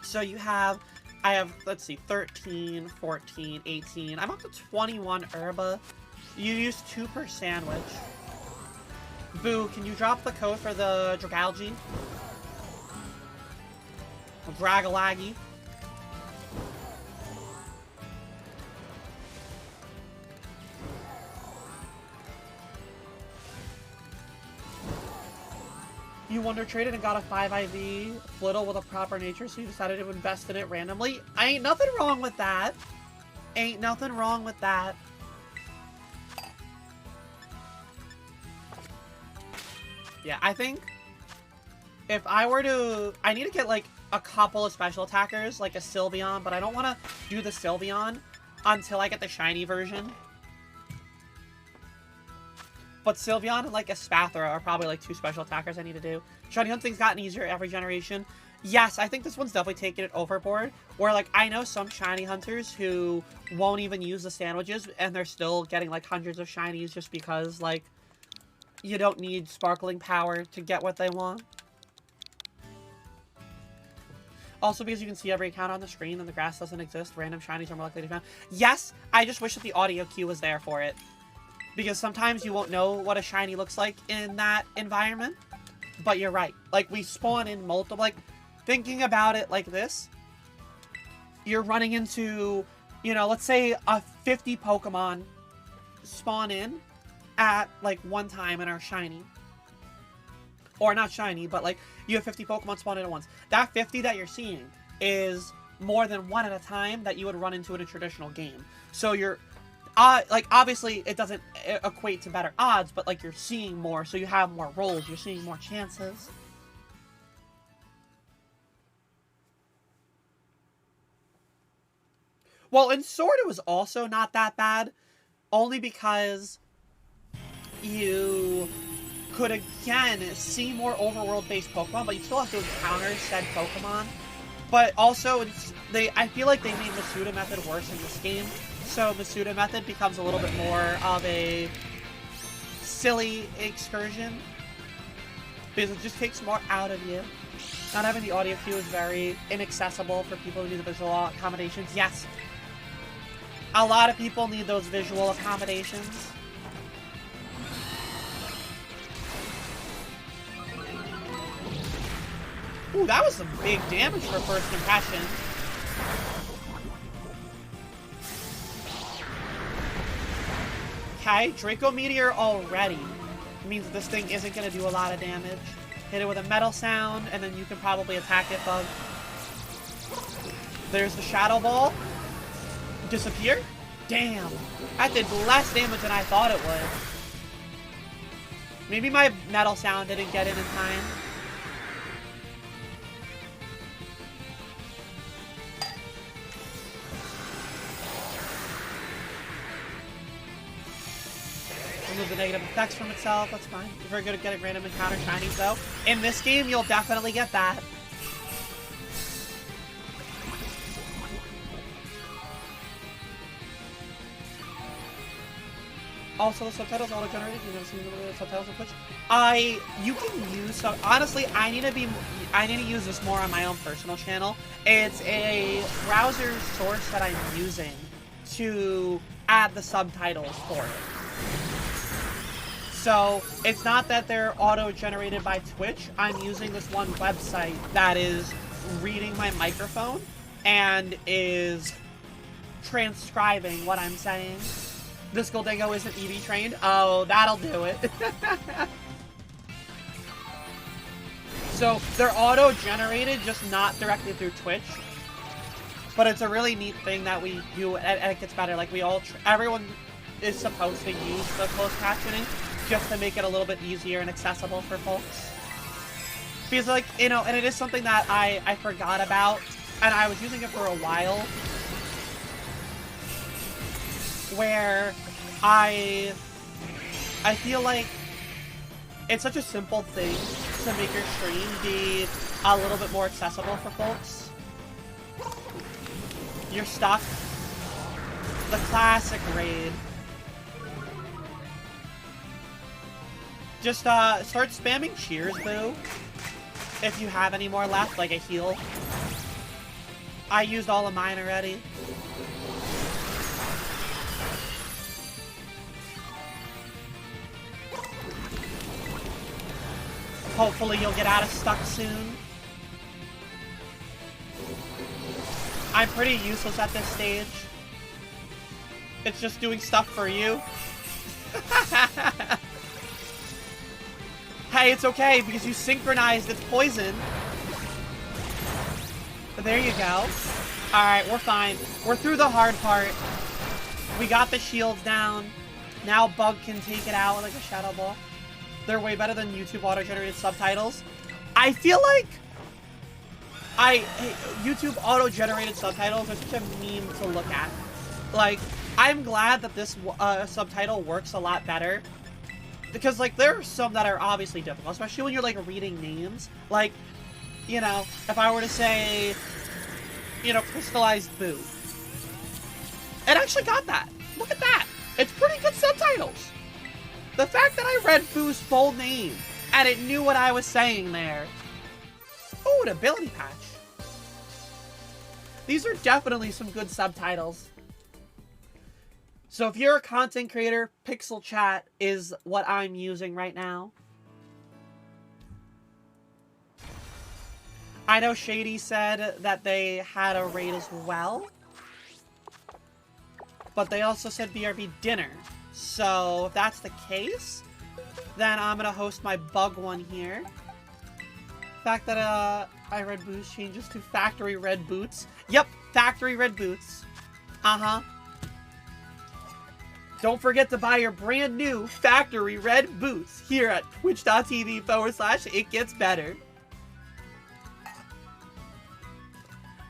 So you have, I have, let's see, 13, 14, 18. I'm up to 21 Herba. You use 2 per sandwich. Boo, can you drop the code for the Dragalge? Dragalagi. You Wonder Traded and got a 5 IV Flittle with a proper nature, so you decided to invest in it randomly. Ain't nothing wrong with that. Ain't nothing wrong with that. Yeah, I think if I were to... I need to get, like, a couple of special attackers, like a Sylveon, but I don't want to do the Sylveon until I get the shiny version. But Sylveon and, like, a Spathra are probably, like, 2 special attackers I need to do. Shiny hunting's gotten easier every generation. Yes, I think this one's definitely taking it overboard. Where, like, I know some shiny hunters who won't even use the sandwiches, and they're still getting, like, hundreds of shinies just because, like, you don't need sparkling power to get what they want. Also, because you can see every account on the screen and the grass doesn't exist, random shinies are more likely to be found. Yes, I just wish that the audio cue was there for it. Because sometimes you won't know what a shiny looks like in that environment. But you're right. Like, we spawn in multiple... Like, thinking about it like this, you're running into, you know, let's say a 50 Pokemon spawn in at, like, one time and are shiny. Or not shiny, but, like, you have 50 Pokemon spawn in at once. That 50 that you're seeing is more than one at a time that you would run into in a traditional game. So you're... like, obviously, it doesn't equate to better odds, but, like, you're seeing more, so you have more rolls, you're seeing more chances. Well, in Sword, it was also not that bad, only because you could, again, see more overworld-based Pokemon, but you still have to encounter said Pokemon. But also, I feel like they made Masuda Method worse in this game. So Masuda Method becomes a little bit more of a silly excursion. Because it just takes more out of you. Not having the audio cue is very inaccessible for people who need the visual accommodations. Yes. A lot of people need those visual accommodations. Ooh, that was some big damage for first impression. Okay, Draco Meteor already means that this thing isn't going to do a lot of damage. Hit it with a Metal Sound, and then you can probably attack it, Bug. There's the Shadow Ball. Disappear? Damn. That did less damage than I thought it would. Maybe my Metal Sound didn't get in time. Remove the negative effects from itself, that's fine. You're very good at getting random encounter shinies, though. In this game, you'll definitely get that. Also, the subtitles auto-generated. You've never seen the subtitles on Twitch. You can use some. Honestly, I need to use this more on my own personal channel. It's a browser source that I'm using to add the subtitles for it. So, it's not that they're auto-generated by Twitch. I'm using this one website that is reading my microphone and is transcribing what I'm saying. This Goldango isn't EV trained? Oh, that'll do it. So, they're auto-generated, just not directly through Twitch. But it's a really neat thing that we do, and it gets better. Like, everyone is supposed to use the closed captioning just to make it a little bit easier and accessible for folks. Because, like, you know, and it is something that I forgot about, and I was using it for a while, where I feel like it's such a simple thing to make your stream be a little bit more accessible for folks. You're stuck. The classic raid. Just start spamming cheers, boo. If you have any more left, like a heal. I used all of mine already. Hopefully you'll get out of stuck soon. I'm pretty useless at this stage. It's just doing stuff for you. Hey, it's okay, because you synchronized its poison. There you go. Alright, we're fine. We're through the hard part. We got the shields down. Now Bug can take it out like a Shadow Ball. They're way better than YouTube auto-generated subtitles. I feel like YouTube auto-generated subtitles are such a meme to look at. Like, I'm glad that this subtitle works a lot better. Because, like, there are some that are obviously difficult, especially when you're, like, reading names. Like, you know, if I were to say, you know, crystallized boo. It actually got that. Look at that. It's pretty good subtitles. The fact that I read Boo's full name, and it knew what I was saying there. Oh, an ability patch. These are definitely some good subtitles. So if you're a content creator, Pixel Chat is what I'm using right now. I know Shady said that they had a raid as well. But they also said BRB dinner. So if that's the case, then I'm gonna host my bug one here. The fact that I read boots changes to factory red boots. Yep, factory red boots. Uh-huh. Don't forget to buy your brand new factory red boots here at twitch.tv/itgetsbetter.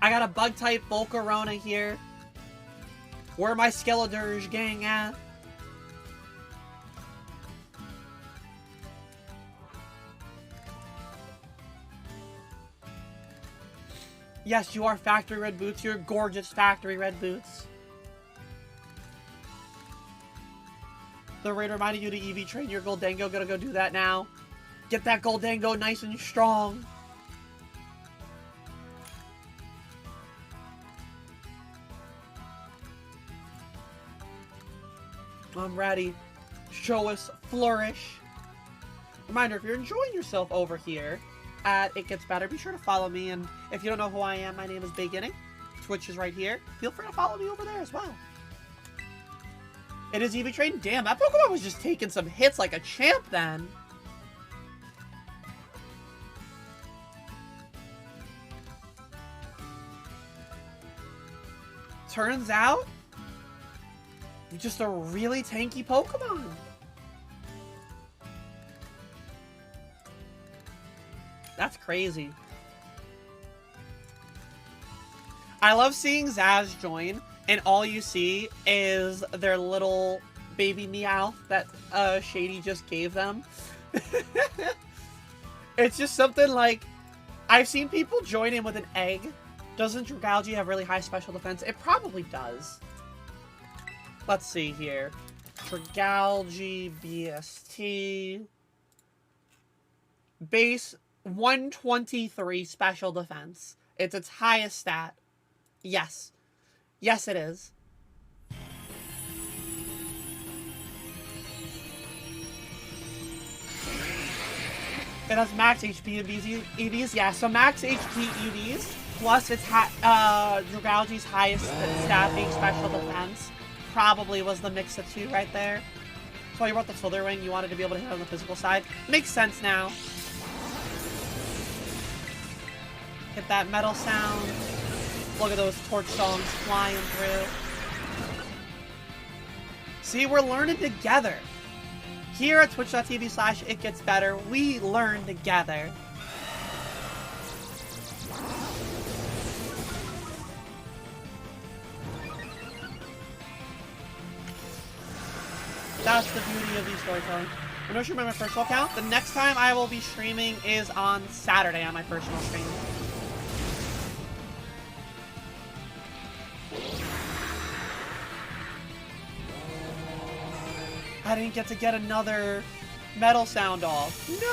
I got a bug type Volcarona here. Where my Skeledirge gang at? Yes, you are factory red boots. You're gorgeous factory red boots. The raid reminded you to EV train your Goldango. Gonna go do that now. Get that Goldango nice and strong. I'm ready. Show us flourish. Reminder, if you're enjoying yourself over here at It Gets Better, be sure to follow me. And if you don't know who I am, my name is baeginning. Twitch is right here. Feel free to follow me over there as well. It is EV Train. Damn, that Pokemon was just taking some hits like a champ then. Turns out, you're just a really tanky Pokemon. That's crazy. I love seeing Zaz join, and all you see is their little baby Meowth that Shady just gave them. It's just something like, I've seen people join in with an egg. Doesn't Dragalge have really high special defense? It probably does. Let's see here. Dragalge, BST. Base 123 special defense. It's its highest stat. Yes. Yes, it is. It has max HP EVs. Yeah, so max HP EVs plus its Dragalge's highest stat being special defense probably was the mix of two right there. That's why you brought the Slither Wing. You wanted to be able to hit on the physical side. Makes sense now. Get that metal sound. Look at those torch songs flying through. See, we're learning together. Here at twitch.tv/itgetsbetter, we learn together. That's the beauty of these storytelling. I'm not sure about my personal account. The next time I will be streaming is on Saturday on my personal stream. I didn't get to get another metal sound off. No!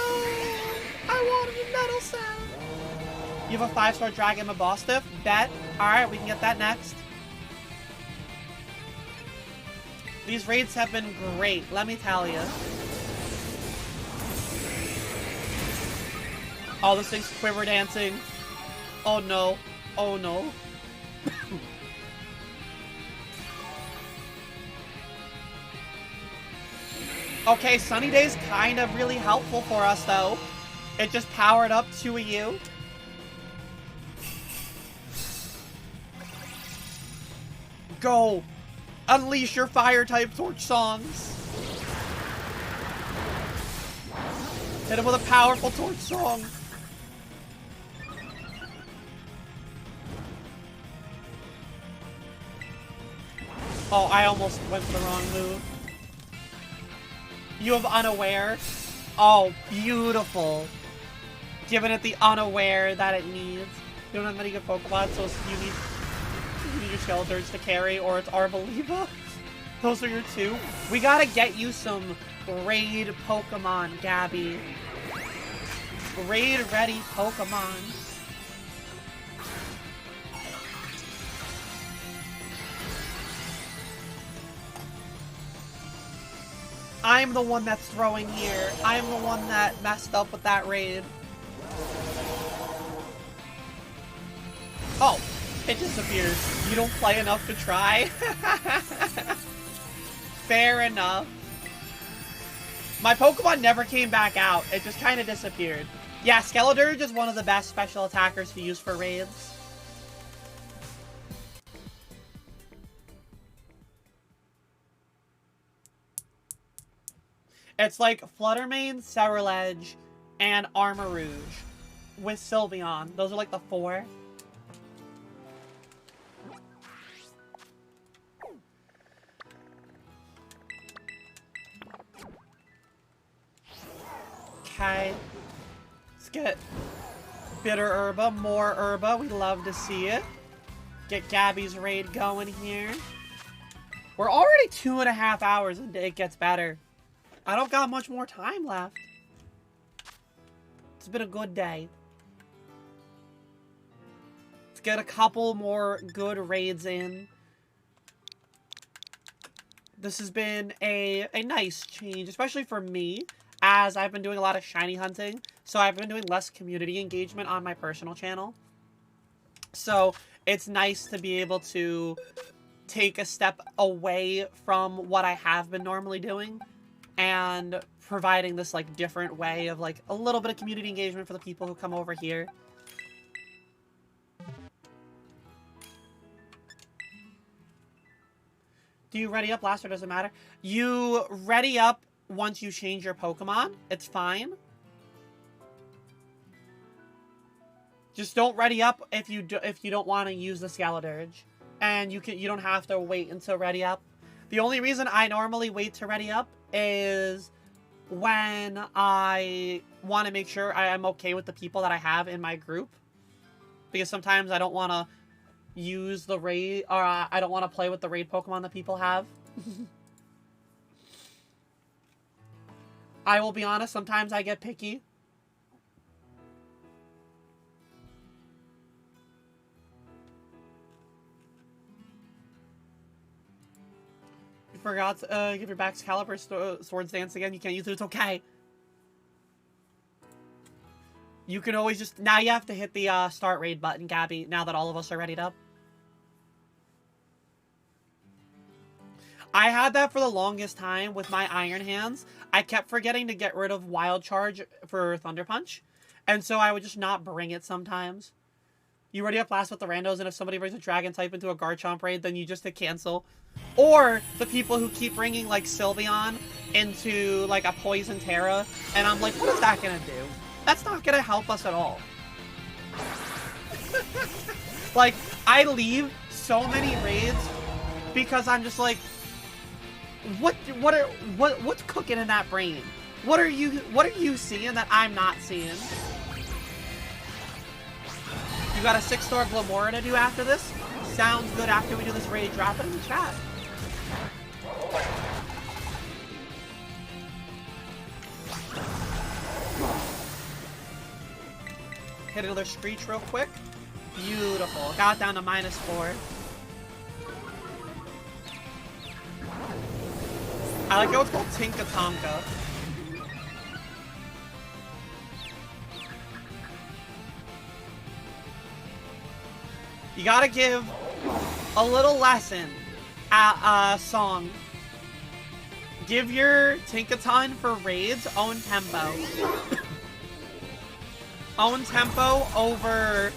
I wanted a metal sound! You have a 5-star dragon Mabostiff? Bet. Alright, we can get that next. These raids have been great, let me tell you. Oh, this thing's quiver dancing. Oh no. Oh no. Okay, Sunny Day's kind of really helpful for us, though. It just powered up 2 of you. Go! Unleash your fire-type torch songs! Hit him with a powerful torch song! Oh, I almost went for the wrong move. You have Unaware. Oh, beautiful. Giving it the Unaware that it needs. You don't have many good Pokemon, so you need your Skeletons to carry, or it's Arboliva. Those are your two. We gotta get you some raid Pokemon, Gabby. Raid-ready Pokemon. I'm the one that's throwing here. I'm the one that messed up with that raid. Oh, it disappears. You don't play enough to try? Fair enough. My Pokemon never came back out. It just kind of disappeared. Yeah, Skeledirge is one of the best special attackers to use for raids. It's like Fluttermane, Cerulege, and Armarouge with Sylveon. Those are like the 4. Okay. Let's get Bitter Herba, more Herba. We love to see it. Get Gabby's raid going here. We're already 2.5 hours into It Gets Better. I don't got much more time left. It's been a good day. Let's get a couple more good raids in. This has been a nice change, especially for me, as I've been doing a lot of shiny hunting. So I've been doing less community engagement on my personal channel. So it's nice to be able to take a step away from what I have been normally doing. And providing this, like, different way of, like, a little bit of community engagement for the people who come over here. Do you ready up last or does it matter? You ready up once you change your Pokemon. It's fine. Just don't ready up if you don't want to use the Skeledirge. And you don't have to wait until ready up. The only reason I normally wait to ready up is when I want to make sure I am okay with the people that I have in my group. Because sometimes I don't want to use the raid, or I don't want to play with the raid Pokemon that people have. I will be honest, sometimes I get picky. Forgot to give your back's caliber swords dance again. You can't use it. It's okay. You can always just... Now you have to hit the start raid button, Gabby, now that all of us are readied up. I had that for the longest time with my Iron Hands. I kept forgetting to get rid of Wild Charge for Thunder Punch. And so I would just not bring it sometimes. You already have Blast with the randos, and if somebody brings a Dragon type into a Garchomp raid, then you just hit cancel. Or the people who keep bringing, like, Sylveon into, like, a Poison Terra, and I'm like, what is that gonna do? That's not gonna help us at all. Like, I leave so many raids because I'm just like, what's cooking in that brain? What are you seeing that I'm not seeing? You got a 6-star Glamora to do after this? Sounds good after we do this raid. Drop it in the chat. Hit another Screech real quick. Beautiful. Got down to -4. I like how it's called Tinka Tonka. You gotta give a little lesson at Song. Give your Tinkaton for raids own tempo. Own tempo over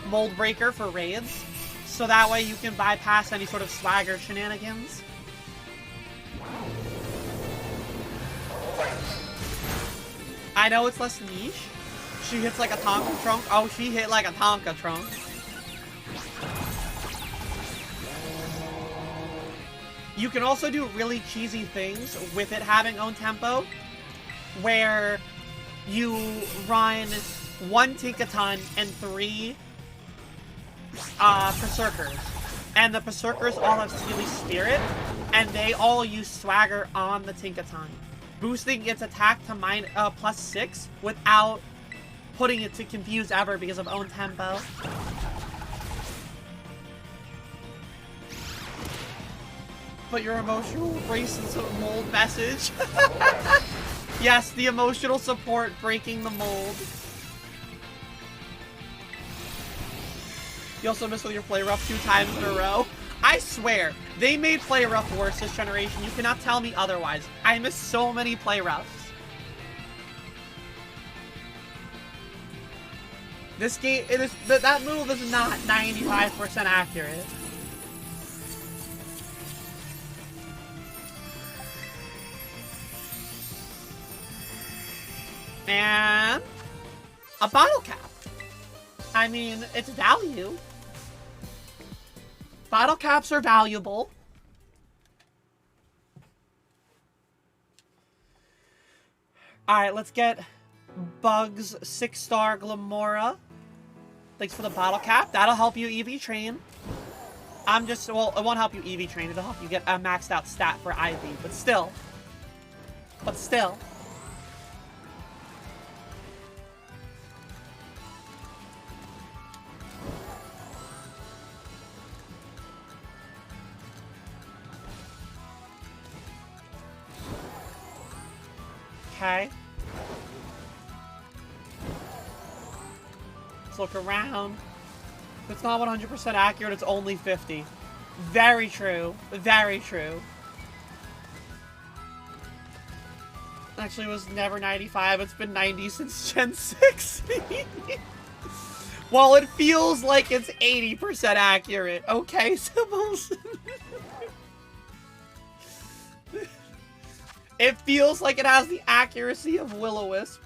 Mold Breaker for raids. So that way you can bypass any sort of swagger shenanigans. I know it's less niche. She hits like a Tonka Trunk. Oh, she hit like a Tonka Trunk. You can also do really cheesy things with it having own tempo, where you run 1 Tinkaton and 3 Berserkers. And the Berserkers all have Steely Spirit, and they all use Swagger on the Tinkaton, boosting its attack to +6 without putting it to confuse ever because of own tempo. But your emotional braces a mold message. Yes, the emotional support breaking the mold. You also missed with your play rough 2 times in a row. I swear, they made play rough worse this generation. You cannot tell me otherwise. I missed so many play roughs. This game, that move is not 95% accurate. And a bottle cap. I mean, it's value. Bottle caps are valuable. Alright, let's get Bug's 6-star Glamora. Thanks for the bottle cap. That'll help you EV train. Well, it won't help you EV train. It'll help you get a maxed out stat for IV. But still. Okay. Let's look around. If it's not 100% accurate, it's only 50. Very true. Very true. Actually, it was never 95. It's been 90 since Gen 6. Well, it feels like it's 80% accurate. Okay, Symbols. It feels like it has the accuracy of Will-O-Wisp.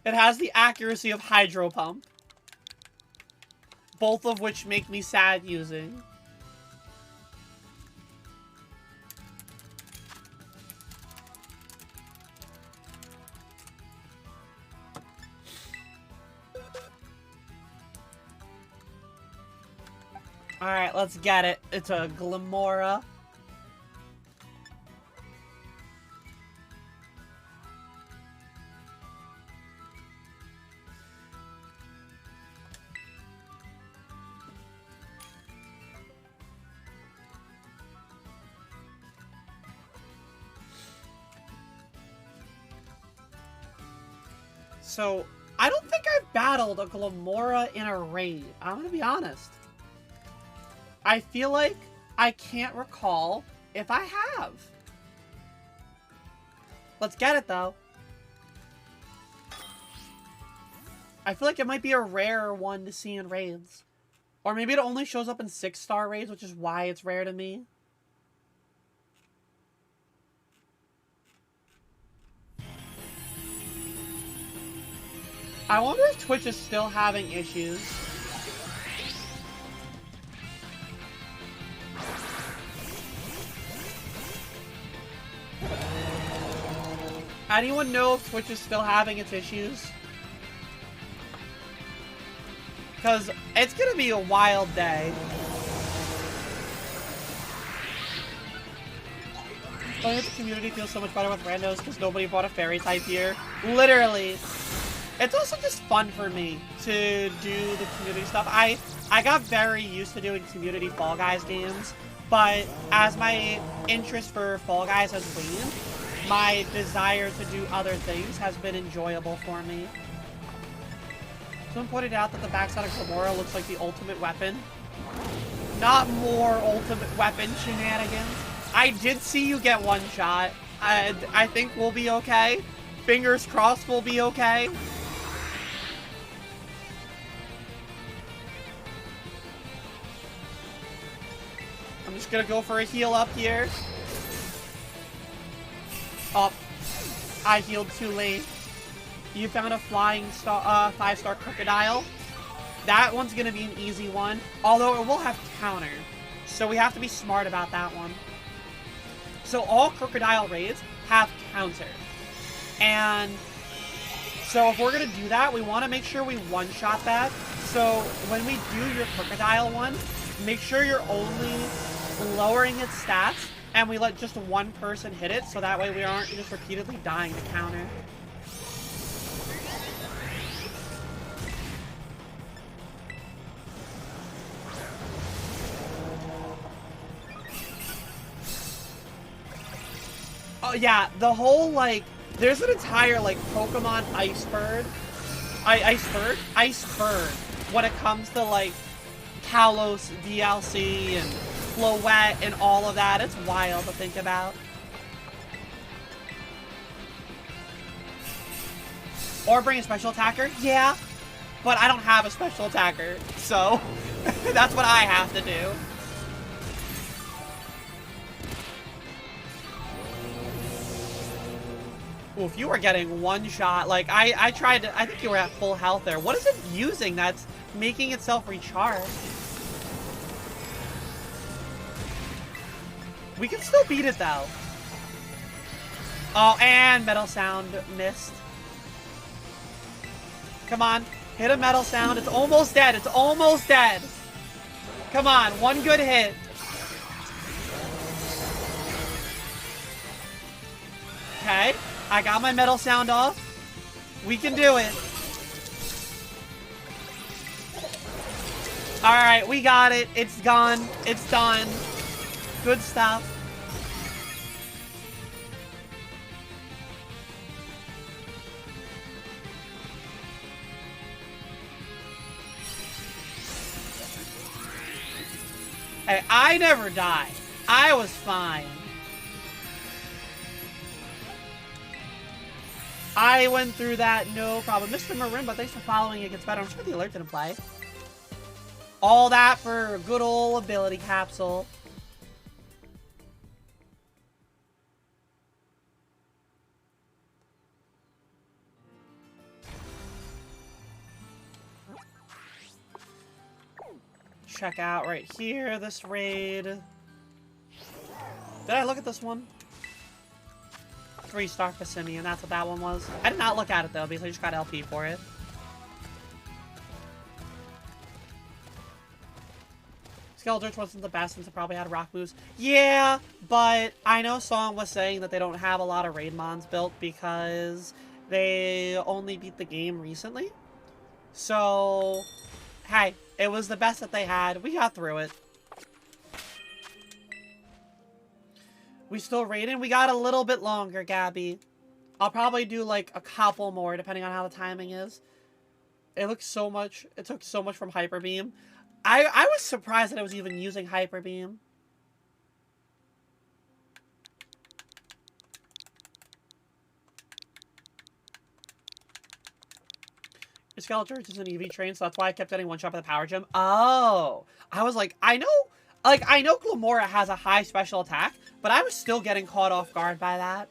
It has the accuracy of Hydro Pump. Both of which make me sad using. Alright, let's get it. It's a Glamora. So, I don't think I've battled a Glamora in a raid. I'm gonna be honest. I feel like I can't recall if I have. Let's get it, though. I feel like it might be a rarer one to see in raids. Or maybe it only shows up in 6-star raids, which is why it's rare to me. I wonder if Twitch is still having issues. Anyone know if Twitch is still having its issues? Because it's going to be a wild day. I think the community feels so much better with randos because nobody bought a fairy type here. Literally. It's also just fun for me to do the community stuff. I got very used to doing community Fall Guys games, but as my interest for Fall Guys has waned, my desire to do other things has been enjoyable for me. Someone pointed out that the backside of Glamora looks like the ultimate weapon. Not more ultimate weapon shenanigans. I did see you get one shot. I think we'll be okay. Fingers crossed we'll be okay. I'm just gonna go for a heal up here. Oh, I healed too late. You found a flying star, 5-star crocodile. That one's gonna be an easy one, although it will have counter. So we have to be smart about that one. So all crocodile raids have counter. And so if we're gonna do that, we wanna make sure we one-shot that. So when we do your crocodile one, make sure you're only lowering its stats and we let just one person hit it, so that way we aren't just repeatedly dying to counter. Oh yeah, the whole, like, there's an entire, like, Pokemon iceberg when it comes to, like, Kalos DLC and Floette and all of that. It's wild to think about. Or bring a special attacker? Yeah, but I don't have a special attacker, so that's what I have to do. Ooh, if you were getting one shot, like, I tried to, I think you were at full health there. What is it using that's making itself recharge? We can still beat it, though. Oh, and Metal Sound missed. Come on. Hit a Metal Sound. It's almost dead. It's almost dead. Come on. One good hit. Okay. I got my Metal Sound off. We can do it. Alright, we got it. It's gone. It's done. Good stuff. Hey, I never died. I was fine. I went through that, no problem. Mr. Marimba, thanks for following. It gets better. I'm sure the alert didn't play. All that for a good old ability capsule. Check out right here, this raid. Did I look at this one? 3-star Passimian, that's what that one was. I did not look at it though, because I just got LP for it. Skeldritch wasn't the best since it probably had rock moves. Yeah, but I know Song was saying that they don't have a lot of raid mons built because they only beat the game recently. So, hey, it was the best that they had. We got through it. We still raiding? We got a little bit longer, Gabby. I'll probably do like a couple more depending on how the timing is. It took so much from Hyper Beam. I was surprised that I was even using Hyper Beam. Skeletor is an EV train, so that's why I kept getting one shot by the power gem. Oh, I was like, I know Glamora has a high special attack, but I was still getting caught off guard by that.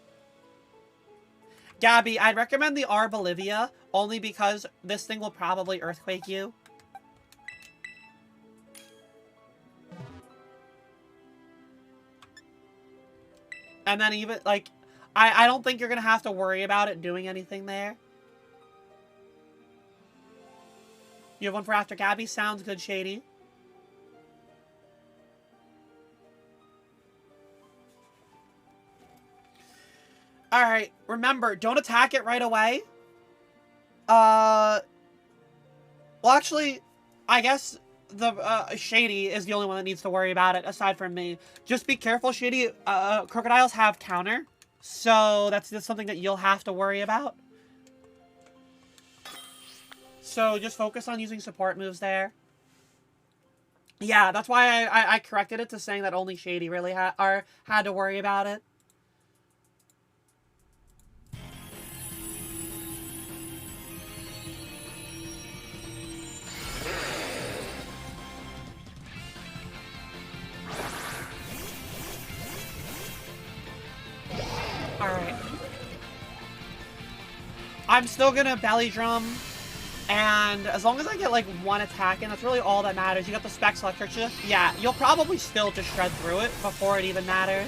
Gabby, I'd recommend the R Bolivia only because this thing will probably earthquake you. And then even like, I don't think you're gonna have to worry about it doing anything there. You have one for after Gabby? Sounds good, Shady. Alright, remember, don't attack it right away. Well, actually, I guess the Shady is the only one that needs to worry about it, aside from me. Just be careful, Shady. Crocodiles have counter, so that's just something that you'll have to worry about. So just focus on using support moves there. Yeah, that's why I corrected it to saying that only Shady really had to worry about it. Alright. I'm still gonna belly drum. And as long as I get, like, one attack in, that's really all that matters. You got the Specs Electric Shift. Yeah, you'll probably still just shred through it before it even matters.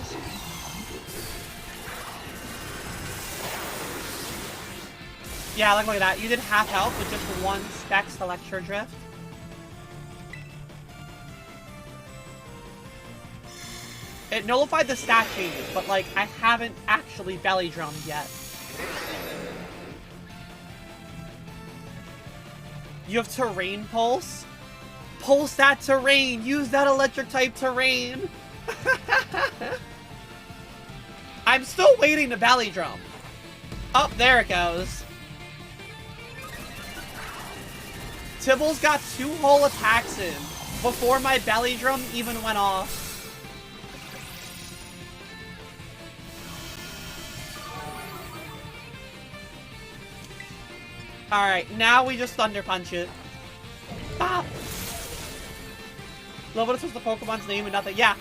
Yeah, like, look at that. You did half health with just one Specs Electro Drift. It nullified the stat changes, but, like, I haven't actually belly drummed yet. You have Terrain Pulse? Pulse that terrain! Use that electric type terrain! I'm still waiting to belly drum. Oh, there it goes. Tibble's got 2 whole attacks in before my belly drum even went off. Alright, now we just Thunder Punch it. Bop! Lobotus was the Pokemon's name and nothing. Yeah,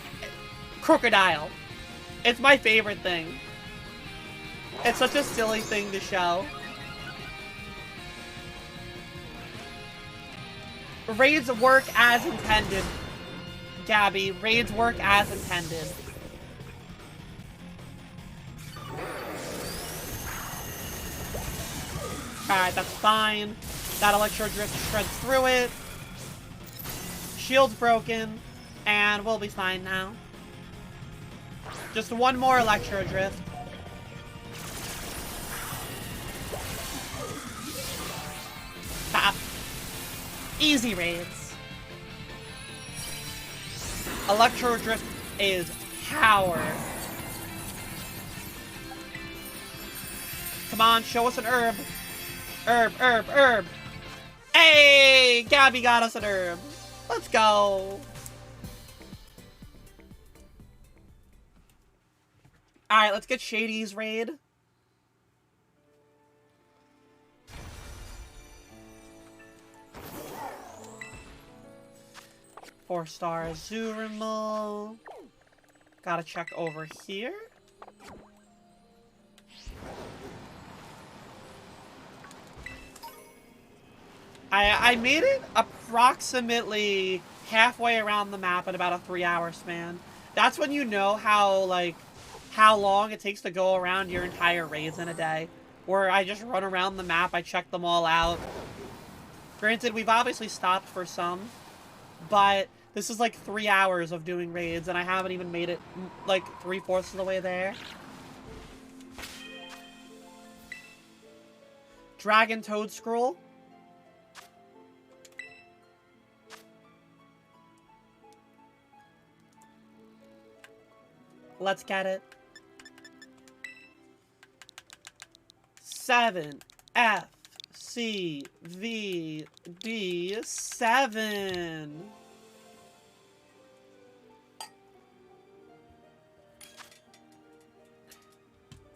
Crocodile. It's my favorite thing. It's such a silly thing to show. Raids work as intended, Gabby. Raids work as intended. Alright, that's fine. That Electro Drift shreds through it. Shield's broken. And we'll be fine now. Just one more Electro Drift. Bop. Easy raids. Electro Drift is power. Come on, show us an herb. Herb. Hey! Gabby got us an herb. Let's go. Alright, let's get Shady's raid. Four-star Azurimal. Gotta check over here. I made it approximately halfway around the map in about a 3-hour span. That's when you know how long it takes to go around your entire raids in a day. Where I just run around the map, I check them all out. Granted, we've obviously stopped for some, but this is like 3 hours of doing raids, and I haven't even made it like 3/4 of the way there. Dragon Toad Scroll. Let's get it. 7, F, C, V, D, 7.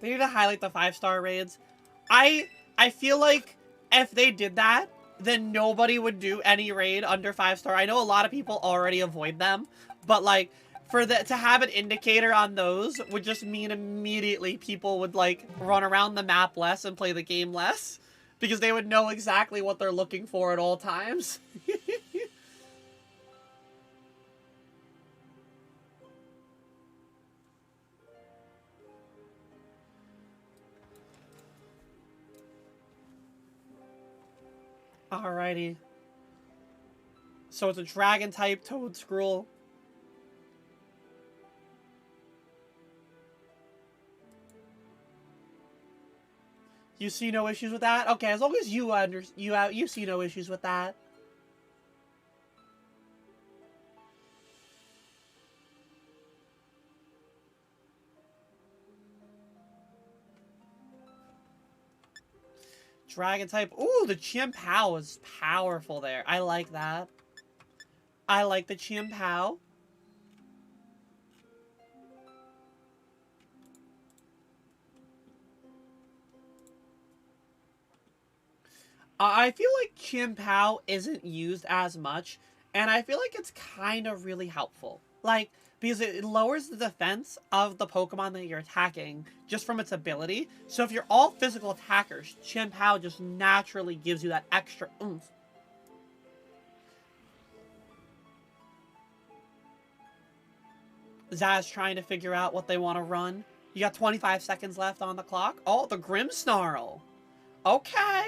They need to highlight the 5-star raids. I feel like if they did that, then nobody would do any raid under 5-star. I know a lot of people already avoid them, but like to have an indicator on those would just mean immediately people would like run around the map less and play the game less because they would know exactly what they're looking for at all times. Alrighty. So it's a dragon type toad scroll. You see no issues with that? Okay, as long as you see no issues with that. Dragon type. Ooh, the Chimpao is powerful there. I like that. I like the Chimpao. I feel like Chimpao isn't used as much, and I feel like it's kind of really helpful. Like, because it lowers the defense of the Pokemon that you're attacking just from its ability. So if you're all physical attackers, Chimpao just naturally gives you that extra oomph. Zaz trying to figure out what they want to run. You got 25 seconds left on the clock. Oh, the Grimmsnarl. Okay.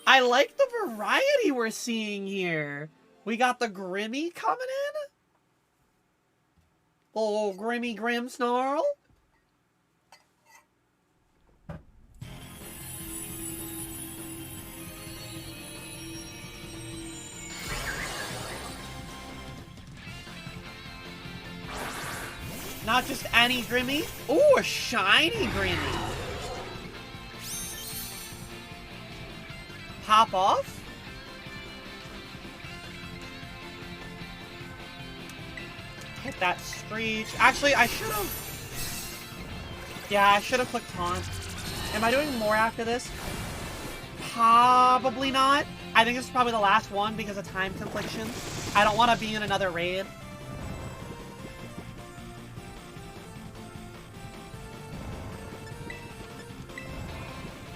I like the variety we're seeing here. We got the Grimmy coming in. Little Grimmy Grimmsnarl. Not just any Grimmy. Ooh, a shiny Grimmy. Pop off. Hit that Screech. Actually, I should have... Yeah, I should have clicked Taunt. Am I doing more after this? Probably not. I think this is probably the last one because of time confliction. I don't want to be in another raid.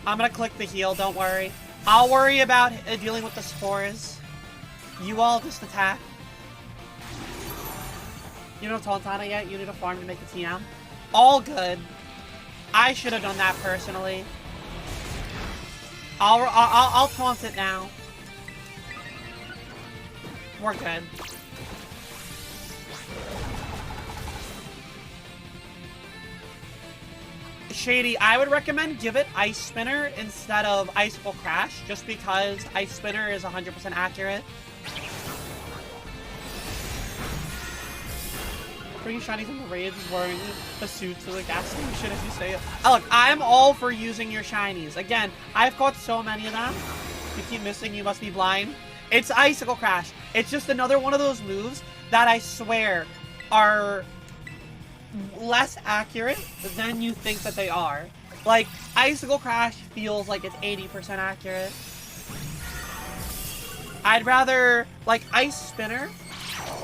I'm gonna click the heal, don't worry. I'll worry about dealing with the spores. You all just attack. You don't taunt on it yet? You need a farm to make the TM? All good. I should have done that personally. I'll taunt it now. We're good. Shady, I would recommend give it Ice Spinner instead of Icicle Crash, just because Ice Spinner is 100% accurate. Bringing shinies in the raids is wearing the suits to the gas station, if you say it. Oh, look, I'm all for using your shinies. Again, I've caught so many of them. You keep missing, you must be blind. It's Icicle Crash. It's just another one of those moves that I swear are less accurate than you think that they are. Like, Icicle Crash feels like it's 80% accurate. I'd rather, like, Ice Spinner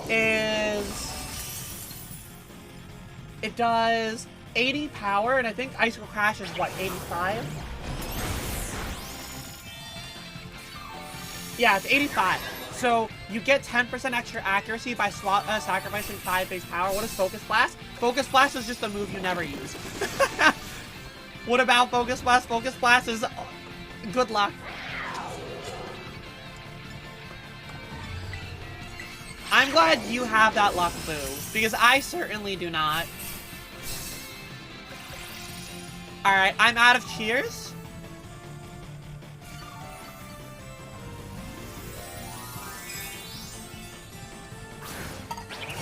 is... It does 80 power, and I think Icicle Crash is, what, 85? Yeah, it's 85. So, you get 10% extra accuracy by sacrificing 5 base power. What is Focus Blast? Focus Blast is just a move you never use. What about Focus Blast? Focus Blast is... good luck. I'm glad you have that luck, Boo, because I certainly do not. Alright, I'm out of cheers.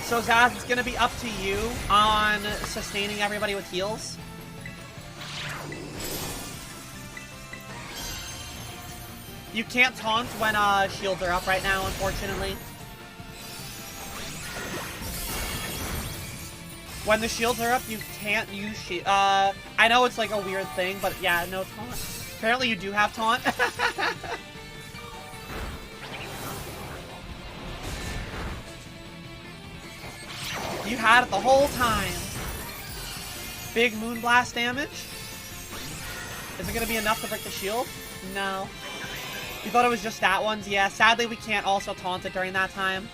So Zaz, it's gonna be up to you on sustaining everybody with heals. You can't taunt when shields are up right now, unfortunately. When the shields are up, you can't use shield. I know it's like a weird thing, but yeah, no taunt. Apparently you do have taunt. You had it the whole time. Big Moonblast damage. Is it going to be enough to break the shield? No. You thought it was just that one's? Yeah, sadly we can't also taunt it during that time.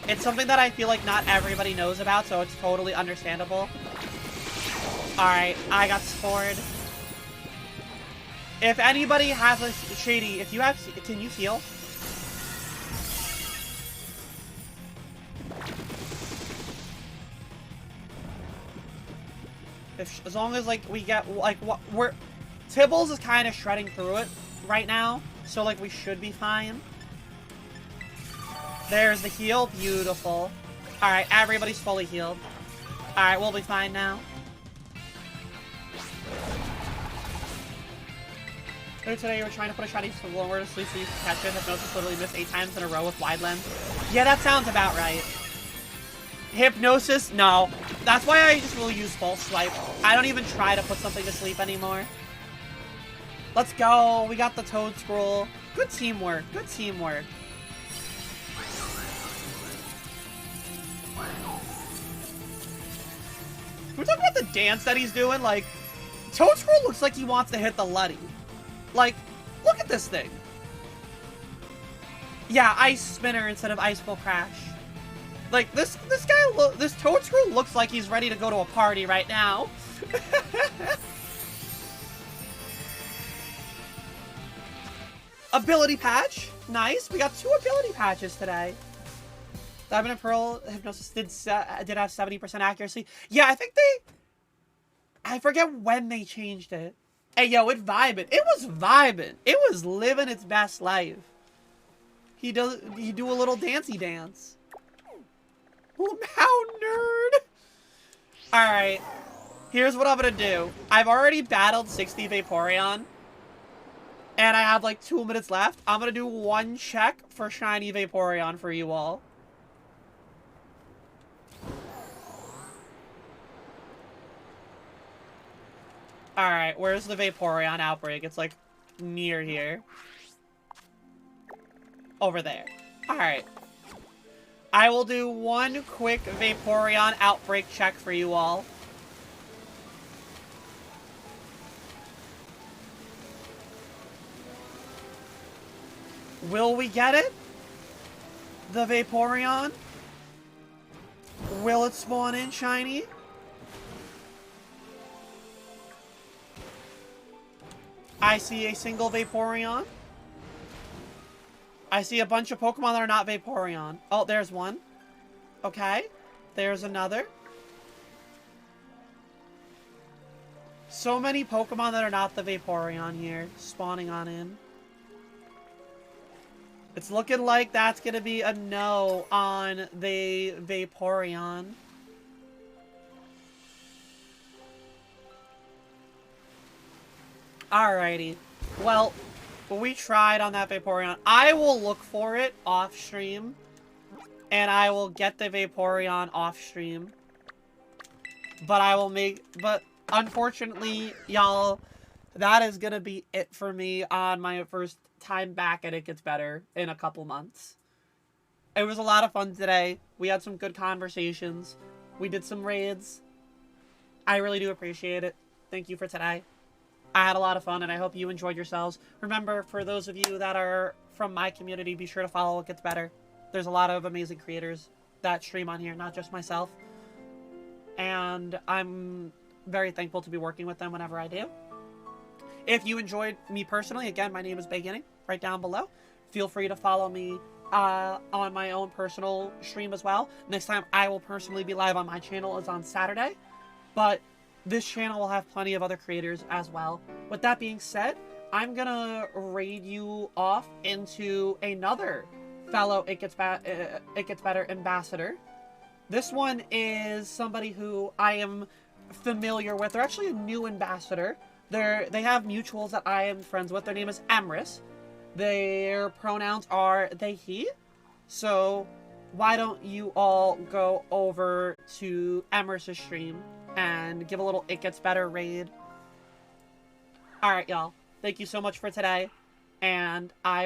It's something that I feel like not everybody knows about, so it's totally understandable. Alright, I got scored. If anybody has a Shady, if you have, can you heal? As long as, like, we get, like, what, Tibbles is kind of shredding through it right now, so, like, we should be fine. There's the heal. Beautiful. Alright, everybody's fully healed. Alright, we'll be fine now. Today you were trying to put a shiny lower to sleep so you can catch it. Hypnosis literally missed 8 times in a row with wide lens. Yeah, that sounds about right. Hypnosis? No. That's why I just will use False Swipe. I don't even try to put something to sleep anymore. Let's go. We got the Toad Scroll. Good teamwork. Good teamwork. Can we talk about the dance that he's doing? Like, Toad Scroll looks like he wants to hit the Luddy. Like, look at this thing. Yeah, Ice Spinner instead of Icicle Crash. Like, this guy, this Toad Scroll looks like he's ready to go to a party right now. Ability Patch. Nice. We got 2 ability patches today. Diamond and Pearl Hypnosis did have 70% accuracy. Yeah, I think I forget when they changed it. Hey, yo, it vibing. It was vibing. It was living its best life. He do a little dancey dance. Oh, how nerd. Alright. Here's what I'm gonna do. I've already battled 60 Vaporeon. And I have like 2 minutes left. I'm gonna do 1 check for shiny Vaporeon for you all. Alright, where's the Vaporeon outbreak? It's like near here. Over there. Alright. I will do 1 quick Vaporeon outbreak check for you all. Will we get it? The Vaporeon? Will it spawn in shiny? I see a single Vaporeon. I see a bunch of Pokemon that are not Vaporeon. Oh, there's one. Okay. There's another. So many Pokemon that are not the Vaporeon here spawning on in. It's looking like that's going to be a no on the Vaporeon. Alrighty. Well, we tried on that Vaporeon. I will look for it off stream. And I will get the Vaporeon off stream. But unfortunately, y'all, that is gonna be it for me on my first time back at It Gets Better in a couple months. It was a lot of fun today. We had some good conversations. We did some raids. I really do appreciate it. Thank you for today. I had a lot of fun, and I hope you enjoyed yourselves. Remember, for those of you that are from my community, be sure to follow It Gets Better. There's a lot of amazing creators that stream on here, not just myself. And I'm very thankful to be working with them whenever I do. If you enjoyed me personally, again, my name is baeginning, right down below. Feel free to follow me on my own personal stream as well. Next time I will personally be live on my channel is on Saturday. But this channel will have plenty of other creators as well. With that being said, I'm gonna raid you off into another fellow It Gets Better ambassador. This one is somebody who I am familiar with. They're actually a new ambassador. They have mutuals that I am friends with. Their name is Emrys. Their pronouns are they, he. So why don't you all go over to Emers's stream and give a little It Gets Better raid. Alright, y'all. Thank you so much for today. And I